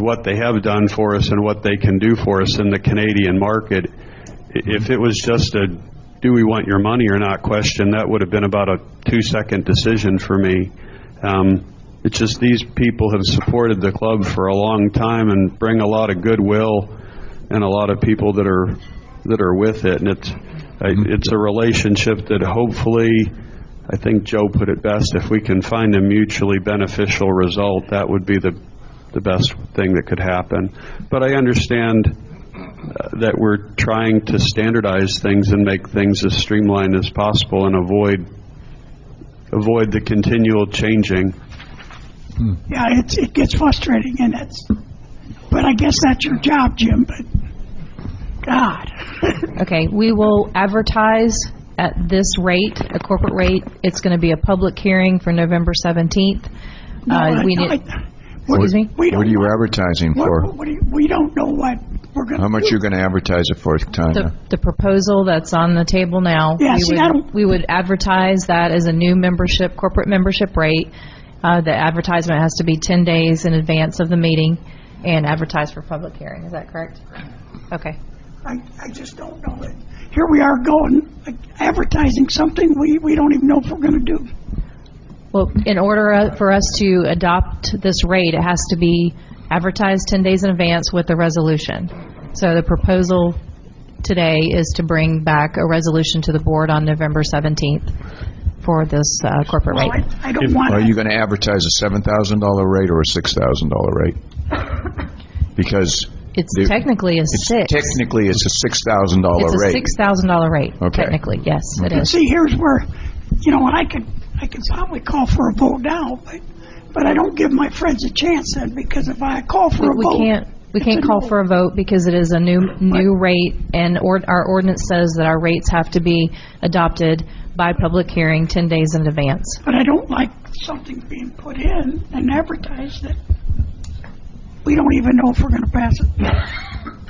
what they have done for us and what they can do for us in the Canadian market. If it was just a do we want your money or not question, that would have been about a 2-second decision for me. It's just these people have supported the club for a long time and bring a lot of goodwill and a lot of people that are with it, and it's a relationship that hopefully, I think Joe put it best, if we can find a mutually beneficial result, that would be the best thing that could happen. But I understand that we're trying to standardize things and make things as streamlined as possible and avoid the continual changing. Yeah, it gets frustrating, but I guess that's your job, Jim, but God. Okay, we will advertise at this rate, a corporate rate. It's going to be a public hearing for November 17th. Excuse me? What are you advertising for? We don't know what we're going to do. How much you're going to advertise it for, Tanya? The proposal that's on the table now, Yeah, we would advertise that as a new corporate membership rate. The advertisement has to be 10 days in advance of the meeting and advertise for public hearing. Is that correct? Okay. I just don't know it. Here we are advertising something we don't even know if we're going to do. Well, in order for us to adopt this rate, it has to be advertised 10 days in advance with a resolution. So the proposal today is to bring back a resolution to the board on November 17th for this corporate rate. I don't want. Are you going to advertise a $7,000 rate or a $6,000 rate? Because technically a six. Technically, it's a $6,000 rate. It's a $6,000 rate. Okay. Technically, yes, it is. See, here's where, and I could probably call for a vote now, but I don't give my friends a chance then, because if I call for a vote, we can't call for a vote because it is a new rate, and our ordinance says that our rates have to be adopted by public hearing 10 days in advance. But I don't like something being put in and advertised that we don't even know if we're going to pass it.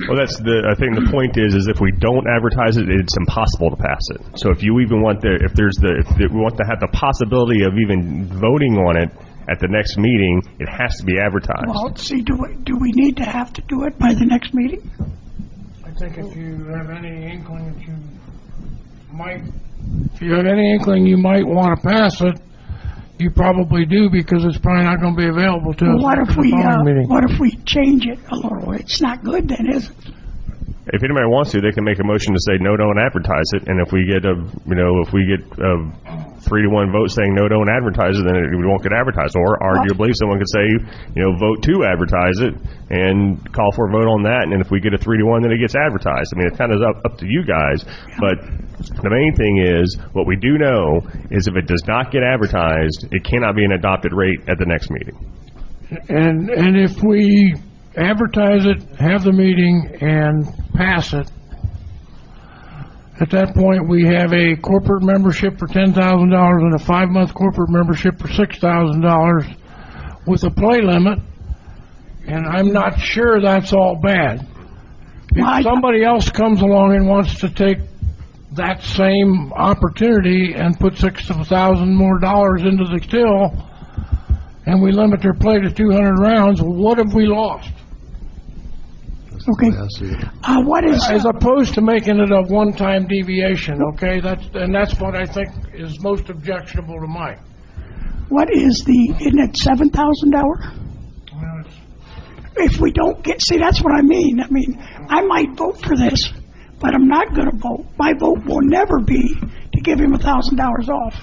Well, I think the point is if we don't advertise it, it's impossible to pass it. So if you even want if we want to have the possibility of even voting on it at the next meeting, it has to be advertised. Well, see, do we need to have to do it by the next meeting? I think if you have any inkling that you might want to pass it, you probably do, because it's probably not going to be available to us. What if meeting. we change it a little? It's not good then, is it? If anybody wants to, they can make a motion to say no, don't advertise it. And if we get a 3-to-1 vote saying no, don't advertise it, then it won't get advertised. Or arguably, someone could say, vote to advertise it and call for a vote on that. And if we get a 3-to-1, then it gets advertised. I mean, it's kind of up to you guys. But the main thing is, what we do know is if it does not get advertised, it cannot be an adopted rate at the next meeting. And if we advertise it, have the meeting, and pass it, at that point we have a corporate membership for $10,000 and a 5-month corporate membership for $6,000 with a play limit, and I'm not sure that's all bad. Well, If somebody else comes along and wants to take that same opportunity and put $6,000 more into the till, and we limit their play to 200 rounds, what have we lost? Okay. I see it. What is, As opposed to making it a one-time deviation, okay? That's what I think is most objectionable to Mike. what is isn't it $7,000? If we don't get, see, that's what I mean. I might vote for this, but I'm not going to vote. My vote will never be to give him $1,000 off.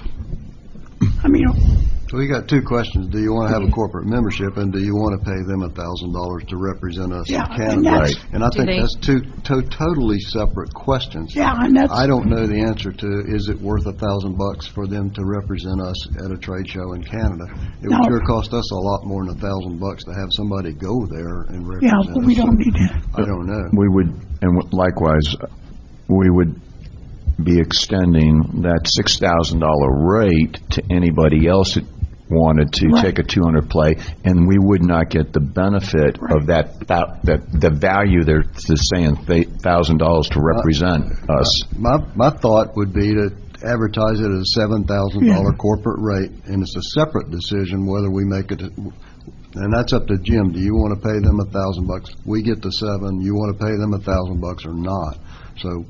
So you got two questions. Do you want to have a corporate membership, and do you want to pay them $1,000 to represent us Yeah, in and Canada? that's- And I Do think they- that's two totally separate questions. Yeah, and that's, I don't know the answer to, is it worth $1,000 for them to represent us at a trade show in Canada? It would No. sure cost us a lot more than $1,000 to have somebody go there and yeah, represent us. but we don't need that. I don't know. We would, and likewise, we would be extending that $6,000 rate to anybody else that wanted to Right. take a 200 play, and we would not get the benefit of that the value they're saying, $1,000 to represent us. My thought would be to advertise it at a $7,000 Yeah. corporate rate, and it's a separate decision whether we make it, and that's up to Jim. Do you want to pay them $1,000? We get the $7,000. You want to pay them $1,000 or not? So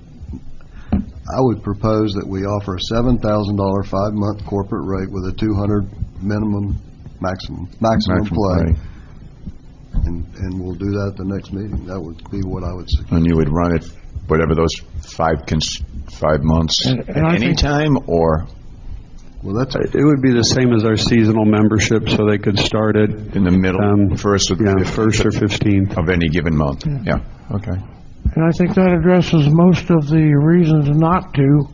I would propose that we offer a $7,000 5-month corporate rate with a 200 maximum play. And we'll do that at the next meeting. That would be what I would suggest. And you would run it, whatever those 5 months, And at I any think- time, or Well, that's, It would be the same as our seasonal membership, so they could start it, in the middle, first or first or 15th. of any given month? Yeah, okay. And I think that addresses most of the reasons not to,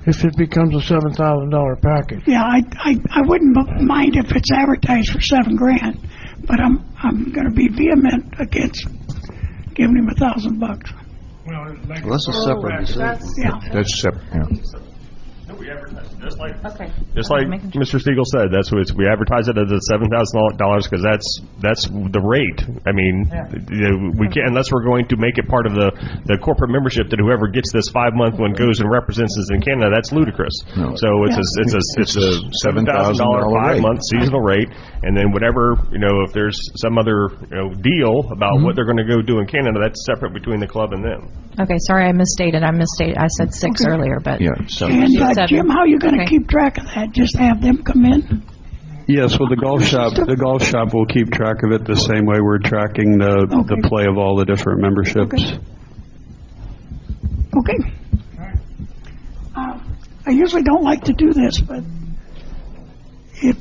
if it becomes a $7,000 package. Yeah, I wouldn't mind if it's advertised for $7,000, but I'm going to be vehement against giving him $1,000. Well, well, that's a separate decision. Yeah. That's separate, yeah. We advertise it, just like Okay. Mr. Stiegel said, that's what we advertise it at the $7,000 because that's the rate. I mean, we can't, unless we're going to make it part of the corporate membership that whoever gets this 5-month one goes and represents us in Canada. That's ludicrous. No. So it's a $7,000 5-month seasonal rate, and then whatever, if there's some other deal about what they're going to go do in Canada, that's separate between the club and them. Okay, sorry, I misstated. I said 6 earlier, but. Yeah, so. And Seven. Jim, how are you going to Okay. keep track of that? Just have them come in? Yes, well, the golf shop will keep track of it the same way we're tracking the Okay. play of all the different memberships. Okay. I usually don't like to do this, but if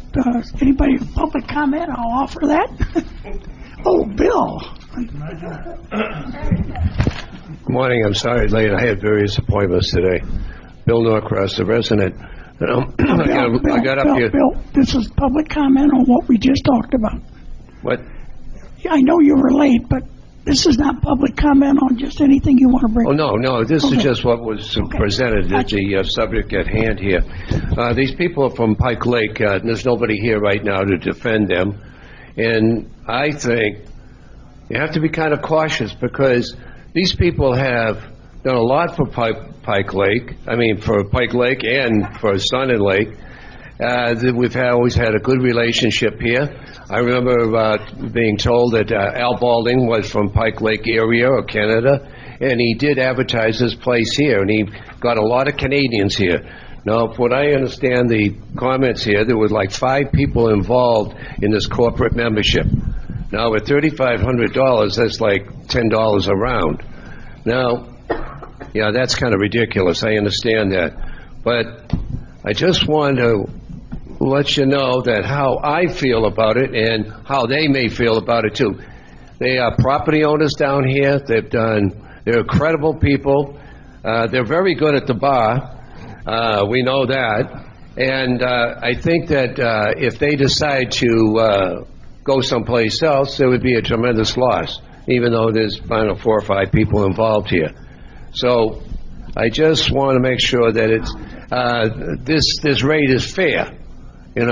anybody with public comment, I'll offer that. Oh, Bill. Good morning. I'm sorry it's late. I had various appointments today. Bill Norcross, the resident. I got up here. Bill, this is public comment on what we just talked about. What? Yeah, I know you were late, but this is not public comment on just anything you want to bring. Oh, no. This Okay. is just what was presented as the subject at hand here. These people are from Pike Lake. There's nobody here right now to defend them. And I think you have to be kind of cautious because these people have done a lot for Pike Lake. I mean, for Pike Lake and for Sun and Lake. We've always had a good relationship here. I remember being told that Al Balding was from Pike Lake area or Canada, and he did advertise his place here, and he got a lot of Canadians here. Now, from what I understand the comments here, there was like 5 people involved in this corporate membership. Now, with $3,500, that's like $10 a round. Now, yeah, that's kind of ridiculous. I understand that. But I just want to let you know that how I feel about it and how they may feel about it, too. They are property owners down here. They're credible people. They're very good at the bar. We know that. And I think that if they decide to go someplace else, there would be a tremendous loss, even though there's, 4 or 5 people involved here. So I just want to make sure that it's this rate is fair. Maybe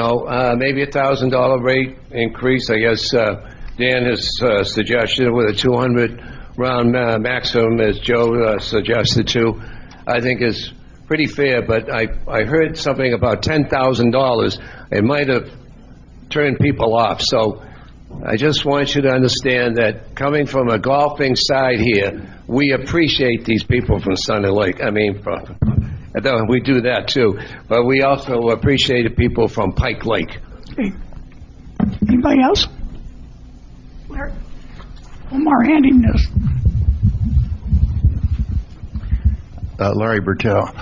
$1,000 rate increase. I guess Dan has suggested with a 200 round maximum, as Joe suggested too, I think is pretty fair, but I heard something about $10,000. It might have turned people off, so I just want you to understand that coming from a golfing side here, we appreciate these people from Sunny Lake. I mean, we do that too, but we also appreciate the people from Pike Lake. Okay. Anybody else? Larry? Omar handing this. Larry Bertel.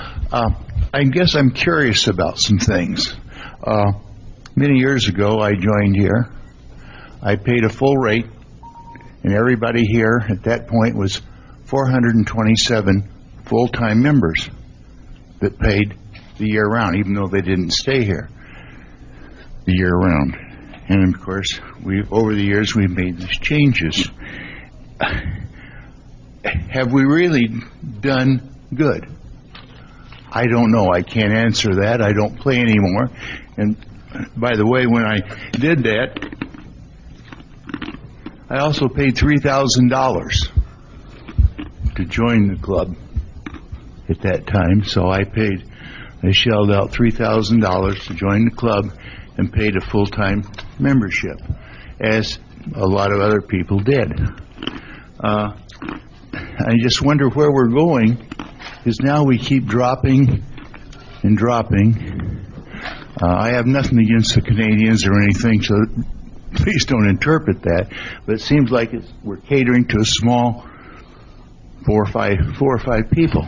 I guess I'm curious about some things. Many years ago, I joined here. I paid a full rate, and everybody here at that point was 427 full-time members that paid the year round, even though they didn't stay here the year round. And of course, over the years, we've made these changes. Have we really done good? I don't know. I can't answer that. I don't play anymore. And by the way, when I did that, I also paid $3,000 to join the club at that time. So I shelled out $3,000 to join the club and paid a full-time membership, as a lot of other people did. I just wonder where we're going, because now we keep dropping and dropping. I have nothing against the Canadians or anything, so please don't interpret that. But it seems like we're catering to a small 4 or 5 people.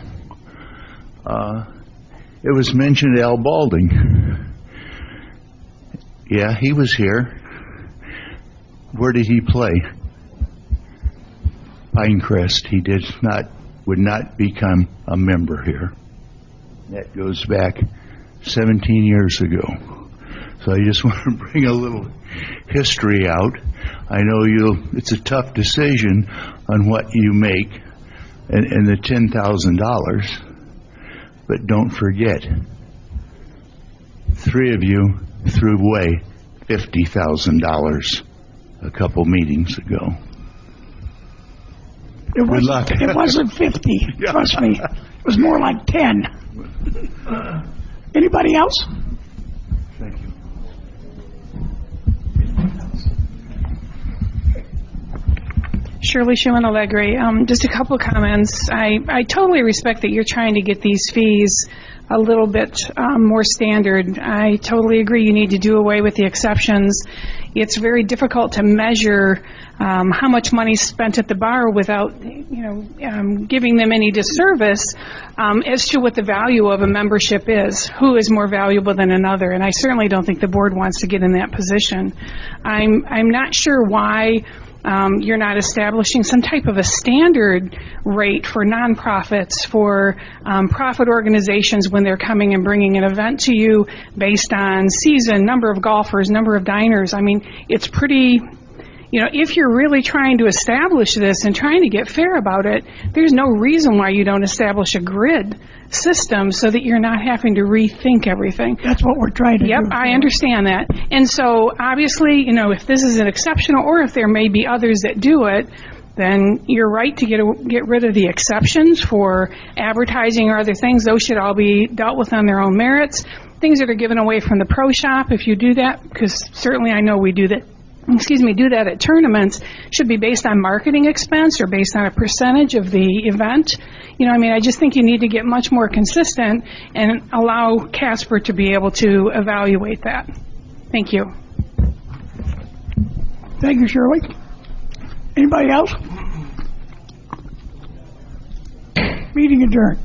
It was mentioned Al Balding. Yeah, he was here. Where did he play? Pinecrest. He would not become a member here. That goes back 17 years ago. So I just want to bring a little history out. I know it's a tough decision on what you make and the $10,000, but don't forget, 3 of you threw away $50,000 a couple meetings ago. Good luck. It wasn't 50, trust me. It was more like 10. Anybody else? Thank you. Shirley Schumann Allegri. Just a couple of comments. I totally respect that you're trying to get these fees a little bit more standard. I totally agree you need to do away with the exceptions. It's very difficult to measure how much money is spent at the bar without, giving them any disservice as to what the value of a membership is. Who is more valuable than another? And I certainly don't think the board wants to get in that position. I'm not sure why you're not establishing some type of a standard rate for nonprofits, for profit organizations when they're coming and bringing an event to you based on season, number of golfers, number of diners. I mean, it's pretty, if you're really trying to establish this and trying to get fair about it, there's no reason why you don't establish a grid system so that you're not having to rethink everything. That's what we're trying to do. Yep, I understand that. And so, obviously, if this is an exceptional, or if there may be others that do it, then you're right to get rid of the exceptions for advertising or other things. Those should all be dealt with on their own merits. Things that are given away from the pro shop, if you do that, because certainly I know we do that. Do that at tournaments, should be based on marketing expense or based on a percentage of the event. I just think you need to get much more consistent and allow Casper to be able to evaluate that. Thank you. Thank you, Shirley. Anybody else? Meeting adjourned.